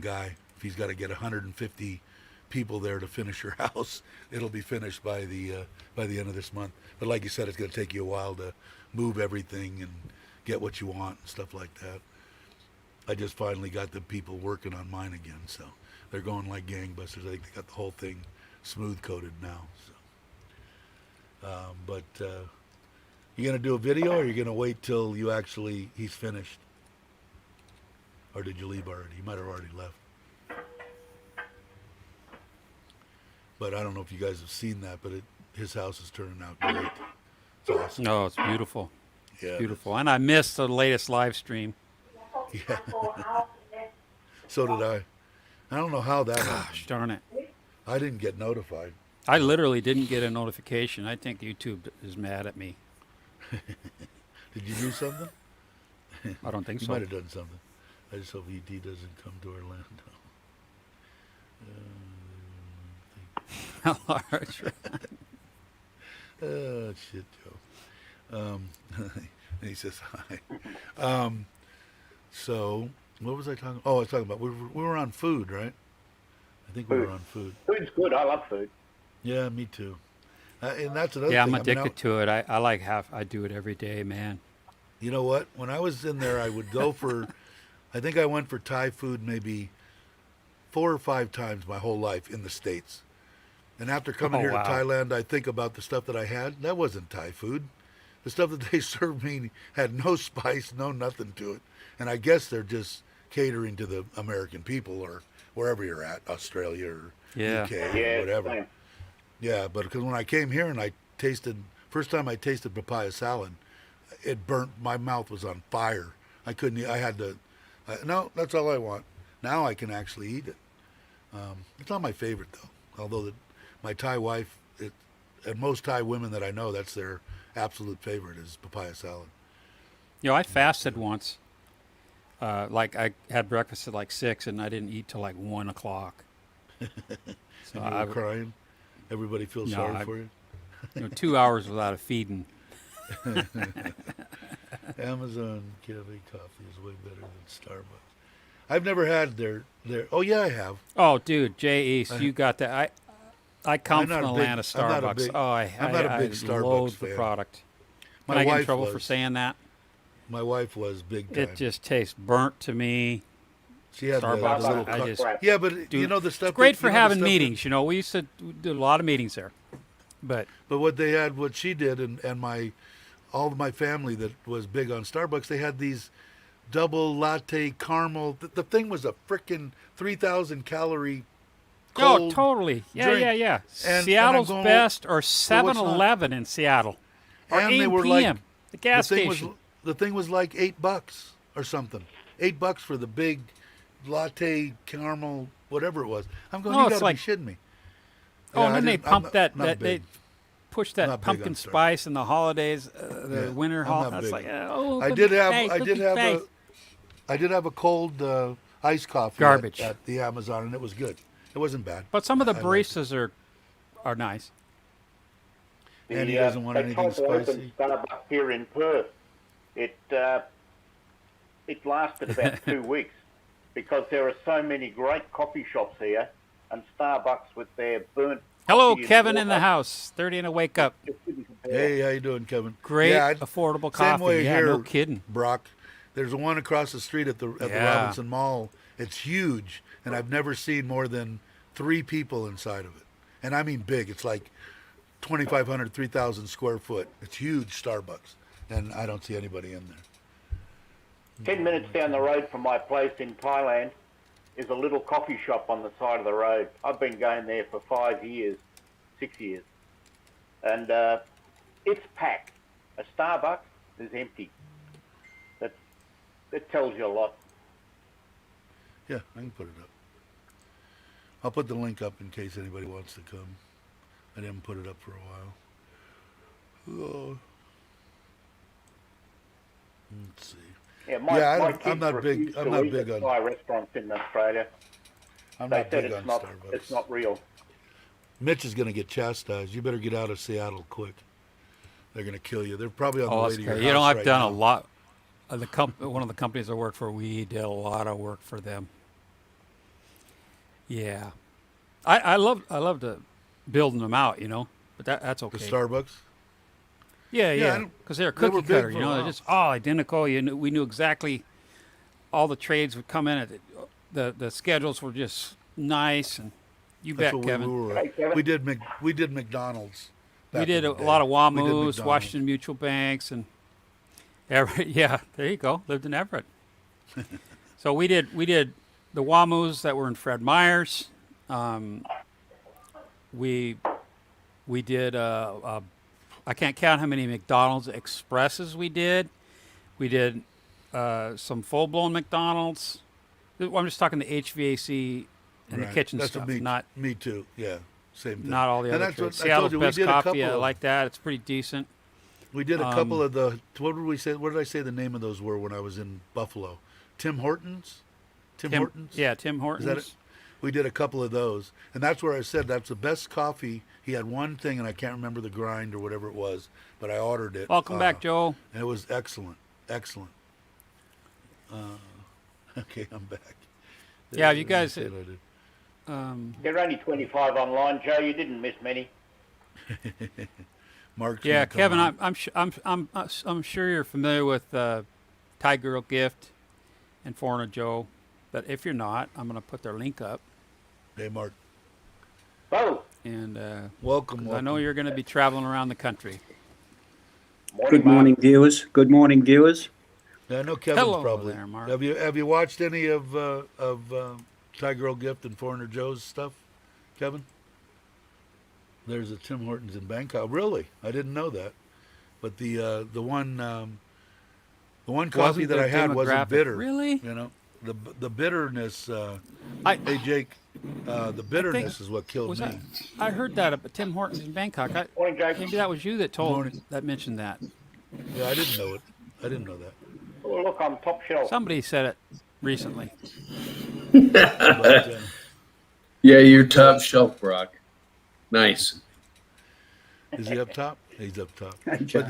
guy. If he's got to get 150 people there to finish your house, it'll be finished by the end of this month. But like you said, it's going to take you a while to move everything and get what you want and stuff like that. I just finally got the people working on mine again, so they're going like gangbusters. I think they got the whole thing smooth coated now. So, but you going to do a video, or are you going to wait till he's finished? Or did you leave already? You might have already left. But I don't know if you guys have seen that, but his house is turning out great. It's awesome. No, it's beautiful. Yeah, Beautiful. And I missed the latest live stream. Yeah. So did I. I don't know how that happened. Gosh darn it. I didn't get notified. I literally didn't get a notification. I think YouTube is mad at me. Did you do something? I don't think You so. might have done something. I just hope ED doesn't come to Orlando. How large? Oh, shit, Joe. And he says hi. So, what was I talking? Oh, I was talking about we were on food, right? I think we were on food. Food's good. I love food. Yeah, me too. And that's another Yeah, thing. I'm addicted to it. I like I do it every day, man. You know what? When I was in there, I would go for, I think I went for Thai food maybe 4 or 5 times my whole life in the States. And after coming Oh, here wow. to Thailand, I think about the stuff that I had. That wasn't Thai food. The stuff that they served me had no spice, no nothing to it. And I guess they're just catering to the American people or wherever you're at, Australia or Yeah. UK Yeah, or whatever. same. Yeah, but because when I came here and first time I tasted papaya salad, it burnt, my mouth was on fire. I couldn't, I had to, no, that's all I want. Now I can actually eat it. It's not my favorite though, although my Thai wife, and most Thai women that I know, that's their absolute favorite is papaya salad. You know, I fasted once. Like I had breakfast at like 6 and I didn't eat till like 1 o'clock. So And you were crying. Everybody feels No, sorry for you. 2 hours without a feeding. Amazon cafe coffee is way better than Starbucks. I've never had their. Oh yeah, I have. Oh, dude, Jay East, you got that. I come I'm not from a the big- land of I'm not a Starbucks. big- Oh, I'm not a big Starbucks loathe the fan. product. My Can I get in wife trouble was. for saying that? My wife was big time. It just tastes burnt to me. She had the Starbucks, little I cup. just- Yeah, but you Dude, know the stuff. It's great that- for you know the having stuff that- meetings. You know, we used to do a lot of meetings there. But But what they had, what she did, and all of my family that was big on Starbucks, they had these double latte caramel. The thing was a frickin' 3,000 calorie. oh, Cold totally. Yeah, drink. yeah, yeah. And Seattle's I'm going, best or what's not? 7-Eleven in Seattle. Or And 8 they were p.m. like, the gas the thing station. the thing was like $8 or something. $8 for the big latte caramel, whatever it was. I'm going, No, you it's got to like- be shitting me. Oh, Yeah, and I then they didn't- I'm pump not- that not they big. push Not that big pumpkin on Starbucks. spice in the holidays, the Yeah, winter I'm holidays. not That's big. like, oh, I cookie did have space, I did cookie have space. I did have a cold iced coffee Garbage. at the Amazon, and it was good. It wasn't bad. But some of the I liked baristas are nice. And he doesn't want they anything tried to open spicy. Starbucks here in Perth. It lasted about 2 weeks because there are so many great coffee shops here, and Starbucks with their burnt. Hello, coffee and Kevin in the water house. 30 and a wake up. just didn't compare. Hey, how you doing, Kevin? Great, Yeah, affordable same coffee. way Yeah, here, no kidding. Brock. There's one across the street at the Yeah. Robinson Mall. It's huge, and I've never seen more than 3 people inside of it. And I mean big. It's like 2,500, 3,000 square foot. It's huge, Starbucks, and I don't see anybody in there. 10 minutes down the road from my place in Thailand is a little coffee shop on the side of the road. I've been going there for 5 years, 6 years. And it's packed. A Starbucks is empty. That tells you a lot. Yeah, I can put it up. I'll put the link up in case anybody wants to come. I didn't put it up for a while. Oh. Let's see. Yeah, Yeah, kids I'm not big- refuse I'm to not eat big at on- Thai restaurants in Australia. I'm They not said big on Starbucks. it's not real. Mitch is going to get chastised. You better get out of Seattle quick. They're going to kill you. They're probably on the Oh, way that's to your great. house You know, I've right done now. a lot. One of the companies I work for, we did a lot of work for them. Yeah, I love to building them out, you know, but that's The okay. Starbucks. Yeah, I yeah, don't- because they're a they were cookie big cutter, for you a know, they're while. just all identical. We knew exactly all the trades would come in. The schedules were just nice, and you That's bet, what Kevin. we were. Hey, Kevin. We did McDonald's. We back did in a the lot of day. We did WAMUs, McDonald's. Washington Mutual Banks, and Everett. Yeah, there you go. Lived in Everett. So we did the WAMUs that were in Fred Meyer's. We did I can't count how many McDonald's Expresses we did. We did some full blown McDonald's. I'm just talking the HVAC and the Right. kitchen That's stuff, what not me too. Yeah, same thing. not all the And other that's what trades. I Seattle's told you. We Best did a Coffee, couple I of- like that. It's pretty decent. We did a couple of the. What did we say? What did I say the name of those were when I was in Buffalo? Tim Hortons. Tim Hortons. Yeah, Tim Is Hortons. that it? We did a couple of those, and that's where I said that's the best coffee. He had one thing, and I can't remember the grind or whatever it was, but I ordered it. Welcome back, Joe. And it was excellent, excellent. Okay, I'm back. Yeah, you guys- That's what I did. There are only 25 online, Joe. You didn't miss many. Mark's Yeah, gonna come Kevin, on. I'm sure you're familiar with Thai Girl Gift and Foreigner Joe, but if you're not, I'm going to put their link up. Hey, Mark, Oh, And welcome. I know you're going to be traveling around the country. Good morning, viewers. Good morning, viewers. Yeah, I know Kevin's Hello probably. there, Mark. Have you watched any of Thai Girl Gift and Foreigner Joe's stuff, Kevin? There's a Tim Hortons in Bangkok. Really, I didn't know that. But the one coffee Wasn't that their I had wasn't demographic. bitter. Really? You know, the bitterness. I Hey Jake, the bitterness is what killed was me. that, I heard that at Tim Hortons in Bangkok. morning, Jake. Maybe that was you that Morning. mentioned that. Yeah, I didn't know it. I didn't know that. Oh, look, I'm top shelf. Somebody said it recently. But, Yeah, you're top shelf, Brock. Nice. is he up top? He's up top. Hey, But Jack.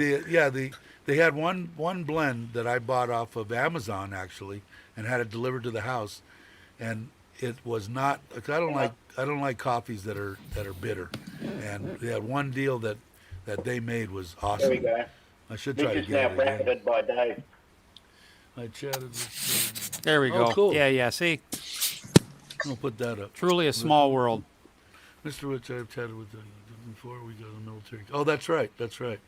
they had one blend that I bought off of Amazon actually, and had it delivered to the house, and it was not. I don't like coffees that are bitter, and they had one deal that they made was There awesome. we go. I should try This to is now get it again. bracketed by Dave. I chatted with. There we Oh, go. cool. Yeah. See, I'll put that up. truly a small world. Mr. Rich, I've chatted with before we got in the military. Oh, that's right. That's right.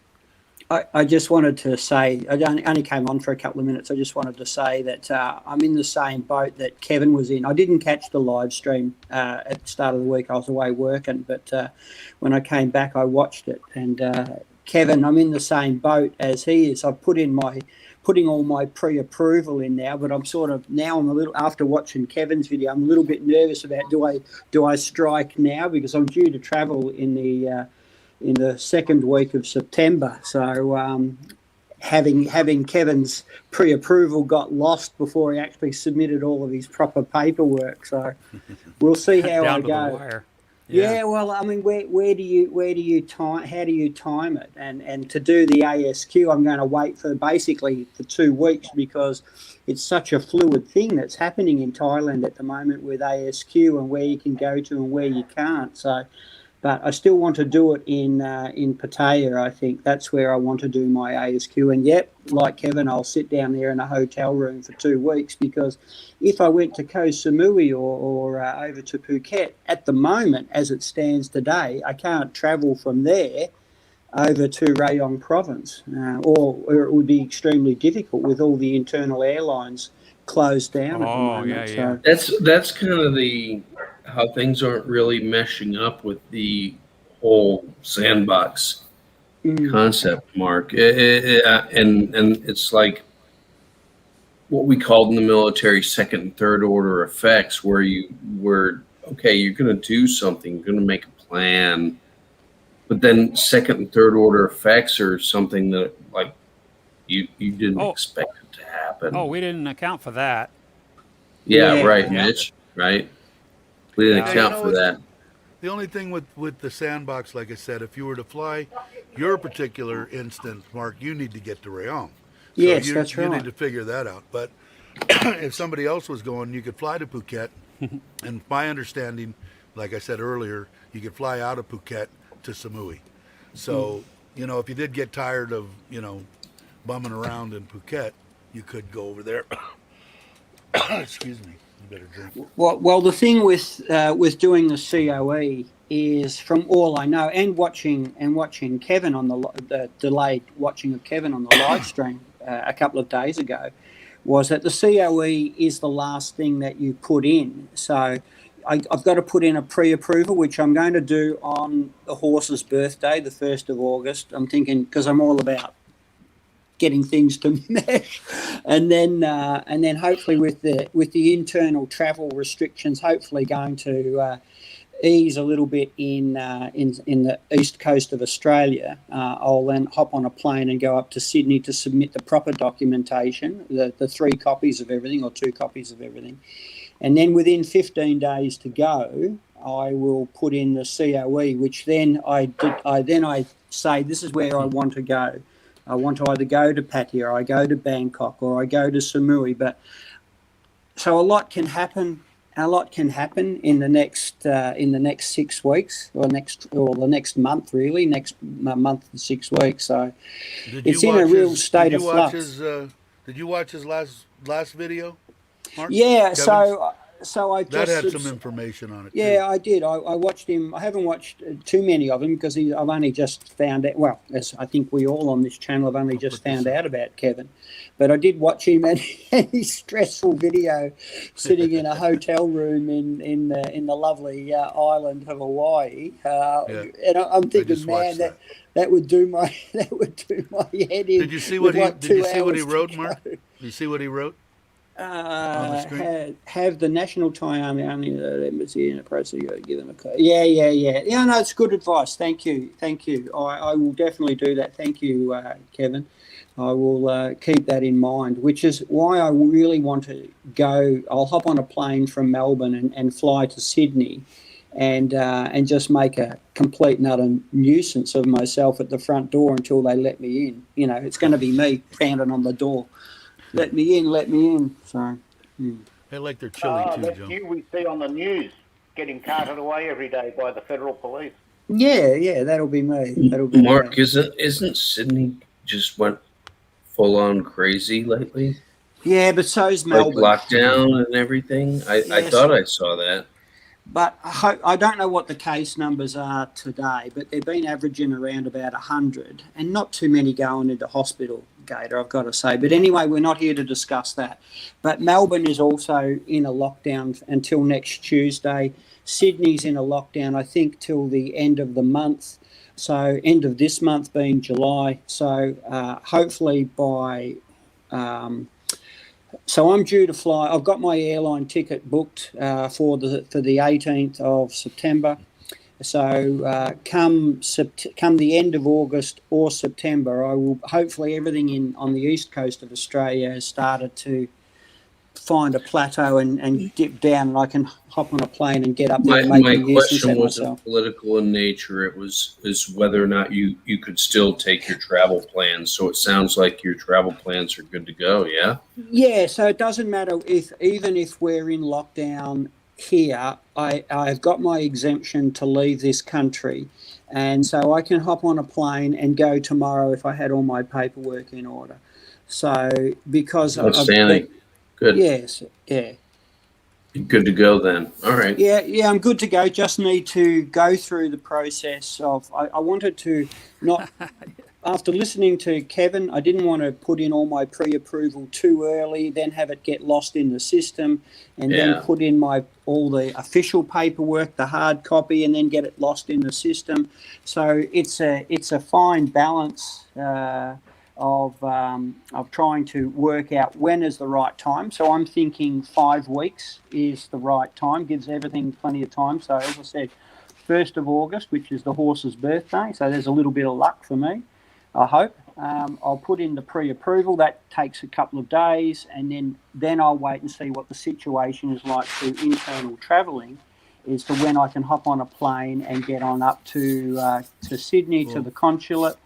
I just wanted to say, I only came on for a couple of minutes. I just wanted to say that I'm in the same boat that Kevin was in. I didn't catch the live stream at the start of the week. I was away working, but when I came back, I watched it. And Kevin, I'm in the same boat as he is. I've put in my putting all my pre-approval in now, but I'm a little, after watching Kevin's video, I'm a little bit nervous about do I strike now, because I'm due to travel in the second week of September. So having Kevin's pre-approval got lost before he actually submitted all of his proper paperwork. So we'll see how Down I to go. the wire. Yeah, well, I mean, where do you time? How do you time it? And to do the ASQ, I'm going to wait for 2 weeks, because it's such a fluid thing that's happening in Thailand at the moment with ASQ and where you can go to and where you can't. So, but I still want to do it in Pattaya. I think that's where I want to do my ASQ. And yep, like Kevin, I'll sit down there in a hotel room for 2 weeks, because if I went to Koh Samui or over to Phuket, at the moment, as it stands today, I can't travel from there over to Rayong province, or it would be extremely difficult with all the internal airlines closed down at the moment. Yeah. That's kind of how things aren't really meshing up with the whole sandbox concept, Mark. And it's like what we called in the military second and third order effects, where you're going to do something, you're going to make a plan, but then second and third order effects are something that like you didn't expect it to happen. Oh, we didn't account for that. Yeah, right, Mitch. Right. We didn't account for that. The only thing with the sandbox, like I said, if you were to fly your particular instance, Mark, you need to get to Rayong. So yes, that's right. You need to figure that out. But if somebody else was going, you could fly to Phuket. And my understanding, like I said earlier, you could fly out of Phuket to Samui. So, if you did get tired of, bumming around in Phuket, you could go over there. Excuse me. You better drink. Well, the thing with doing the COE is, from all I know, and watching Kevin on the delayed watching of Kevin on the live stream a couple of days ago, was that the COE is the last thing that you put in. So I've got to put in a pre-approval, which I'm going to do on the horse's birthday, the 1st of August. I'm thinking, because I'm all about getting things to mesh, and then hopefully with the internal travel restrictions, hopefully going to ease a little bit in the east coast of Australia. I'll then hop on a plane and go up to Sydney to submit the proper documentation, the 3 copies of everything or 2 copies of everything, and then within 15 days to go, I will put in the COE, which then I say this is where I want to go. I want to either go to Pattaya, or I go to Bangkok, or I go to Samui. But so a lot can happen. A lot can happen in the next 6 weeks, or the next month, really, next month and 6 weeks. So it's in a real state of flux. Did you watch his last video, Mark? Yeah. Kevin's? So I just that had some information on it. Yeah, too. I did. I watched him. I haven't watched too many of them, because I've only just found out. Well, as I think we all on this channel have only just found out about Kevin, but I did watch him and his stressful video, sitting in a hotel room in the lovely island of Hawaii. And I'm thinking, man, that would do my head in. Did you see what he wrote, Mark? Did you see what he wrote? Have the National Thai Army only embassy in a process, give them a call. Yeah. Yeah, no, it's good advice. Thank you. I will definitely do that. Thank you, Kevin. I will keep that in mind, which is why I really want to go. I'll hop on a plane from Melbourne and fly to Sydney, and just make a complete and utter nuisance of myself at the front door until they let me in. It's going to be me pounding on the door. Let me in. So, They like their chili too, that's Joe. you we see on the news getting carted away every day by the federal police. Yeah, that'll be me. Mark, isn't Sydney just went full on crazy lately? Yeah, but so's Melbourne. Like lockdown and everything. I thought I saw that. But I don't know what the case numbers are today, but they've been averaging around about 100, and not too many going into hospital, Gator, I've got to say. But anyway, we're not here to discuss that. But Melbourne is also in a lockdown until next Tuesday. Sydney's in a lockdown, I think, till the end of the month. So end of this month being July. So hopefully by So I'm due to fly. I've got my airline ticket booked for the 18th of September. So come the end of August or September, I will hopefully everything on the east coast of Australia has started to find a plateau and dip down, and I can hop on a plane and get up there and make My a nuisance question of wasn't myself. political in nature. It is whether or not you could still take your travel plans. So it sounds like your travel plans are good to go. Yeah. Yeah. So it doesn't matter even if we're in lockdown here, I've got my exemption to leave this country, and so I can hop on a plane and go tomorrow if I had all my paperwork in order. So because Outstanding. Good. Yes, yeah. Good to go then. All right. Yeah, I'm good to go. Just need to go through the process of. I wanted to not. After listening to Kevin, I didn't want to put in all my pre-approval too early, then have it get lost in the system, and then put in all the official paperwork, the hard copy, and then get it lost in the system. So it's a fine balance of trying to work out when is the right time. So I'm thinking 5 weeks is the right time, gives everything plenty of time. So as I said, 1st of August, which is the horse's birthday. So there's a little bit of luck for me, I hope. I'll put in the pre-approval. That takes a couple of days, and then I'll wait and see what the situation is like for internal travelling, as to when I can hop on a plane and get on up to Sydney, to the consulate,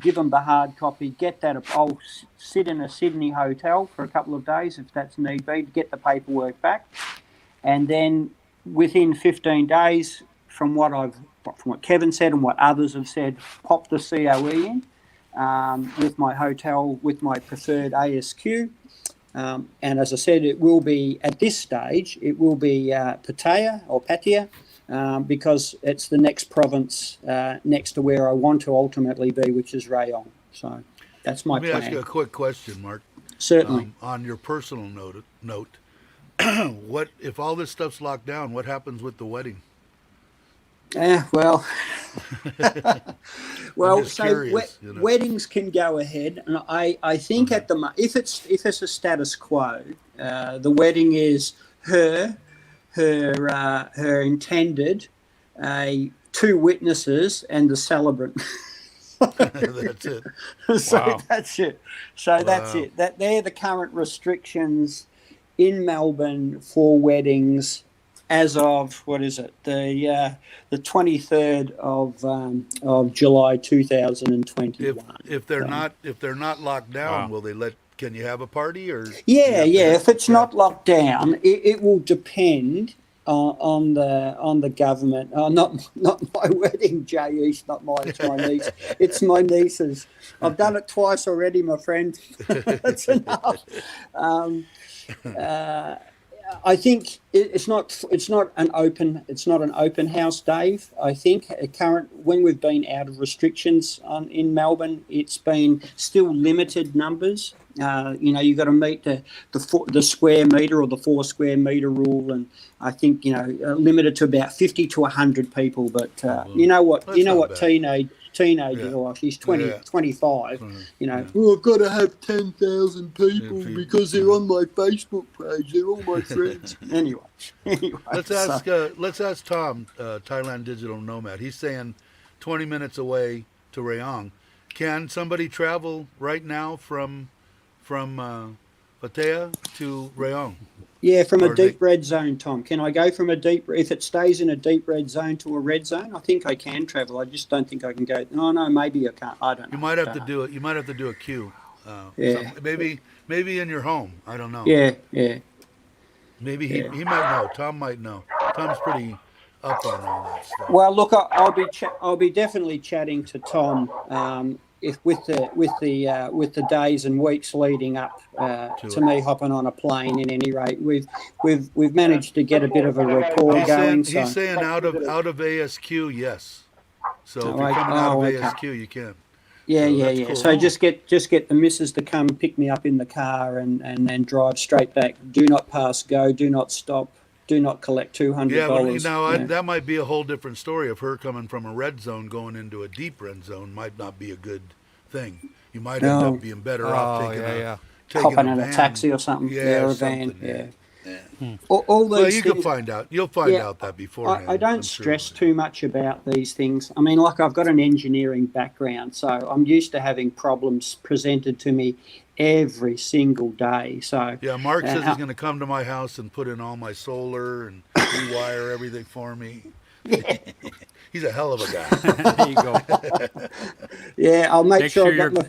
give them the hard copy, get that. I'll sit in a Sydney hotel for a couple of days if that's need be, to get the paperwork back, and then within 15 days, from what Kevin said and what others have said, pop the COE in with my hotel, with my preferred ASQ. And as I said, it will be, at this stage, it will be Pattaya, because it's the next province next to where I want to ultimately be, which is Rayong. So that's my plan. Let me ask you a quick question, Mark. Certainly. On your personal note, what if all this stuff's locked down? What happens with the wedding? Well, Curious, weddings can go ahead, and I think at the if it's a status quo, the wedding is her intended, 2 witnesses, and the celebrant. That's it. So Wow. that's it. That's it. They're the current restrictions in Melbourne for weddings as of, what is it, the 23rd of July 2021. If they're not locked down, Wow. will they can you have a party or? Yeah. If it's not locked down, it will depend on the government. Not my wedding, Jay East. Not mine. It's my niece. It's my niece's. I've done it twice already, my friend. That's enough. I think it's not an open house, Dave. I think when we've been out of restrictions in Melbourne, it's been still limited numbers. You've got to meet the square metre or the 4 square metre rule, and I think limited to about 50 to 100 people. But you know what teenager, or she's 20, 25, I've got to have 10,000 people because they're on my Facebook page, they're all my friends. anyway, Let's ask Tom, Thailand Digital Nomad. He's saying 20 minutes away to Rayong. Can somebody travel right now from Pattaya to Rayong? Yeah, from a deep red zone, Tom. Can I go from if it stays in a deep red zone to a red zone? I think I can travel. I just don't think I can go. No, maybe I can't. I don't know. You might have to do it. You might have to do a queue. Maybe in your home. I don't know. Yeah. Maybe he might know. Tom might know. Tom's pretty up on all that stuff. Well, look, I'll be definitely chatting to Tom. If with the days and weeks leading up to me hopping on a plane. In any rate, we've managed to get a bit of a rapport going. He's saying out of ASQ, yes. So if you're coming out of ASQ, you can. Yeah. Cool. So just get the missus to come pick me up in the car and then drive straight back. Do not pass go. Do not stop. Do not collect $200. Yeah, that might be a whole different story. Of her coming from a red zone going into a deep red zone might not be a good thing. you might end No. up being better off Oh, taking yeah. Hopping in a van. taxi or something. Yeah, or a something, van. yeah. Yeah. All Well, these you can things. find out. You'll find Yeah, out that beforehand. I don't I'm sure. stress too much about these things. I mean, like I've got an engineering background, so I'm used to having problems presented to me every single day. So Yeah, Mark says uh, he's going to come to my house and put in all my solar and rewire everything for me. He's a hell of a guy. There you go. yeah, I'll make Make sure sure I got you're- my.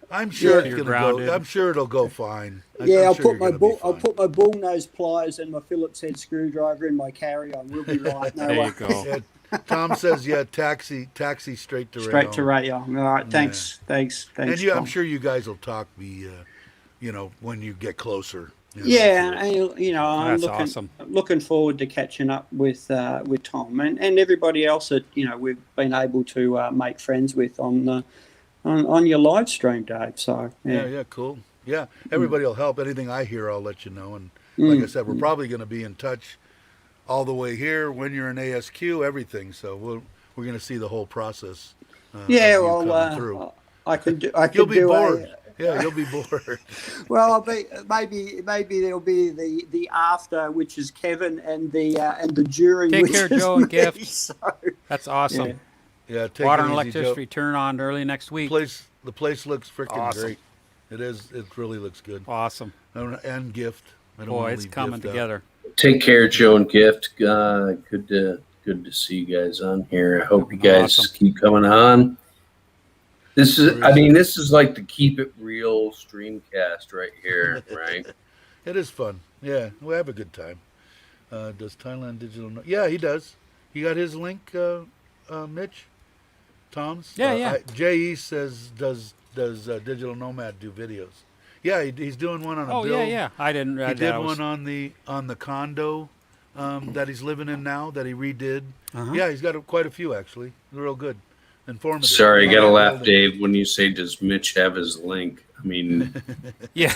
I'm sure it's You're going to grounded. go. I'm sure it'll go fine. Yeah, I'm I'll sure put you're my gonna be I'll fine. put my bullnose pliers and my Phillips head screwdriver in my carry-on. We'll be right. No There you way. go. Yeah, Tom says, yeah, taxi straight to Straight to Rayon. radio. All right, thanks. And you, I'm Tom. sure you guys will talk me, when you get closer. Yeah, and, I'm That's awesome. looking forward to catching up with Tom and everybody else that we've been able to make friends with on your live stream, Dave. So Yeah, cool. Yeah, everybody will help. Anything I hear, I'll let you know. And like I said, we're probably going to be in touch all the way here when you're in ASQ, everything. So we're going to see the whole process. Of you coming through. I can do. You'll be bored. Yeah, you'll be bored. Well, I'll be maybe there'll be the after, which is Kevin, and the during. Take which care, is Joe and me, Gift. so, That's awesome. Yeah, take Water it and easy, electricity Joe. turn on early next week. The place looks freaking Awesome. great. It is. It really looks good. Awesome. And Gift. I don't Boy, wanna it's leave coming Gift out. together. Take care, Joe and Gift. Good to see you guys on here. I hope you guys Awesome. keep coming on. This is like the keep it real streamcast right here, right? It is fun. Yeah, we have a good time. Does Thailand Digital? Yeah, he does. He got his link, Mitch. Tom's. Yeah. J.E. says, does Digital Nomad do videos? Yeah, he's doing one on a bill. Yeah. I didn't. He did one on the condo that he's living in now that he redid. Uh-huh. Yeah, he's got quite a few actually. Real good, informative. Sorry, I gotta Yeah, laugh, Dave, when you say, does Mitch have his link? I mean, Yeah.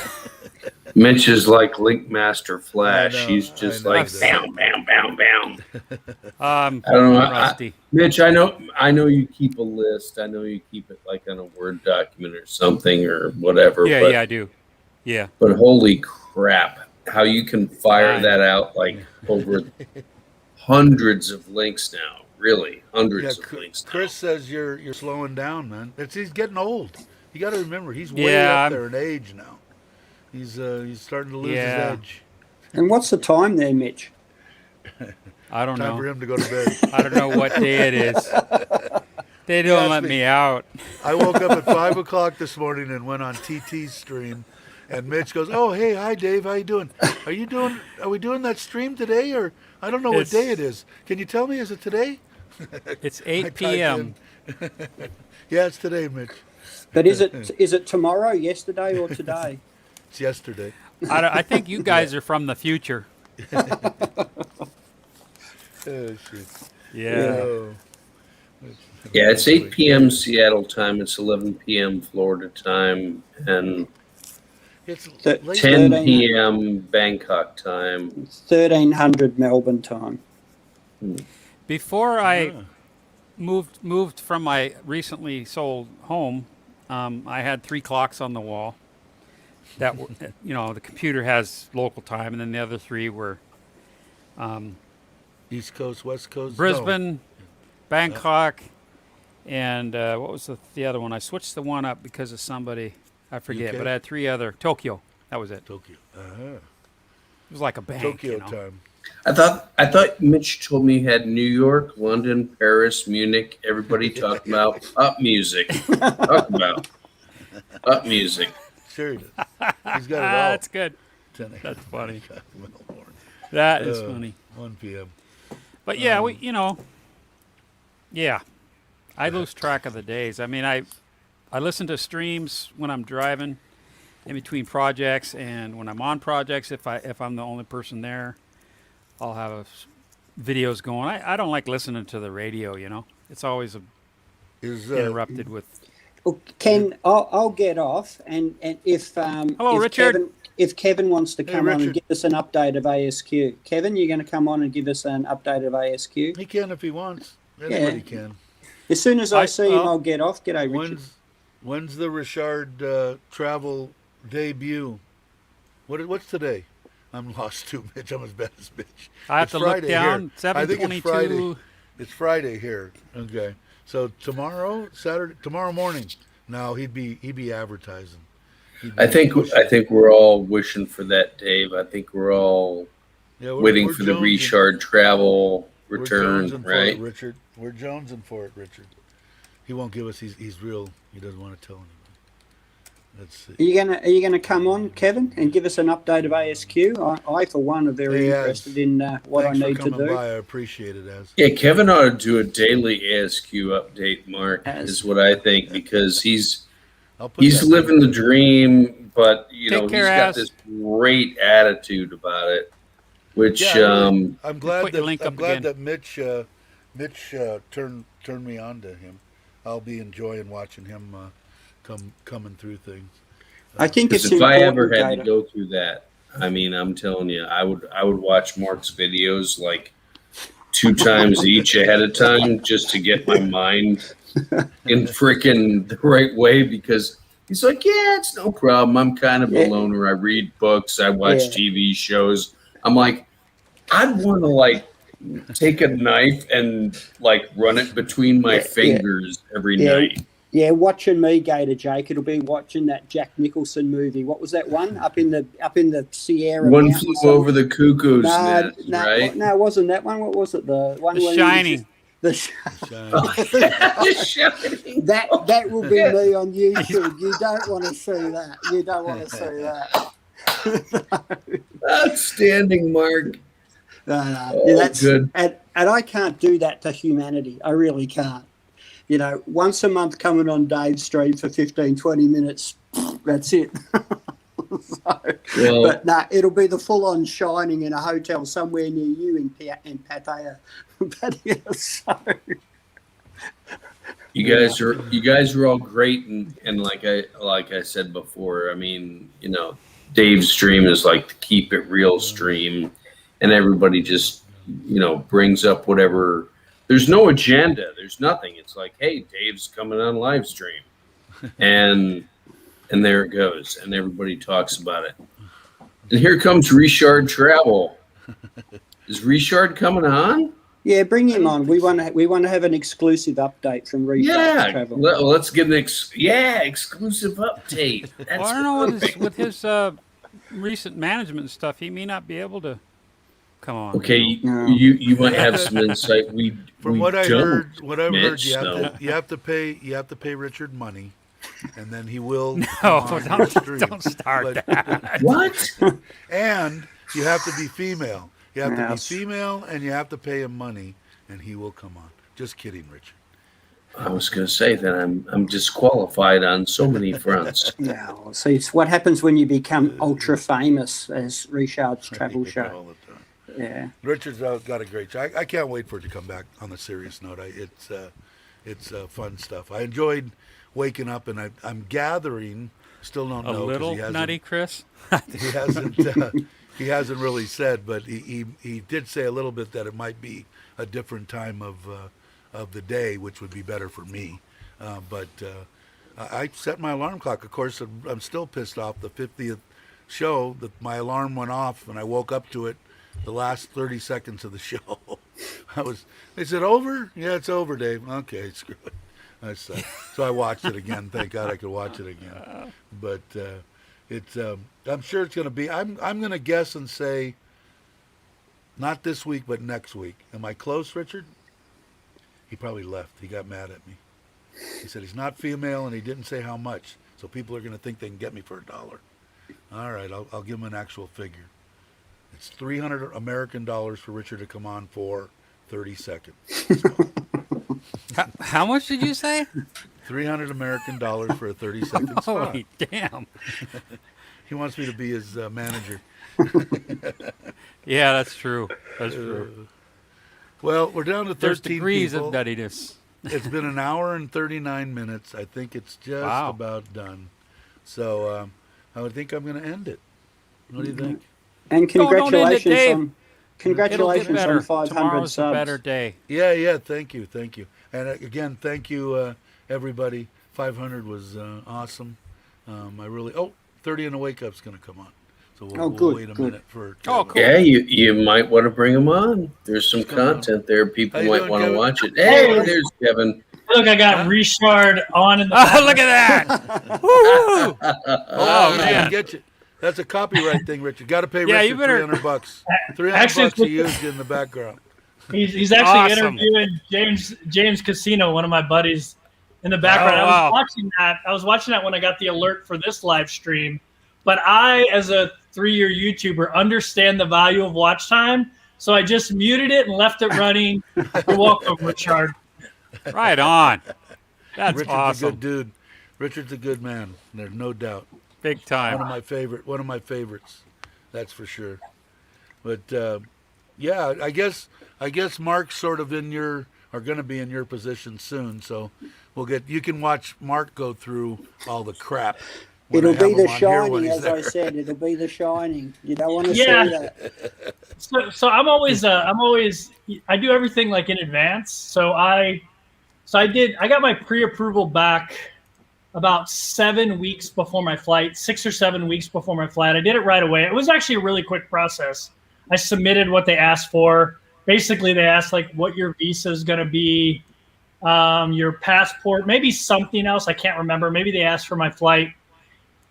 Mitch is like Link Master Flash. I know, He's just I know like that. bam, bam, bam, bam. I don't know. Rusty. Mitch, I know you keep a list. I know you keep it like on a Word document or something or whatever. Yeah, but, I do. Yeah. But holy crap, how you can fire I that out like over hundreds of links now. Really, hundreds of links now. Chris says you're slowing down, man. He's getting old. You got to remember, he's way Yeah, up there in age now. He's starting to lose his Yeah. edge. and what's the time there, Mitch? I don't Time for know. him to go to bed. I don't know what day it is. They don't let me out. I woke up at 5 o'clock this morning and went on TT's stream, and Mitch goes, "Oh, hey, hi, Dave. How you doing? Are we doing that stream today, or I don't know what It's- day it is? Can you tell me? Is it today?" It's I 8 typed p.m. in. Yeah, it's today, Mitch. But is it tomorrow, yesterday, or today? It's yesterday. I think you guys are from the future. Oh shit. Yeah. Oh. Yeah, it's 8 p.m. Seattle time. It's 11 p.m. Florida time, and It's Th- late. 10 13. p.m. Bangkok time. 1300 Melbourne time. Before I Yeah. moved from my recently sold home, I had 3 clocks on the wall. That were, the computer has local time, and then the other 3 were East Coast, West Coast. Brisbane, Bangkok, and what was the other one? I switched the one up because of somebody. I forget, UK? but I had 3 other. Tokyo. That was it. No, Tokyo. It was like a bank. Tokyo you know? time. I thought Mitch told me he had New York, London, Paris, Munich. Everybody talking about up music. Talk about up music. Sure he does. He's got it all. That's good. 10 a.m. That's funny. Melbourne. That is funny. 1 p.m. But yeah, I lose track of the days. I mean, I listen to streams when I'm driving in between projects, and when I'm on projects, if I'm the only person there, I'll have videos going. I don't like listening to the radio. It's always interrupted with. Well, Ken, I'll get off, and if Hello, if Richard. if Kevin wants to Hey, come on and Richard. give us an update of ASQ, Kevin, you're going to come on and give us an update of ASQ. He can if he wants. Anybody can. As soon as I see him, well, I'll get off. G'day, Richard. When's the Richard travel debut? What's today? I'm lost too, Mitch. I'm as bad as Mitch. I have It's to Friday look down. here. I think it's Friday. 7:22. It's Friday here. Okay. So tomorrow morning. No, he'd be advertising. I think we're all wishing for that, Dave. I think we're all waiting for the Richard travel return, we're jonesing right? for it, Richard. We're jonesing for it, Richard. He won't give us. He's real. He doesn't want to tell anyone. Let's see. Are you gonna come on, Kevin, and give us an update of ASQ? I for one, are very interested in what Thanks I need for to coming do. by. I appreciate it, Az. Yeah, Kevin ought to do a daily ASQ update, Mark, As- is what I think, because he's I'll put that living the down. dream, but Take he's care, got Az. this great attitude about it, which Yeah, I'm glad put your link I'm up glad again. that Mitch turned me on to him. I'll be enjoying watching him coming through things. I think it's because if I ever important, had to Gator. go through that, I mean, I'm telling you, I would watch Mark's videos like 2 times each ahead of time just to get my mind in freaking the right way, because he's like, yeah, it's no problem. I'm kind of a loner. I read books. I watch TV shows. I'm like, I'd want to like take a knife and like run it between my fingers every night. Yeah, watching me, Gator Jake, it'll be watching that Jack Nicholson movie. What was that one? Up in the Sierra One Mountains. flew over the cuckoo's nest, right? No, it wasn't that one. What was it? The one The where he was Shining. just- Shining. that will be me on YouTube. You don't want to see that. You don't want to see that. Outstanding, Mark. Yeah, that's good. And I can't do that to humanity. I really can't. You know, once a month coming on Dave's stream for 15, 20 minutes, that's it. But no, it'll be the full-on Shining in a hotel somewhere near you in Pattaya. So, You guys are all great, and like I said before, I mean, you know, Dave's stream is like the keep it real stream, and everybody just, you know, brings up whatever. There's no agenda. There's nothing. It's like, hey, Dave's coming on live stream, and there it goes, and everybody talks about it. And here comes Richard Travel. Is Richard coming on? yeah, bring him on. We want to have an exclusive update from Richard's Travel. Let's get an exclusive update. That's Well, I don't know perfect. with his recent management stuff, he may not be able to come on. Okay, No. you might have some insight. From what I've heard, Mitch, you have to pay Richard money, and then he will. come on your stream. Don't start But- that. What? And you have to be female. You have to be Yes. female, and you have to pay him money, and he will come on. Just kidding, Richard. I was going to say that I'm disqualified on so many fronts. No, see, it's what happens when you become ultra famous as Richard's Travel All Show. the time. Yeah. Richard's got a great show. I can't wait for it to come back. On a serious note, it's fun stuff. I enjoyed waking up, and I'm gathering. Still don't A know 'cause little he hasn't- nutty, Chris. He hasn't really said, but he did say a little bit that it might be a different time of the day, which would be better for me. But I set my alarm clock. Of course, I'm still pissed off. The 50th show, that my alarm went off, and I woke up to it the last 30 seconds of the show. Is it over? Yeah, it's over, Dave. Okay, screw it. So I watched it again. Thank God I could watch it again. But it's I'm sure it's going to be. I'm going to guess and say not this week, but next week. Am I close, Richard? He probably left. He got mad at me. He said he's not female, and he didn't say how much. So people are going to think they can get me for $1. All right, I'll give him an actual figure. It's $300 American dollars for Richard to come on for 30 seconds. How much did you say? $300 American dollars for a 30-second spot. Holy damn. He wants me to be his manager. Yeah, that's true. That's true. Well, we're down to 13 There's degrees people. of nuttiness. It's been an hour and 39 minutes. I think it's just Wow. about done. So I would think I'm going to end it. What do you think? And don't end it, congratulations Dave. on It'll get congratulations better. on 500 Tomorrow's subs. a better day. Yeah. Thank you. And again, thank you, everybody. 500 was awesome. I really 30 and a Wake Up's going to come on. So we'll, Oh, we'll good, wait a good. minute for Oh, Kevin. cool. Yeah, you might want to bring them on. There's some Come on. content there. People How you might doing, want to Kevin? watch it. Hey, Hey. there's Kevin. Look, I got Huh? Richard on in the Oh, background. look at that! Woo-hoo! Oh, man. Get you. That's a copyright thing, Richard. Got to pay Yeah, you Richard better- $300. $300 Actually, bucks he used you in the background. He's actually Awesome. interviewing James Casino, one of my buddies, in the background. Oh, I wow. was watching that when I got the alert for this live stream. But I, as a 3-year YouTuber, understand the value of watch time, so I just muted it and left it running. You're welcome, Richard. Right on. That's Richard's a awesome. good dude. Richard's a good man. There's no doubt. Big One time. of my favorites. That's for sure. But yeah, I guess Mark's sort of going to be in your position soon. So you can watch Mark go through all the crap. when It'll I have be him The on here when Shining, he's as I there. said. It'll be The Shining. You don't want to Yeah. see that. So I'm always I do everything like in advance. So I got my pre-approval back about 7 weeks before my flight, 6 or 7 weeks before my flight. I did it right away. It was actually a really quick process. I submitted what they asked for. Basically, they asked like what your visa is going to be, your passport, maybe something else. I can't remember. Maybe they asked for my flight.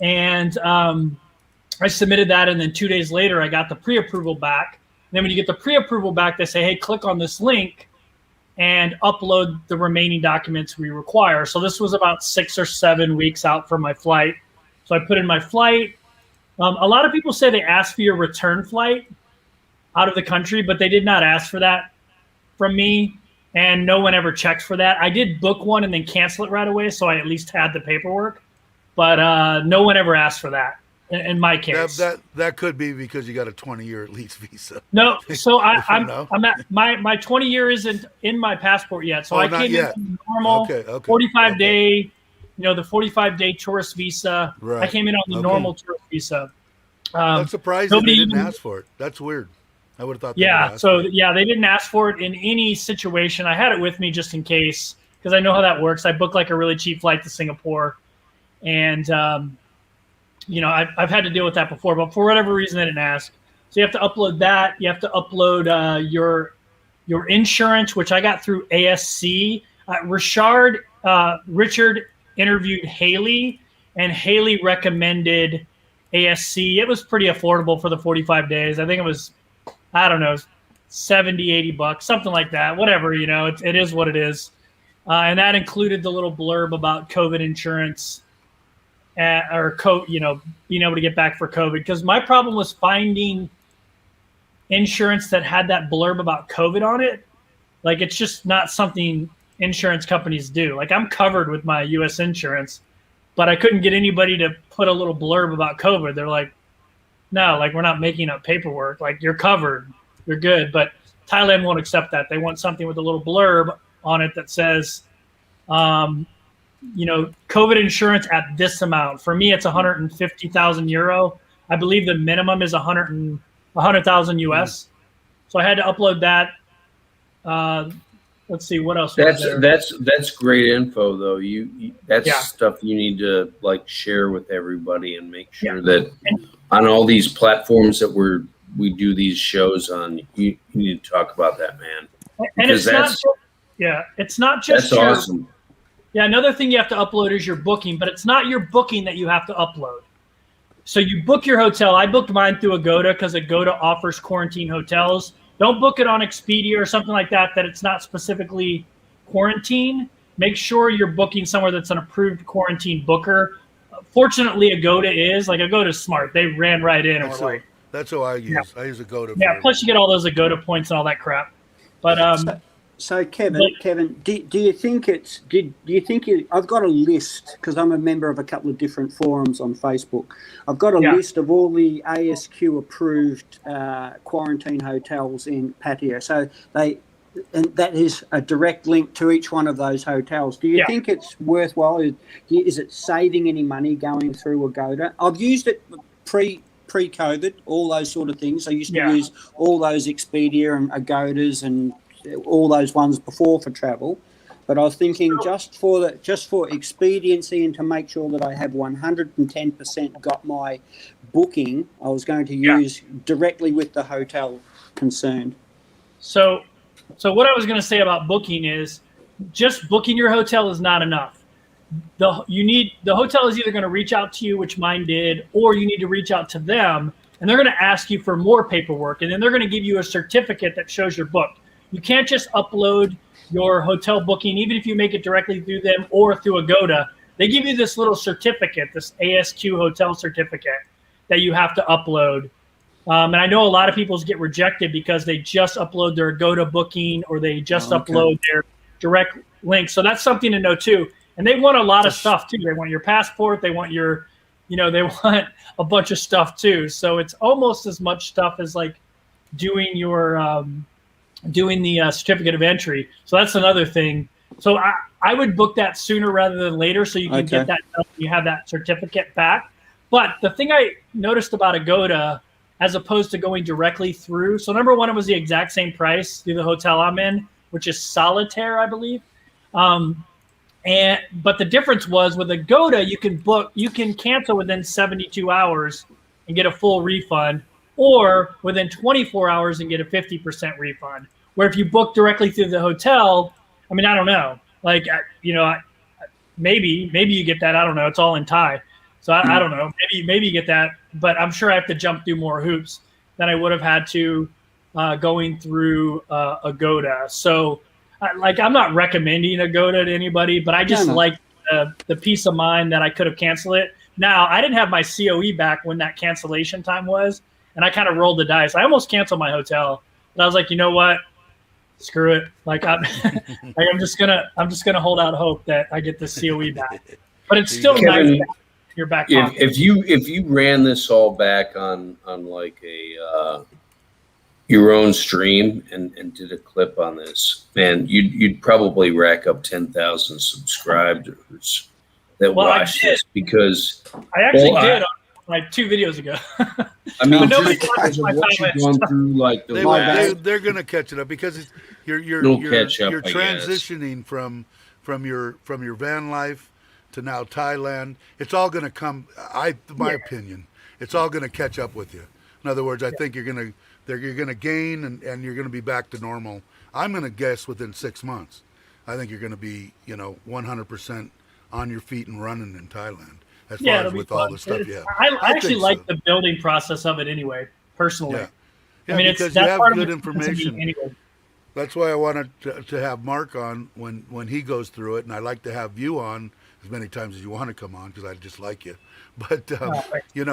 And I submitted that, and then 2 days later, I got the pre-approval back. And then when you get the pre-approval back, they say, hey, click on this link and upload the remaining documents we require. So this was about 6 or 7 weeks out from my flight. So I put in my flight. A lot of people say they asked for your return flight out of the country, but they did not ask for that from me, and no one ever checks for that. I did book one and then cancel it right away, so I at least had the paperwork. But no one ever asked for that in my case. That could be because you got a 20-year at least visa. No, so I'm No? at my 20 year isn't in my passport yet. So Oh, I not came yet. in normal Okay. 45 okay. day, the 45-day tourist visa. Right. I came in on the Okay. normal tourist visa. That's surprising nobody they didn't even- ask for it. That's weird. I would have thought. They would Yeah, ask so for it. yeah, they didn't ask for it in any situation. I had it with me just in case because I know how that works. I booked like a really cheap flight to Singapore, and I've had to deal with that before, but for whatever reason they didn't ask. So you have to upload that. You have to upload your insurance, which I got through ASC. Richard interviewed Haley, and Haley recommended ASC. It was pretty affordable for the 45 days. I think it was, I don't know, $70, $80, something like that. Whatever, it is what it is. And that included the little blurb about COVID insurance being able to get back for COVID. Because my problem was finding insurance that had that blurb about COVID on it. Like, it's just not something insurance companies do. Like, I'm covered with my U.S. insurance, but I couldn't get anybody to put a little blurb about COVID. They're like, no, like, we're not making up paperwork. Like, you're covered. You're good. But Thailand won't accept that. They want something with a little blurb on it that says, COVID insurance at this amount. For me, it's 150,000 euro. I believe the minimum is 100,000 US. So I had to upload that. Let's see what else. That's great info though. That's Yeah. stuff you need to like share with everybody and make sure Yeah. that on all these platforms that we do these shows on, you need to talk about that, man. And it's not just That's your, awesome. Yeah, another thing you have to upload is your booking, but it's not your booking that you have to upload. So you book your hotel. I booked mine through Agoda because Agoda offers quarantine hotels. Don't book it on Expedia or something like that it's not specifically quarantine. Make sure you're booking somewhere that's an approved quarantine booker. Fortunately, Agoda is. Like, Agoda's smart. They ran right in and were like, That's who I use. Yeah. I use Agoda. yeah, plus you get all those Agoda points and all that crap. But So Kevin, do you think I've got a list because I'm a member of a couple of different forums on Facebook. I've got a list of all the ASQ approved quarantine hotels in Pattaya. So and that is a direct link to each one of those hotels. Do you think it's worthwhile? Is it saving any money going through Agoda? I've used it pre-COVID, all those sort of things. I used to use all those Expedia and Agodas and all those ones before for travel. But I was thinking just for expediency and to make sure that I have 110% got my booking, I was going to use directly with the hotel concerned. So what I was going to say about booking is just booking your hotel is not enough. The hotel is either going to reach out to you, which mine did, or you need to reach out to them, and they're going to ask you for more paperwork, and then they're going to give you a certificate that shows you're booked. You can't just upload your hotel booking, even if you make it directly through them or through Agoda. They give you this little certificate, this ASQ hotel certificate that you have to upload. And I know a lot of people get rejected because they just upload their Agoda booking or they just upload their direct link. So that's something to know too. And they want a lot of stuff too. They want your passport. They want your, they want a bunch of stuff too. So it's almost as much stuff as like doing your, doing the certificate of entry. So that's another thing. So I would book that sooner rather than later so you can get that done. You have that certificate back. But the thing I noticed about Agoda, as opposed to going directly through, so number one, it was the exact same price through the hotel I'm in, which is Solitaire, I believe. But the difference was with Agoda, you can cancel within 72 hours and get a full refund, or within 24 hours and get a 50% refund. Where if you book directly through the hotel, I mean, I don't know, like, maybe you get that. I don't know. It's all in Thai. So I don't know. Maybe you get that, but I'm sure I have to jump through more hoops than I would have had to going through Agoda. So I'm not recommending Agoda to anybody, but I just like the peace of mind that I could have canceled it. Now, I didn't have my COE back when that cancellation time was, and I kind of rolled the dice. I almost canceled my hotel, but I was like, you know what? Screw it. Like I'm just gonna hold out hope that I get the COE back. But it's still Kevin, nice. Your back if you ran this all back on like a your own stream and did a clip on this, man, you'd probably rack up 10,000 subscribers that watch this, because I actually did like 2 videos ago. I mean, nobody just watches my what you've comments. gone through, like they're going to catch it up because you're transitioning from your van life to now Thailand. It's all going to come. My opinion, it's all going to catch up with you. In other words, I think you're going to gain and you're going to be back to normal. I'm going to guess within 6 months. I think you're going to be 100% on your feet and running in Thailand. As far as with all the stuff you have. I actually like the building process of it anyway, personally. Yeah, I mean, because that's you have part good of information. Anyway. That's why I wanted to have Mark on when he goes through it, and I like to have you on as many times as you want to come on because I just like you. But you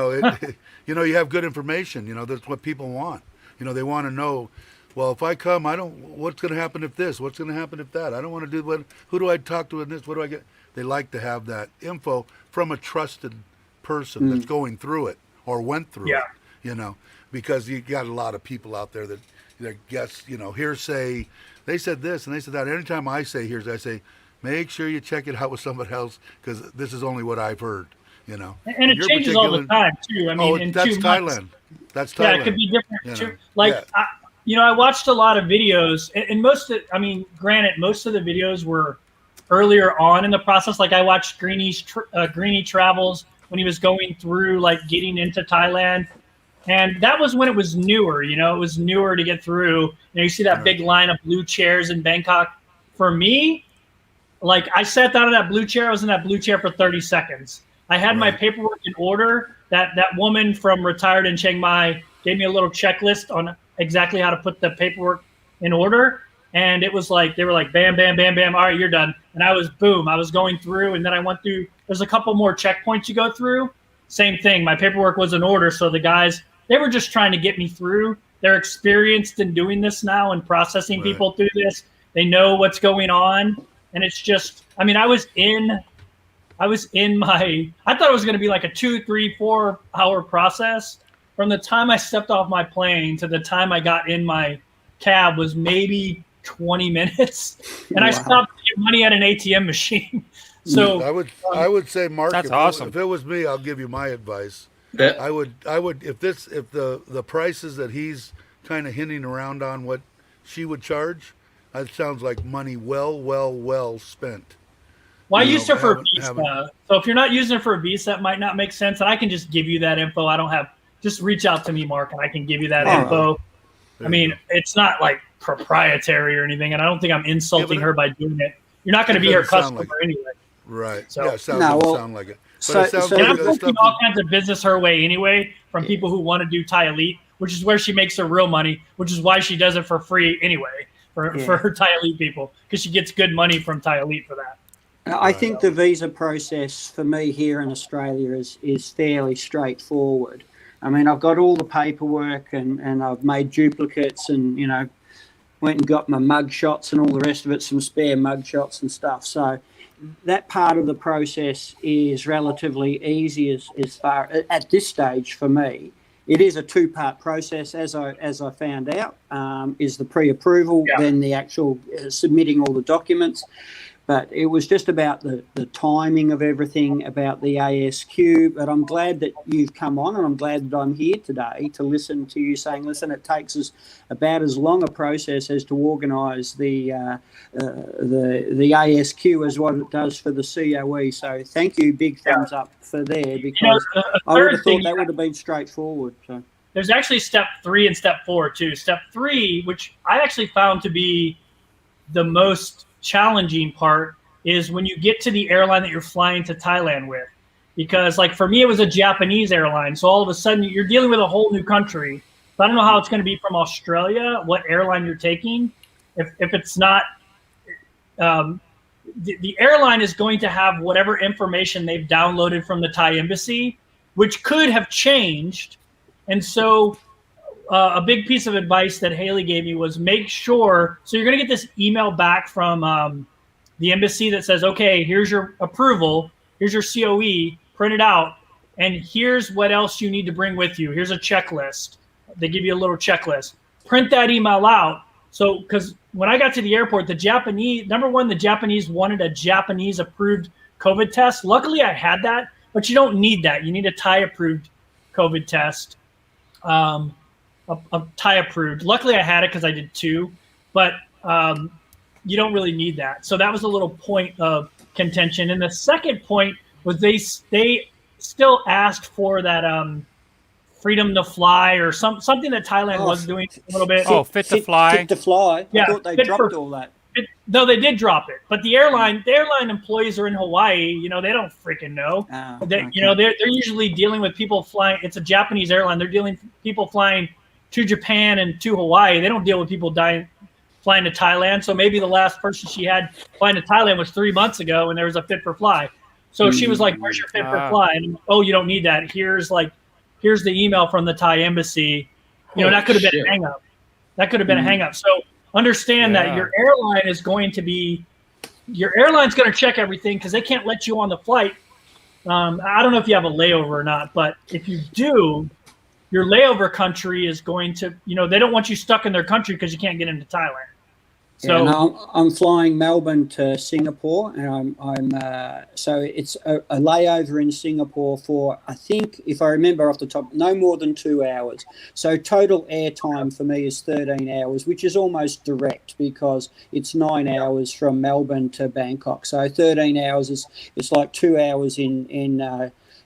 have good information. That's what people want. They want to know. Well, if I come, what's going to happen if this? What's going to happen if that? I don't want to do what. Who do I talk to in this? What do I get? They like to have that info from a trusted person that's going through it or went through it, because you got a lot of people out there that guess, hearsay. They said this and they said that. Anytime I say hearsay, I say, make sure you check it out with somebody else because this is only what I've heard, And it changes all the time too. I mean, that's Thailand. Months, that's Thailand. Yeah, it could be different too. I watched a lot of videos, and granted, most of the videos were earlier on in the process. Like I watched Greenie Travels when he was going through like getting into Thailand, and that was when it was newer. It was newer to get through. You see that big line of blue chairs in Bangkok. For me, like I sat down in that blue chair. I was in that blue chair for 30 seconds. I had my paperwork in order. That woman from Retired in Chiang Mai gave me a little checklist on exactly how to put the paperwork in order. And it was like, they were like, bam, bam, bam, bam. All right, you're done. And I was going through, and then I went through, there's a couple more checkpoints you go through. Same thing. My paperwork was in order. So the guys, they were just trying to get me through. They're experienced in doing this now and processing people through this. They know what's going on. And it's just, I thought it was going to be like a 2, 3, 4 hour process. From the time I stepped off my plane to the time I got in my cab was maybe 20 minutes, and I stopped to get money at an ATM machine. So I would say, Mark, that's awesome. If it was me, I'll give you my advice. I would if the prices that he's kind of hinting around on what she would charge, That sounds like money well spent. Well, I You used know, her for a haven't- visa. haven't- So if you're not using it for a visa, it might not make sense. And I can just give you that info. I don't have, just reach out to me, Mark, and I can give you that All info. There I you mean, go. it's not like proprietary or anything. And I don't think I'm insulting it- her by doing it. You're not going to it be her doesn't sound customer like anyway. Right. So- yeah, it sounds, No, doesn't well, sound like it. But so- it sounds so- And like I'm the pushing stuff all that, kinds of business her way anyway from people who want to do Thai Elite, which is where she makes her real money, which is why she does it for free anyway for her Thai Elite people, because she gets good money from Thai Elite for that. I think the visa process for me here in Australia is fairly straightforward. I mean, I've got all the paperwork and I've made duplicates and, you know, went and got my mug shots and all the rest of it, some spare mug shots and stuff. So that part of the process is relatively easy as far at this stage for me. It is a two-part process, as I found out, is the pre-approval, then the actual submitting all the documents. But it was just about the timing of everything, about the ASQ. But I'm glad that you've come on, and I'm glad that I'm here today to listen to you saying, listen, it takes us about as long a process as to organise the ASQ as what it does for the COE. So thank you, big thumbs up for there, because I would have thought that would have been straightforward. So. There's actually step 3 and step 4 too. Step 3, which I actually found to be the most challenging part, is when you get to the airline that you're flying to Thailand with. Because like for me, it was a Japanese airline. So all of a sudden you're dealing with a whole new country. So I don't know how it's going to be from Australia, what airline you're taking. If it's not, the airline is going to have whatever information they've downloaded from the Thai embassy, which could have changed. And so a big piece of advice that Haley gave me was make sure, so you're going to get this email back from the embassy that says, okay, here's your approval, here's your COE, print it out, and here's what else you need to bring with you. Here's a checklist. They give you a little checklist. Print that email out. So, because when I got to the airport, the Japanese wanted a Japanese approved COVID test. Luckily, I had that, but you don't need that. You need a Thai approved COVID test. A Thai approved. Luckily, I had it because I did 2, but you don't really need that. So that was a little point of contention. And the second point was they still asked for that freedom to fly or something that Thailand was doing a little bit. Oh, fit to fly. Fit to fly. Yeah, I thought they fit dropped for- all that. No, they did drop it, but the airline employees are in Hawaii. You know, they don't freaking know. You know, they're usually dealing with people flying. It's a Japanese airline. They're dealing with people flying to Japan and to Hawaii. They don't deal with people flying to Thailand. So maybe the last person she had flying to Thailand was 3 months ago, and there was a fit for fly. So she was like, "Where's your fit for fly?" And oh, you don't need that. Here's the email from the Thai embassy. You know, that could have been a hang up. That could have been a hang up. So understand that your airline is going to be, your airline's going to check everything because they can't let you on the flight. I don't know if you have a layover or not, but if you do, your layover country is going to, you know, they don't want you stuck in their country because you can't get into Thailand. So I'm flying Melbourne to Singapore, and so it's a layover in Singapore for, I think, if I remember off the top, no more than 2 hours. So total air time for me is 13 hours, which is almost direct because it's 9 hours from Melbourne to Bangkok. So 13 hours it's like 2 hours in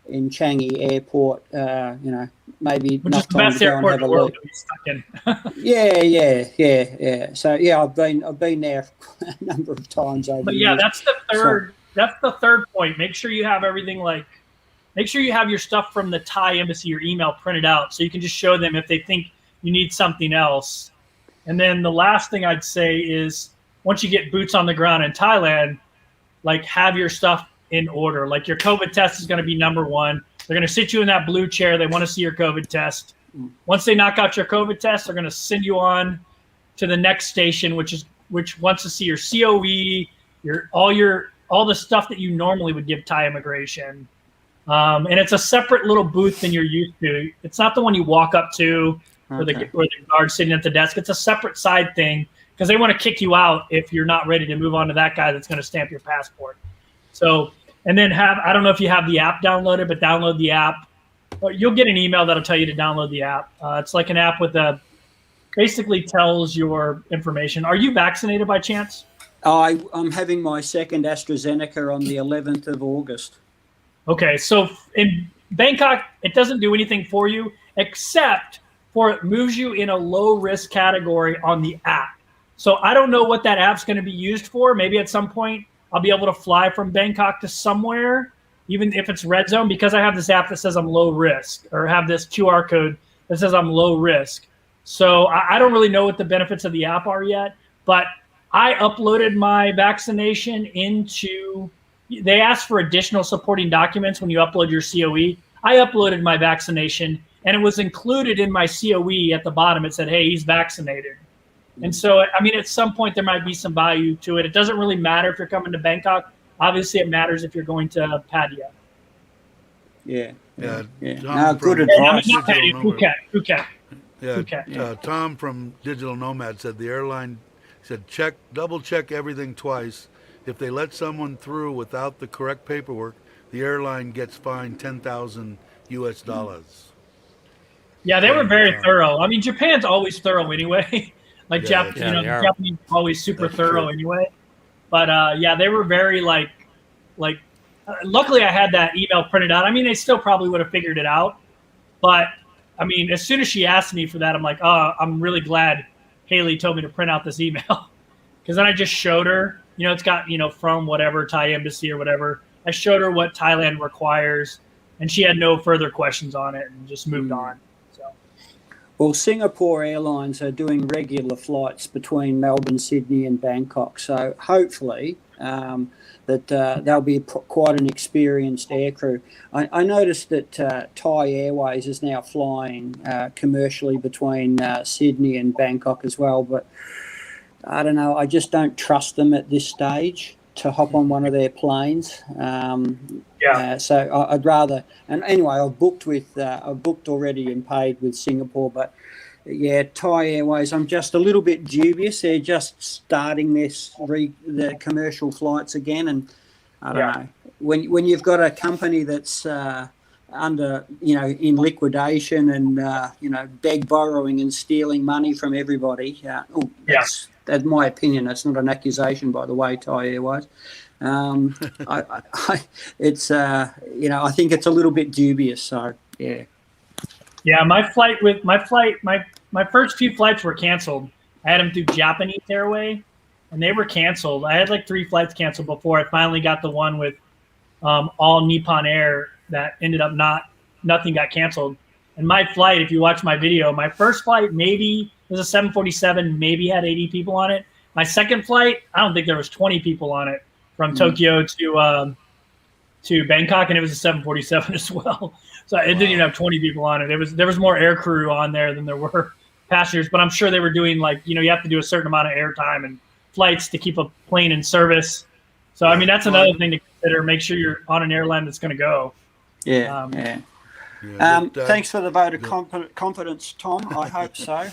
Changi Airport. You know, maybe which enough is the time best to go and airport have in a the world look. to be stuck in. Yeah. So yeah, I've been there a number of times over. But the yeah, years. that's the third. That's the third point. Make sure you have everything make sure you have your stuff from the Thai embassy, your email printed out, so you can just show them if they think you need something else. And then the last thing I'd say is once you get boots on the ground in Thailand, like have your stuff in order. Like your COVID test is going to be number 1. They're going to sit you in that blue chair. They want to see your COVID test. Once they knock out your COVID test, they're going to send you on to the next station, which wants to see your COE, all the stuff that you normally would give Thai immigration. And it's a separate little booth than you're used to. It's not the one you walk up to or the guard's sitting at the desk. It's a separate side thing because they want to kick you out if you're not ready to move on to that guy that's going to stamp your passport. So, and then I don't know if you have the app downloaded, but download the app. You'll get an email that'll tell you to download the app. It's like an app with basically tells your information. Are you vaccinated by chance? I'm having my second AstraZeneca on the 11th of August. Okay, so in Bangkok, it doesn't do anything for you except for it moves you in a low risk category on the app. So I don't know what that app's going to be used for. Maybe at some point I'll be able to fly from Bangkok to somewhere, even if it's red zone, because I have this app that says I'm low risk, or have this QR code that says I'm low risk. So I don't really know what the benefits of the app are yet, but I uploaded my vaccination into, they ask for additional supporting documents when you upload your COE. I uploaded my vaccination and it was included in my COE at the bottom. It said, hey, he's vaccinated. And so, I mean, at some point there might be some value to it. It doesn't really matter if you're coming to Bangkok. Obviously it matters if you're going to Pattaya. Yeah. Yeah. No, good from- advice. Not Pattaya, Phuket. Yeah, Okay. Tom from Digital Nomad said the airline said double check everything twice. If they let someone through without the correct paperwork, the airline gets fined $10,000 US. Yeah, they were very thorough. I mean, Japan's always thorough anyway. Like Yeah, the they are. Japanese are always super That's thorough true. anyway. But yeah, they were very luckily I had that email printed out. I mean, they still probably would have figured it out. But I mean, as soon as she asked me for that, I'm like, oh, I'm really glad Haley told me to print out this email. Because then I just showed her, it's got, from whatever Thai embassy or whatever. I showed her what Thailand requires, and she had no further questions on it and just moved on. So. Well, Singapore Airlines are doing regular flights between Melbourne, Sydney, and Bangkok. So hopefully that they'll be quite an experienced aircrew. I noticed that Thai Airways is now flying commercially between Sydney and Bangkok as well. But I don't know. I just don't trust them at this stage to hop on one of their planes. So I'd rather. And anyway, I've booked already and paid with Singapore, but. Yeah, Thai Airways. I'm just a little bit dubious. They're just starting the commercial flights again, and I don't know when you've got a company that's under in liquidation and borrowing and stealing money from everybody. That's my opinion. That's not an accusation, by the way. Thai Airways. It's I think it's a little bit dubious. So yeah. Yeah, my first few flights were canceled. I had them through Japanese Airway, and they were canceled. I had like 3 flights canceled before I finally got the one with all Nippon Air that ended up nothing got canceled. And my flight, if you watch my video, my first flight maybe was a 747, maybe had 80 people on it. My second flight, I don't think there was 20 people on it from Tokyo to Bangkok, and it was a 747 as well. So it didn't even have 20 people on it. There was more air crew on there than there were passengers, but I'm sure they were doing you have to do a certain amount of air time and flights to keep a plane in service. So I mean that's another thing to consider. Make sure you're on an airline that's going to go. Thanks for the vote of confidence, Tom. I hope so.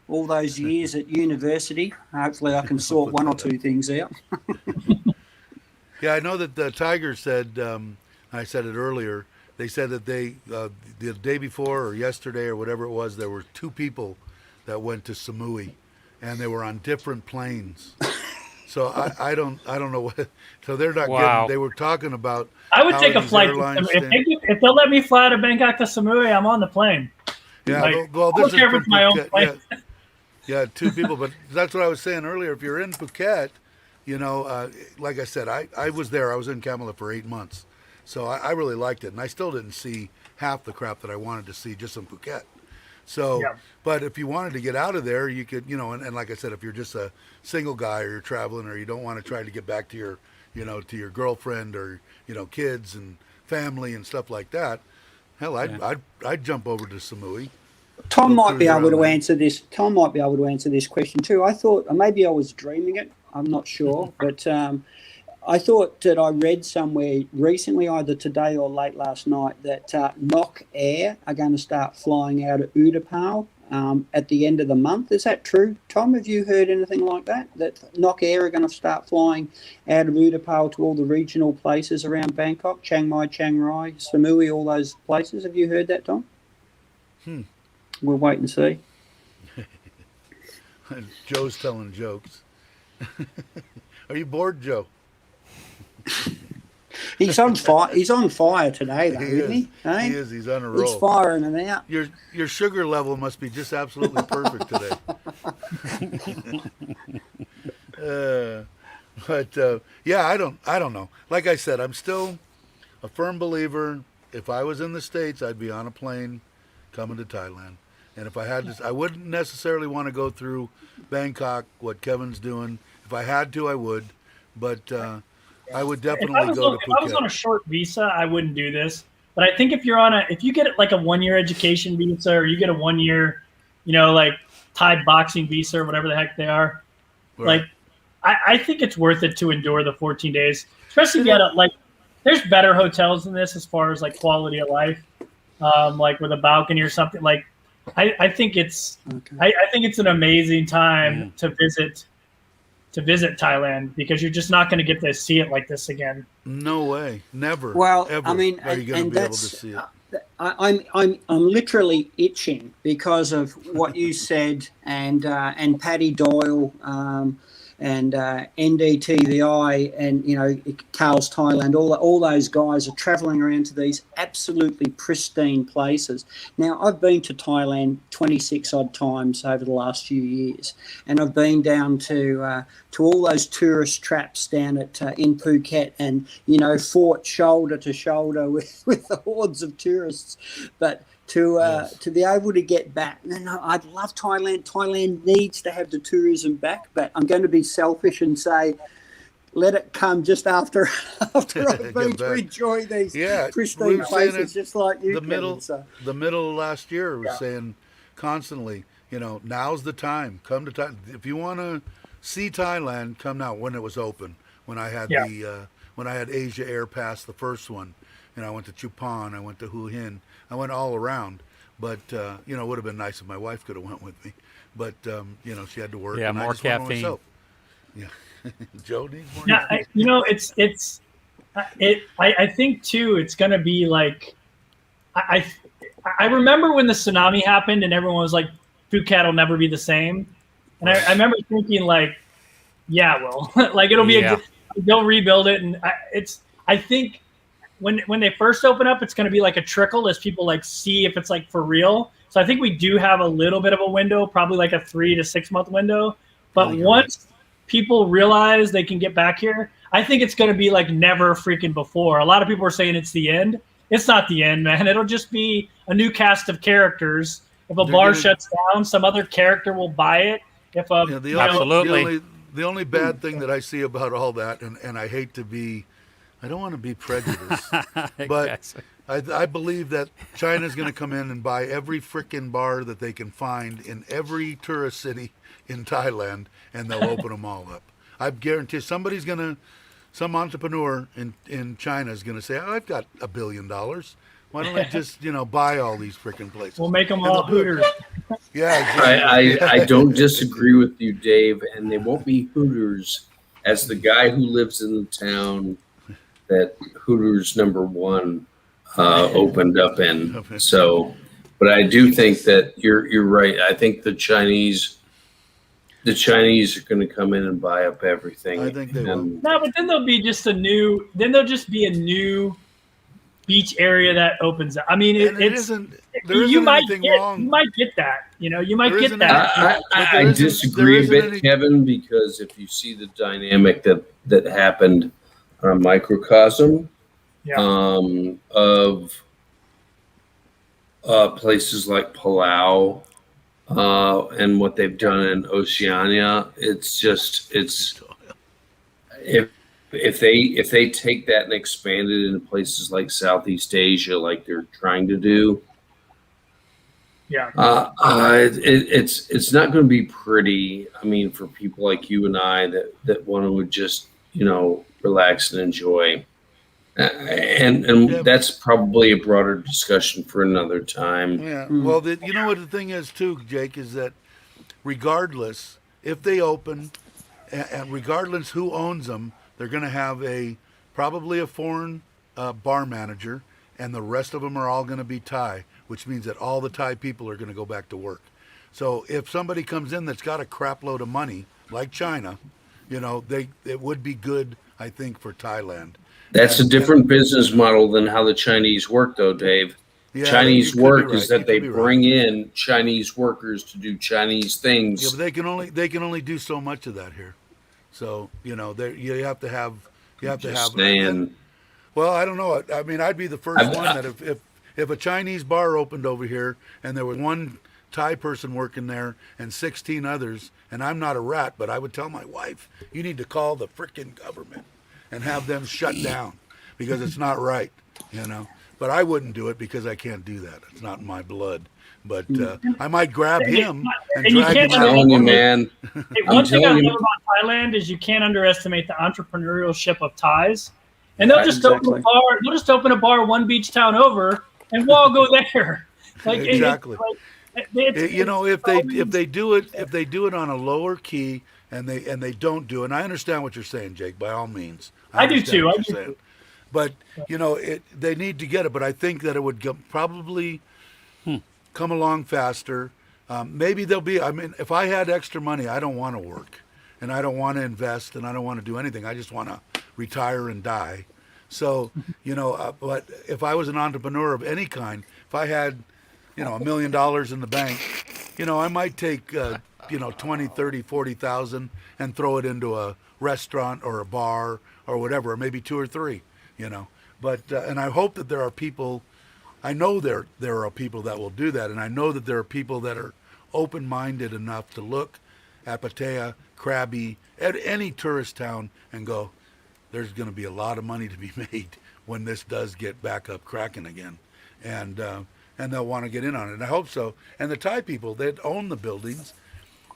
All those years at university, hopefully I can sort one or two things out. Yeah, I know that the Tigers said, I said it earlier, they said that the day before or yesterday or whatever it was, there were 2 people that went to Samui, and they were on different planes. So I don't know what. So they're not getting. They were talking about. I would take a flight. If they'll let me fly to Bangkok to Samui, I'm on the plane. Yeah, well, this is from my own plane. Yeah, 2 people, but that's what I was saying earlier. If you're in Phuket, like I said, I was there. I was in Kamala for 8 months. So I really liked it. And I still didn't see half the crap that I wanted to see just in Phuket. So, but if you wanted to get out of there, you could, and like I said, if you're just a single guy or you're traveling or you don't want to try to get back to your, to your girlfriend or, kids and family and stuff like that, hell, I'd jump over to Samui. Tom might be able to answer this. Tom might be able to answer this question too. I thought maybe I was dreaming it. I'm not sure, but I thought that I read somewhere recently, either today or late last night, that Nok Air are going to start flying out of Utapao at the end of the month. Is that true, Tom? Have you heard anything like that? That Nok Air are going to start flying out of Utapao to all the regional places around Bangkok, Chiang Mai, Chiang Rai, Samui, all those places. Have you heard that, Tom? We'll wait and see. Joe's telling jokes. Are you bored, Joe? He's on fire. He's on fire today, though, He isn't he? is. Eh? He is. He's on a He's roll. firing them out. Your sugar level must be just absolutely perfect today. Yeah, I don't know. Like I said, I'm still a firm believer. If I was in the States, I'd be on a plane coming to Thailand. And if I had to, I wouldn't necessarily want to go through Bangkok, what Kevin's doing. If I had to, I would. But I would definitely go to If I was on a Phuket. short visa, I wouldn't do this. But I think if you get like a 1-year education visa, or you get a 1-year, like Thai boxing visa or whatever the heck they are, Right. like I think it's worth it to endure the 14 days. Especially if you got there's better hotels than this as far as like quality of life, like with a balcony or something. Like I think it's I think it's an amazing time to visit Thailand, because you're just not going to get to see it like this again. No way. Never. Well, ever I mean, are you going to and be able to that's see it. I'm literally itching because of what you said, and Paddy Doyle, and NDTVI, and Carl's Thailand. All those guys are travelling around to these absolutely pristine places. Now, I've been to Thailand 26 odd times over the last few years, and I've been down to all those tourist traps down at in Phuket, and fought shoulder to shoulder with the hordes of tourists. But to be able to get back, and I'd love Thailand. Thailand needs to have the tourism back, but I'm going to be selfish and say, let it come just after I've been to enjoy these pristine we were saying places, it just like you. the Kevin, middle so. the middle of last year was saying constantly, now's the time. Come to Thailand. If you want to see Thailand, come now. When it was open, when I had when I had Asia Air Pass, the first one, I went to Chupan, I went to Hue Hin, I went all around. But it would have been nice if my wife could have went with me. But she had to work. Yeah, and I more just went by caffeine. myself. Yeah, Joe needs more. Yeah, I think too, it's going to be like, I remember when the tsunami happened and everyone was like, Phuket will never be the same. And I remember thinking like, yeah, well, like it'll be they'll rebuild it. And I think when they first open up, it's going to be like a trickle as people like see if it's like for real. So I think we do have a little bit of a window, probably like a 3 to 6 month window. But once people realize they can get back here, I think it's going to be like never freaking before. A lot of people are saying it's the end. It's not the end, man. It'll just be a new cast of characters. If a bar shuts down, some other character will buy it. If Absolutely. The only bad thing that I see about all that, and I hate to be, I don't want to be prejudiced, but I believe that China's going to come in and buy every frickin' bar that they can find in every tourist city in Thailand, and they'll open them all up. I guarantee some entrepreneur in China is going to say, I've got $1 billion. Why don't I just, buy all these frickin' places? We'll make them all Hooters. Yeah, exactly. I don't disagree with you, Dave, and they won't be Hooters. As the guy who lives in the town that Hooters #1 opened up in, but I do think that you're right. I think the Chinese are going to come in and buy up everything. I think they will. No, but then there'll just be a new beach area that opens up. I mean, there isn't anything wrong. You might get that. You might There get isn't that. I disagree a bit, Kevin, because if you see the dynamic that happened on a microcosm of places like Palau and what they've done in Oceania, if they take that and expand it into places like Southeast Asia, like they're trying to do, it's not going to be pretty. I mean, for people like you and I that want to just relax and enjoy, and that's probably a broader discussion for another time. Yeah. Well, you know what the thing is too, Jake, is that regardless if they open, and regardless who owns them, they're going to have probably a foreign bar manager, and the rest of them are all going to be Thai, which means that all the Thai people are going to go back to work. So if somebody comes in that's got a crap load of money, like China, it would be good, I think, for Thailand. That's a And different business model than how the Chinese work, though, Dave. yeah, you Chinese could be work right. is that You they could be right. bring in Chinese workers to do Chinese Yeah, things. but they can only do so much of that here. So you have to have Just and saying. well, I don't know. I mean, I'd be the first one that if a Chinese bar opened over here and there was one Thai person working there and 16 others, and I'm not a rat, but I would tell my wife, you need to call the frickin' government and have them shut down because it's not right, But I wouldn't do it because I can't do that. It's not in my blood. But I might grab him and And you drag can't him I'm out. telling you, man. Hey, I'm one thing I telling love you. about Thailand is you can't underestimate the entrepreneurship of Thais, and they'll just open Exactly. a bar. They'll just open a bar one beach town over, and we'll all go there. Exactly. If always- they do it on a lower key and they don't do it, and I understand what you're saying, Jake, by all means. I do understand too. what I you're do saying. too. But they need to get it. But I think that it would probably come along faster. Maybe there'll be. I mean, if I had extra money, I don't want to work, and I don't want to invest, and I don't want to do anything. I just want to retire and die. So but if I was an entrepreneur of any kind, if I had $1 million in the bank, I might take 20, 30, 40,000 and throw it into a restaurant or a bar or whatever, or maybe two or three. But and I hope that there are people. I know there are people that will do that, and I know that there are people that are open-minded enough to look at Pattaya, Krabi, at any tourist town and go, there's going to be a lot of money to be made when this does get back up cracking again, and they'll want to get in on it. And I hope so. And the Thai people that own the buildings,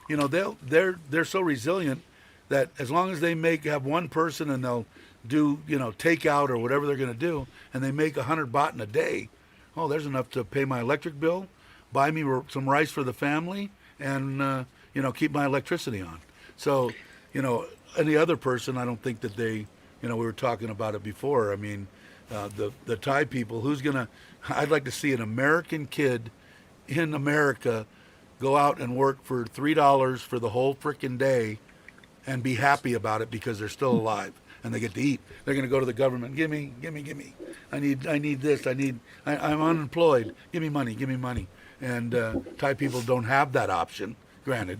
they're so resilient that as long as they have one person and they'll do takeout or whatever they're going to do, and they make 100 baht in a day, there's enough to pay my electric bill, buy me some rice for the family, and keep my electricity on. So any other person, I don't think that they, we were talking about it before. I mean, the Thai people, I'd like to see an American kid in America go out and work for $3 for the whole frickin' day and be happy about it because they're still alive and they get to eat. They're going to go to the government, give me. I need this. I'm unemployed. Give me money. And Thai people don't have that option, granted,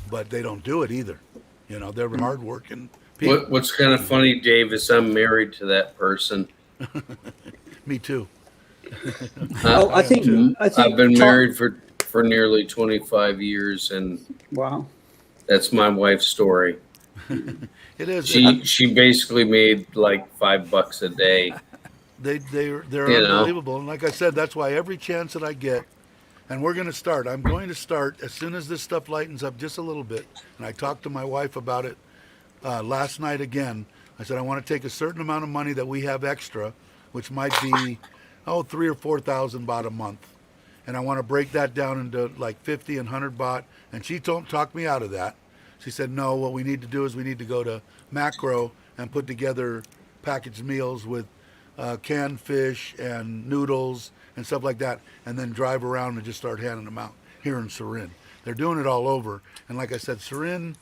but they don't do it either. They're hardworking people. What's kind of funny, Dave, is I'm married to that person. Me too. Oh, I think I've been Tom- married for nearly 25 years, and Wow. that's my wife's story. It is. She basically made like $5 a day. They're You know. unbelievable. And like I said, that's why every chance that I get, and we're going to start. I'm going to start as soon as this stuff lightens up just a little bit. And I talked to my wife about it last night again. I said I want to take a certain amount of money that we have extra, which might be 3,000 or 4,000 baht a month, and I want to break that down into like 50 and 100 baht. And she talked me out of that. She said, no, what we need to do is we need to go to Macro and put together packaged meals with canned fish and noodles and stuff like that, and then drive around and just start handing them out here in Surin. They're doing it all over. And like I said, Surin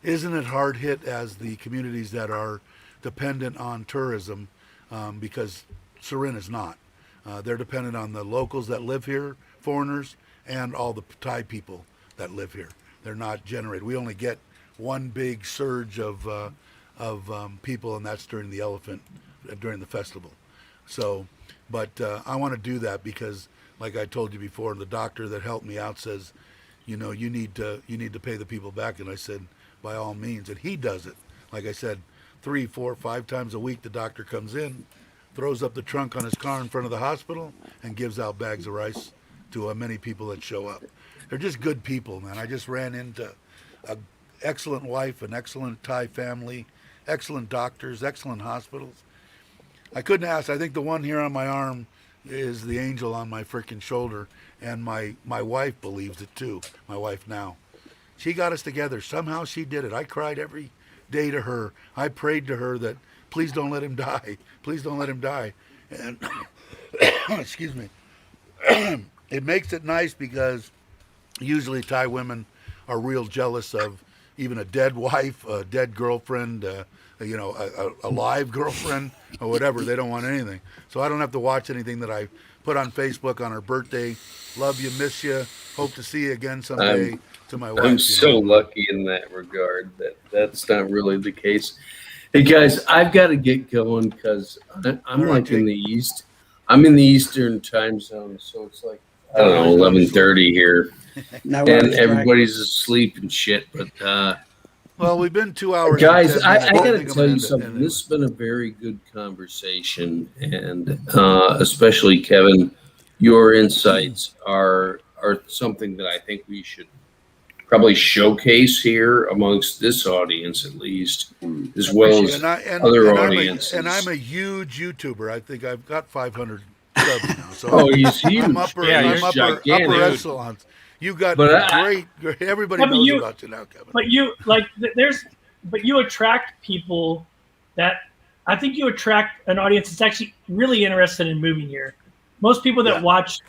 isn't as hard hit as the communities that are dependent on tourism, because Surin is not. They're dependent on the locals that live here, foreigners, and all the Thai people that live here. They're not generated. We only get one big surge of people, and that's during during the festival. So, but I want to do that because, like I told you before, the doctor that helped me out says, you need to pay the people back. And I said, by all means. And he does it. Like I said, 3, 4, 5 times a week, the doctor comes in, throws up the trunk on his car in front of the hospital, and gives out bags of rice to many people that show up. They're just good people, man. I just ran into an excellent wife, an excellent Thai family, excellent doctors, excellent hospitals. I couldn't ask. I think the one here on my arm is the angel on my freaking shoulder, and my wife believes it too. My wife now. She got us together. Somehow she did it. I cried every day to her. I prayed to her that please don't let him die. Please don't let him die. And excuse me. It makes it nice because usually Thai women are real jealous of even a dead wife, a dead girlfriend, a live girlfriend or whatever. They don't want anything. So I don't have to watch anything that I put on Facebook on her birthday. Love you, miss you, hope to see you again someday. To my wife, I'm so lucky in that regard that that's not really the case. Hey guys, I've got to get going because I'm right, like Jake. in the east. I'm in the Eastern time zone, so it's like I don't know 11:30 here, No and worries, Jake. everybody's asleep and shit. But Well, we've been 2 hours. guys, and 10 I minutes. got to think I'm tell gonna you end it something. anyway. This has been a very good conversation, and especially Kevin, your insights are something that I think we should probably showcase here amongst this audience at least, as well as other audiences. I'm a huge YouTuber. I think I've got 500 subs now. So Oh, he's huge. I'm upper echelons. You got great. Everybody knows about you now, Kevin. But you attract people that I think you attract an audience that's actually really interested in moving here. Most people that watch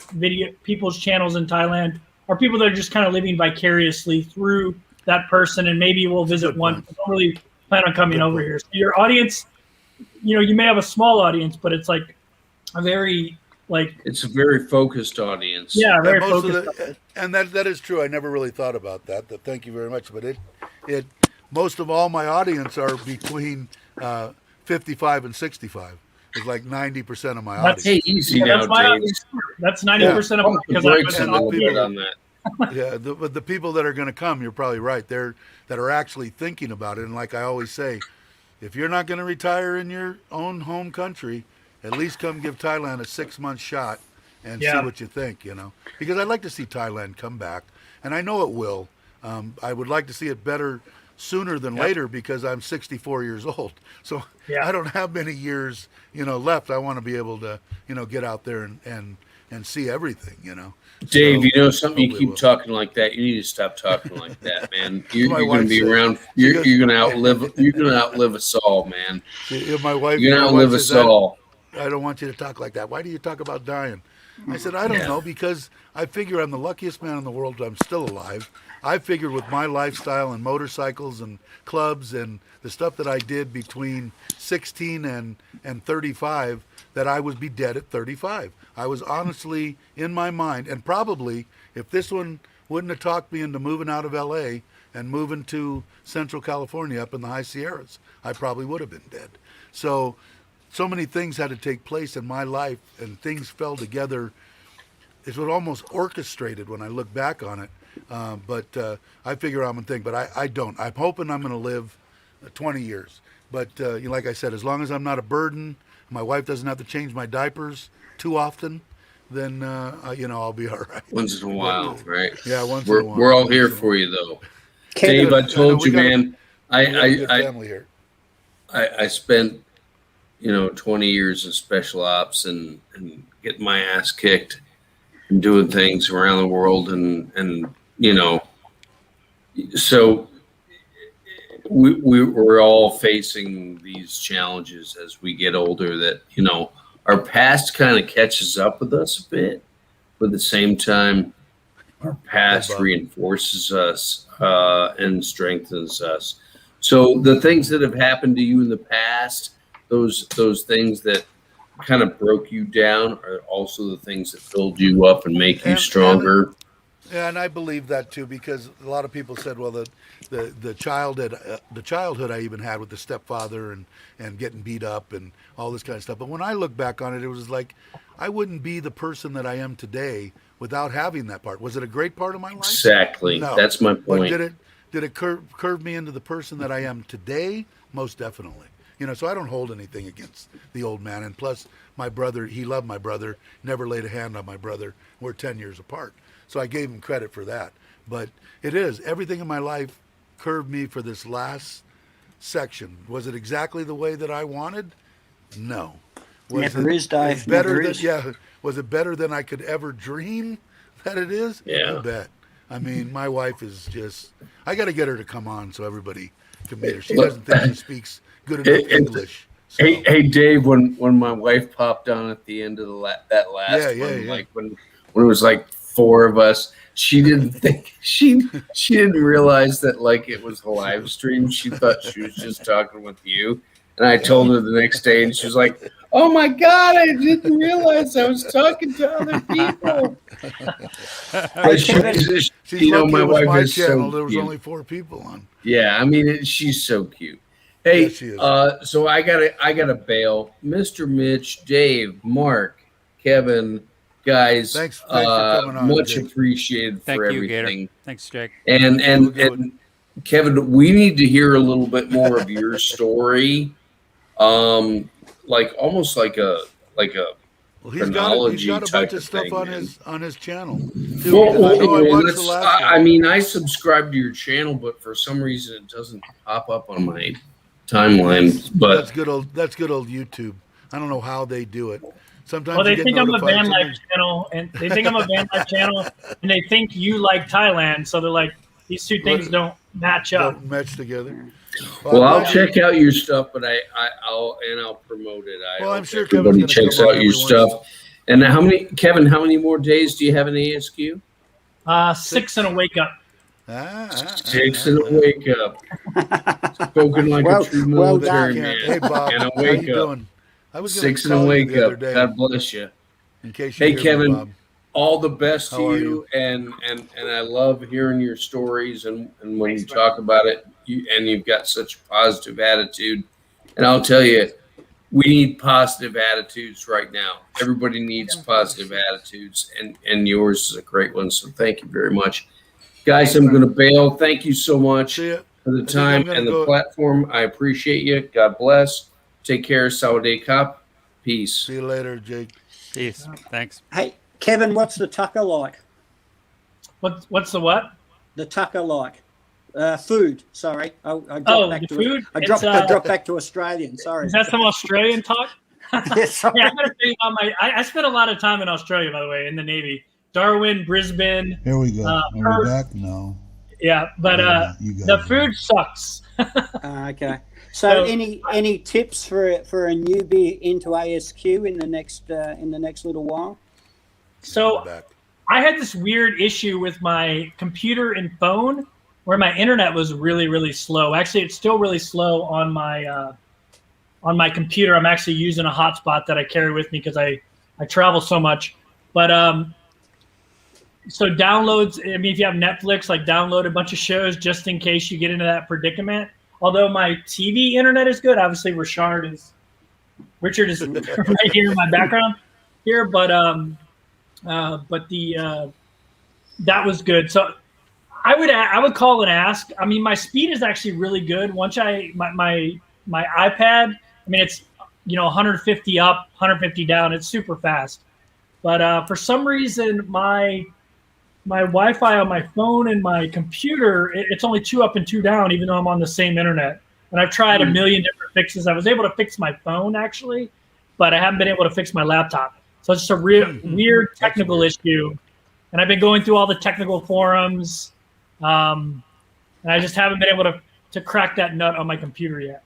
people's channels in Thailand are people that are just kind of living vicariously through that person, and maybe will visit once. But don't really plan on coming over here. So your audience, you may have a small audience, but it's like a very it's a very focused audience. Yeah, very focused. And that is true. I never really thought about that. Thank you very much. But it most of all my audience are between 55 and 65. It's like 90% of my audience. Hey, easy now, Dave. That's 90% of because I a little bit on that. Yeah, but the people that are going to come, you're probably right. That are actually thinking about it. And like I always say, if you're not going to retire in your own home country, at least come give Thailand a 6-month shot and see what you think. Because I'd like to see Thailand come back, and I know it will. I would like to see it better sooner than later because I'm 64 years old. So I don't have many years, left. I want to be able to, get out there and see everything, Dave, so, something you keep talking like that. You need to stop talking like that, man. You're going to be around. You're going to outlive. You're going to outlive us all, man. My wife. You're going to outlive us all. I don't want you to talk like that. Why do you talk about dying? I said, I don't know, because I figure I'm the luckiest man in the world. I'm still alive. I figured with my lifestyle and motorcycles and clubs and the stuff that I did between 16 and 35 that I would be dead at 35. I was honestly in my mind, and probably if this one wouldn't have talked me into moving out of LA and moving to Central California up in the high Sierras, I probably would have been dead. So many things had to take place in my life, and things fell together. It was almost orchestrated when I look back on it. But I figure I'm going to think, but I don't. I'm hoping I'm going to live 20 years. But like I said, as long as I'm not a burden, my wife doesn't have to change my diapers too often, then I'll be all right. Once in a while, right? Yeah, once in a while. We're all here for you, though. Dave, I told you, man. I spent 20 years in special ops and getting my ass kicked and doing things around the world, and so we're all facing these challenges as we get older. That our past kind of catches up with us a bit, but at the same time, our past reinforces us and strengthens us. So the things that have happened to you in the past, those things that kind of broke you down, are also the things that build you up and make you stronger. And I believe that too, because a lot of people said, well, the childhood I even had with the stepfather and getting beat up and all this kind of stuff. But when I look back on it, it was like I wouldn't be the person that I am today without having that part. Was it a great part of my life? Exactly. No. That's my point. But did it curve me into the person that I am today? Most definitely. So I don't hold anything against the old man. And plus, my brother, he loved my brother, never laid a hand on my brother. We're 10 years apart. So I gave him credit for that. But it is, everything in my life curved me for this last section. Was it exactly the way that I wanted? No. Never is, Dave. Was it better than I could ever dream that it is? Yeah. You bet. I mean, my wife is just, I got to get her to come on so everybody can meet her. She doesn't think she speaks good enough English. So. Hey, Dave, when my wife popped on at the end of that last one, like when it was like 4 of us, she didn't think she didn't realize that like it was a live stream. She thought she was just talking with you. And I told her the next day, and she was like, "Oh my God, I didn't realize I was talking to other people." But She's lucky my it was wife my is channel. so There was cute. only 4 people on. Yeah, I mean, she's so cute. Hey, Yes, she is. so I gotta bail. Mr. Mitch, Dave, Mark, Kevin, guys, Thanks for coming on, much Jake. appreciated Thank for you, Gator. everything. Thanks, Jake. And Kevin, we need to hear a little bit more of your story. Like almost like a Well, he's chronology got a type bunch of stuff thing, on his channel. Too, Well, because I know I watched the that's- last one. I mean, I subscribe to your channel, but for some reason it doesn't pop up on my timeline. But That's good old YouTube. I don't know how they do it. Sometimes Well, you they get think I'm a notified, van life sometimes- channel, and they think I'm a van life channel, and they think you like Thailand, so they're like, these two things don't match up. don't match together. well, I'll I'm glad check out your stuff, but I'll promote it. I Well, I'm hope sure Kevin's everybody gonna checks come on out your every once- stuff. And how many more days do you have in ASQ? 6 and a wake up. Six and a wake up. Spoken like Well- a true well military done. man. Hey, Bob, And a how wake you up. doing? I was gonna 6 and a call you wake the other up. day, God bless you. in case you Hey, hear me, Kevin, Bob. all the best to How are you, and I love hearing your stories, and when you talk about it, you've got such a positive attitude, and I'll tell you, we need positive attitudes right now. Everybody needs positive attitudes, and yours is a great one. So thank you very much, guys. I'm going to bail. Thank you so much See ya. for the think time I'm gonna and the go- platform. I appreciate you. God bless. Take care. Sawadee Kap. Peace. See you later, Jake. Peace. Thanks. Hey, Kevin, what's the tucker like? What's the what? The tucker like? Food. Sorry, I dropped Oh, back the to food? I It's, dropped. I dropped back to Australian. Sorry. Is that some Australian talk? Yeah, sorry. Yeah, I got a thing on I spent a lot of time in Australia, by the way, in the Navy. Darwin, Brisbane. Here we go. Are Perth. we back? No. Yeah, but You guys the are- food sucks. Okay. So, So- any tips for a newbie into ASQ in the next little while? So Back. I had this weird issue with my computer and phone where my internet was really, really slow. Actually, it's still really slow on my computer. I'm actually using a hotspot that I carry with me because I travel so much. But so downloads, I mean, if you have Netflix, like download a bunch of shows just in case you get into that predicament. Although my TV internet is good. Obviously, Richard is right here in my background here, but that was good. So I would call and ask. I mean, my speed is actually really good. Once my iPad, I mean, it's 150 up, 150 down. It's super fast. But for some reason, my Wi-Fi on my phone and my computer, it's only 2 up and 2 down, even though I'm on the same internet. And I've tried a million different fixes. I was able to fix my phone actually, but I haven't been able to fix my laptop. So it's just a weird technical issue. And I've been going through all the technical forums, and I just haven't been able to crack that nut on my computer yet.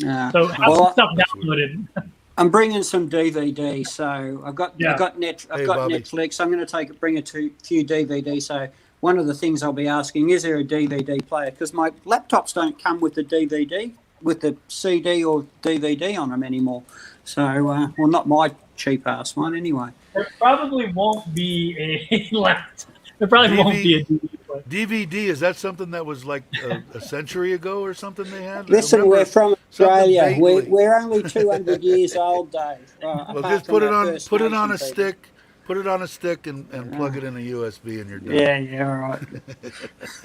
So I have some stuff downloaded. I'm bringing some DVD, so I've got Bobby. Netflix. I'm going to bring a few DVD. So one of the things I'll be asking is there a DVD player, because my laptops don't come with the DVD, with the CD or DVD on them anymore. So well, not my cheap ass one anyway. There probably won't be a laptop. There probably won't be a DVD player. DVD, is that something that was like a century ago or something they had? Listen, Remember we're from something Australia. vaguely. We're only 200 years old, Dave. Well, just put it on a stick. Put it on a stick and plug it in a USB and you're done. Yeah, all right.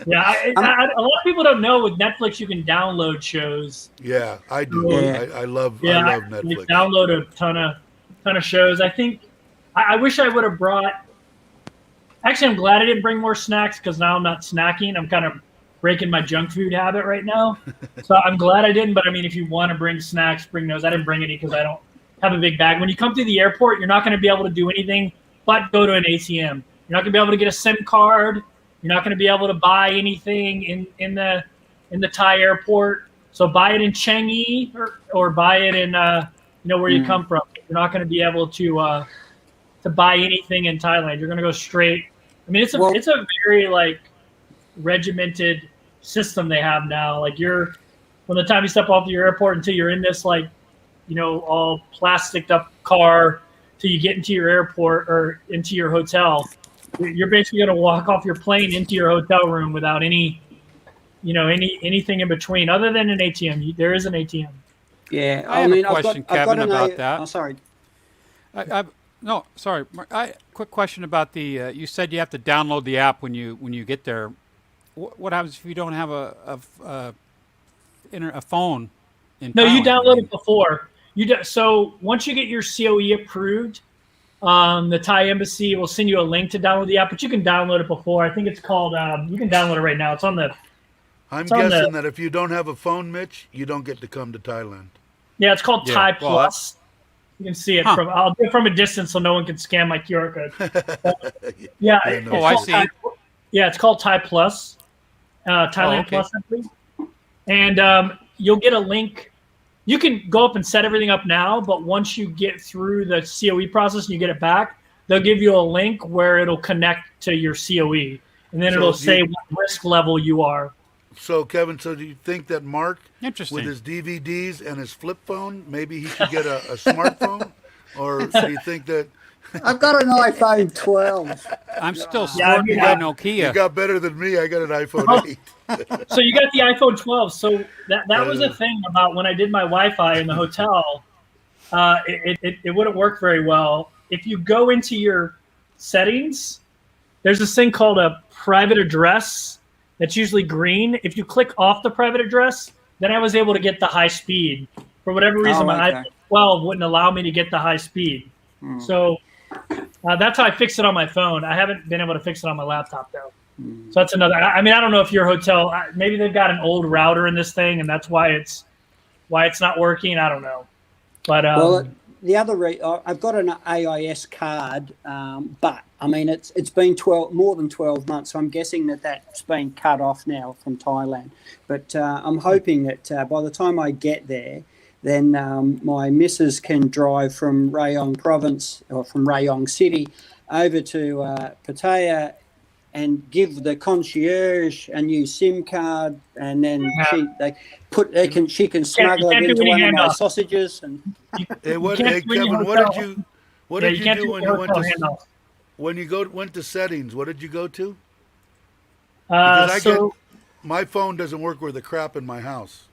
Yeah, a lot of people don't know with Netflix you can download shows. Yeah, I do. Yeah. I love You Netflix. download a ton of shows. I think I wish I would have brought. Actually, I'm glad I didn't bring more snacks because now I'm not snacking. I'm kind of breaking my junk food habit right now. So I'm glad I didn't. But I mean, if you want to bring snacks, bring those. I didn't bring any because I don't have a big bag. When you come to the airport, you're not going to be able to do anything but go to an ATM. You're not going to be able to get a SIM card. You're not going to be able to buy anything in the Thai airport. So buy it in Changi or buy it in where you come from. You're not going to be able to buy anything in Thailand. You're going to go straight I mean, it's a very like regimented system they have now. Like from the time you step off the airport until you're in this like, all plasticed up car till you get into your airport or into your hotel. You're basically going to walk off your plane into your hotel room without anything in between, other than an ATM. There is an ATM. Yeah, I have a question, Kevin, about that. Oh, sorry. No, sorry. Quick question about the. You said you have to download the app when you get there. What happens if you don't have a phone? No, you download it before. So once you get your COE approved, the Thai embassy will send you a link to download the app, but you can download it before. I think it's called. You can download it right now. It's on the. I'm guessing that if you don't have a phone, Mitch, you don't get to come to Thailand. Yeah, it's called Thai Plus. You can see it from. I'll do it from a distance so no one can scan my QR code. Yeah. I see. Yeah, it's called Thai Plus. Thailand Plus, I believe. And you'll get a link. You can go up and set everything up now, but once you get through the COE process and you get it back, they'll give you a link where it'll connect to your COE, and then it'll say what risk level you are. So, Kevin, do you think that Mark, with Interesting. his DVDs and his flip phone, maybe he should get a smartphone? Or do you think that... I've got an iPhone 12. I'm still sporting my Nokia. You got better than me. I got an iPhone 8. So you got the iPhone 12. So that was a thing about when I did my Wi-Fi in the hotel. It wouldn't work very well. If you go into your settings, there's this thing called a private address that's usually green. If you click off the private address, then I was able to get the high speed. For whatever reason, my iPhone 12 wouldn't allow me to get the high speed. So that's how I fixed it on my phone. I haven't been able to fix it on my laptop, though. So that's another. I mean, I don't know if your hotel, maybe they've got an old router in this thing, and that's why it's not working. I don't know. But the other I've got an AIS card, but I mean it's been more than 12 months. So I'm guessing that's been cut off now from Thailand. But I'm hoping that by the time I get there, then my missus can drive from Rayong province or from Rayong city over to Pattaya and give the concierge a new SIM card, and then she can smuggle it into one of my sausages. And Kevin, what did you do when you went to settings? What did you go to? Because my phone doesn't work with the crap in my house.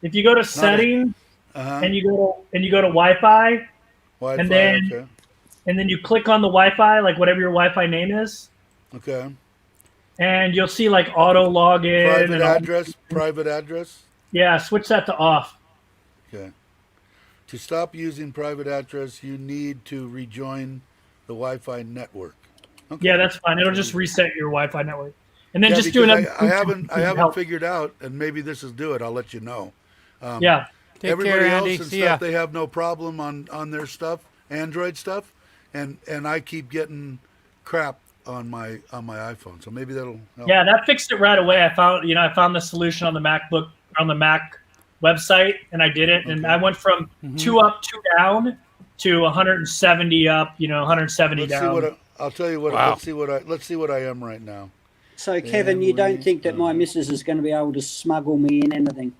If you go to settings and you go to Wi-Fi, and then you click on the Wi-Fi, like whatever your Wi-Fi name is. Okay. And you'll see like auto login. Private address. Yeah, switch that to off. Okay. To stop using private address, you need to rejoin the Wi-Fi network. Okay. Yeah, that's fine. It'll just reset your Wi-Fi network, and then just do another. I haven't figured out, and maybe this will do it. I'll let you know. Yeah. Take everybody care, else Andy. and See stuff, ya. they have no problem on their stuff, Android stuff, and I keep getting crap on my iPhone. So maybe that'll help. Yeah, that fixed it right away. I found the solution on the MacBook, on the Mac website, and I did it. Okay. And I went from 2 up, 2 down to 170 up, 170 down. I'll tell you what. Wow. Let's see what I am right now. So Kevin, you don't think that my missus is going to be able to smuggle me in anything?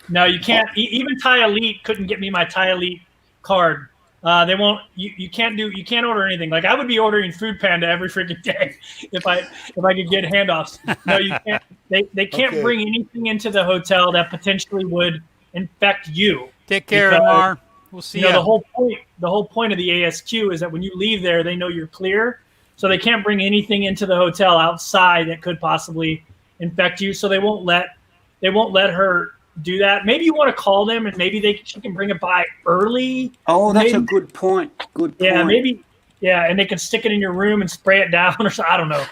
No, you can't. Even Thai Elite couldn't get me my Thai Elite card. They won't. You can't order anything. Like I would be ordering Food Panda every freaking day if I could get handoffs. No, you can't. They can't bring anything into the hotel that potentially would infect you. Take care, Amar. We'll see you. The whole point of the ASQ is that when you leave there, they know you're clear, so they can't bring anything into the hotel outside that could possibly infect you. So they won't let her do that. Maybe you want to call them and maybe she can bring it by early. Oh, that's a good point. Good point. Yeah, maybe. Yeah, and they can stick it in your room and spray it down or something. I don't know.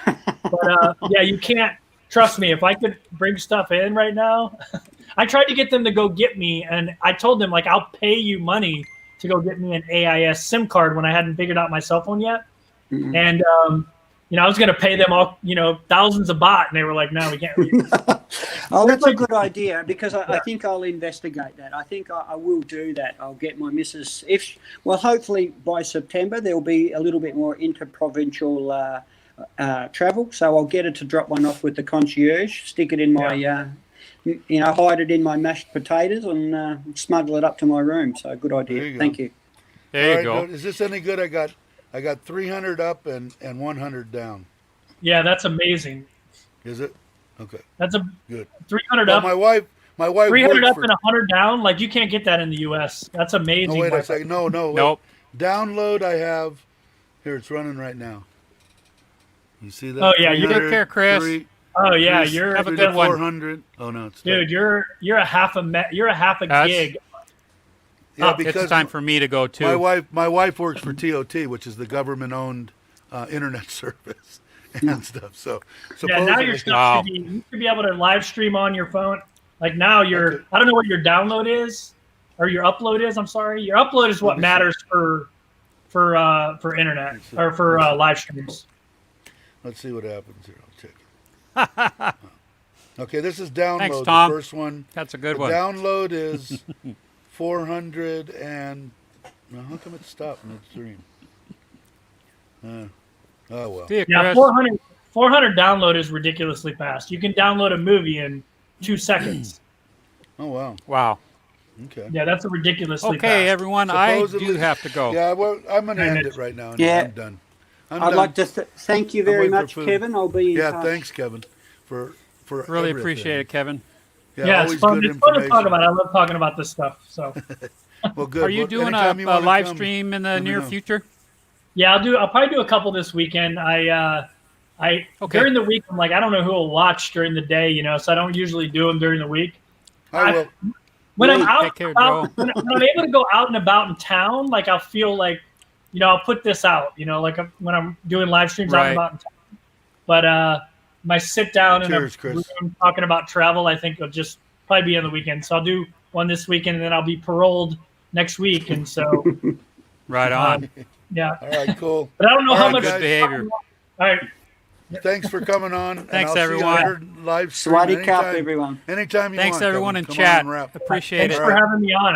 But yeah, you can't. Trust me, if I could bring stuff in right now, I tried to get them to go get me, and I told them, like, I'll pay you money to go get me an AIS SIM card when I hadn't figured out my cell phone yet. Mm-hmm. And, I was going to pay them all, thousands of baht, and they were like, no, we can't. Oh, that's a good idea, because I think I'll investigate that. I think I will do that. I'll get my missus. Hopefully by September, there'll be a little bit more interprovincial travel, so I'll get her to drop one off with the concierge, stick it in my, hide it in my mashed potatoes and smuggle it up to my room. So good There idea. you go. Thank you. There you All right, go. Is this any good? I got 300 up and 100 down. Yeah, that's amazing. Is it? Okay, That's a good. 300 Well, up, my wife 300 works up for. and 100 down. Like you can't get that in the U.S. That's amazing. No, wait a Wi-Fi. second. No, wait. Nope. Download. I have. Here, it's running right now. You see that? Oh, yeah, you take care, Chris. Oh yeah, you're have a good one. 400. Oh no, it's dude. You're a half a That's- gig. yeah, It's because time for me to go too. my wife works for TOT, which is the government-owned internet service and stuff. So Yeah, now your supposedly, stuff Wow. you should be able to live stream on your phone. Like now Okay. I don't know what your download is or your upload is. I'm sorry, your upload is what me see. matters for internet Let's see. or for live streams. let's see what happens here. I'll check it. Okay, this is download. Thanks, Tom. The first one. That's a good The one. download is 400 and. Now, how come it stopped midstream? Oh well. See you, Yeah, Chris. 400 download is ridiculously fast. You can download a movie in 2 seconds. Oh wow. Wow. Okay. Yeah, that's a ridiculously Okay, fast. everyone, I do Supposedly- have to go. Yeah, well, I'm going to end it right now. Yeah. I'm done. I'm I'd done. like to thank you I'm very waiting for much, food. Kevin. I'll be in Yeah, touch. thanks, Kevin, for Really everything. appreciate it, Kevin. Yeah, it's always fun. good It's fun to information. talk about. I love talking about this stuff. So Well, good. Are you Well, doing anytime a you wanna live come, stream in the let me near know. future? yeah, I'll probably do a couple this weekend. I Okay. during the week I'm like I don't know who will watch during the day, so I don't usually do them during the week. I will. When I'm Great. out, Take care, about, Joe. when I'm able to go out and about in town, like I'll feel like, I'll put this out, like when I'm doing live streams out Right. and about in town. But my sit down in Cheers, a Chris. room talking about travel, I think will just probably be on the weekend. So I'll do one this weekend, and then I'll be paroled next week, and so Right on. yeah. All right, cool. But I don't know All how right, much guys. behavior. All right. Thanks for coming on. and Thanks, I'll see you everyone. on your live stream Swaddy cup, anytime- everyone. Anytime you Thanks, want. everyone Kevin. in Come on chat. and rap. Appreciate Thanks it. for having me on.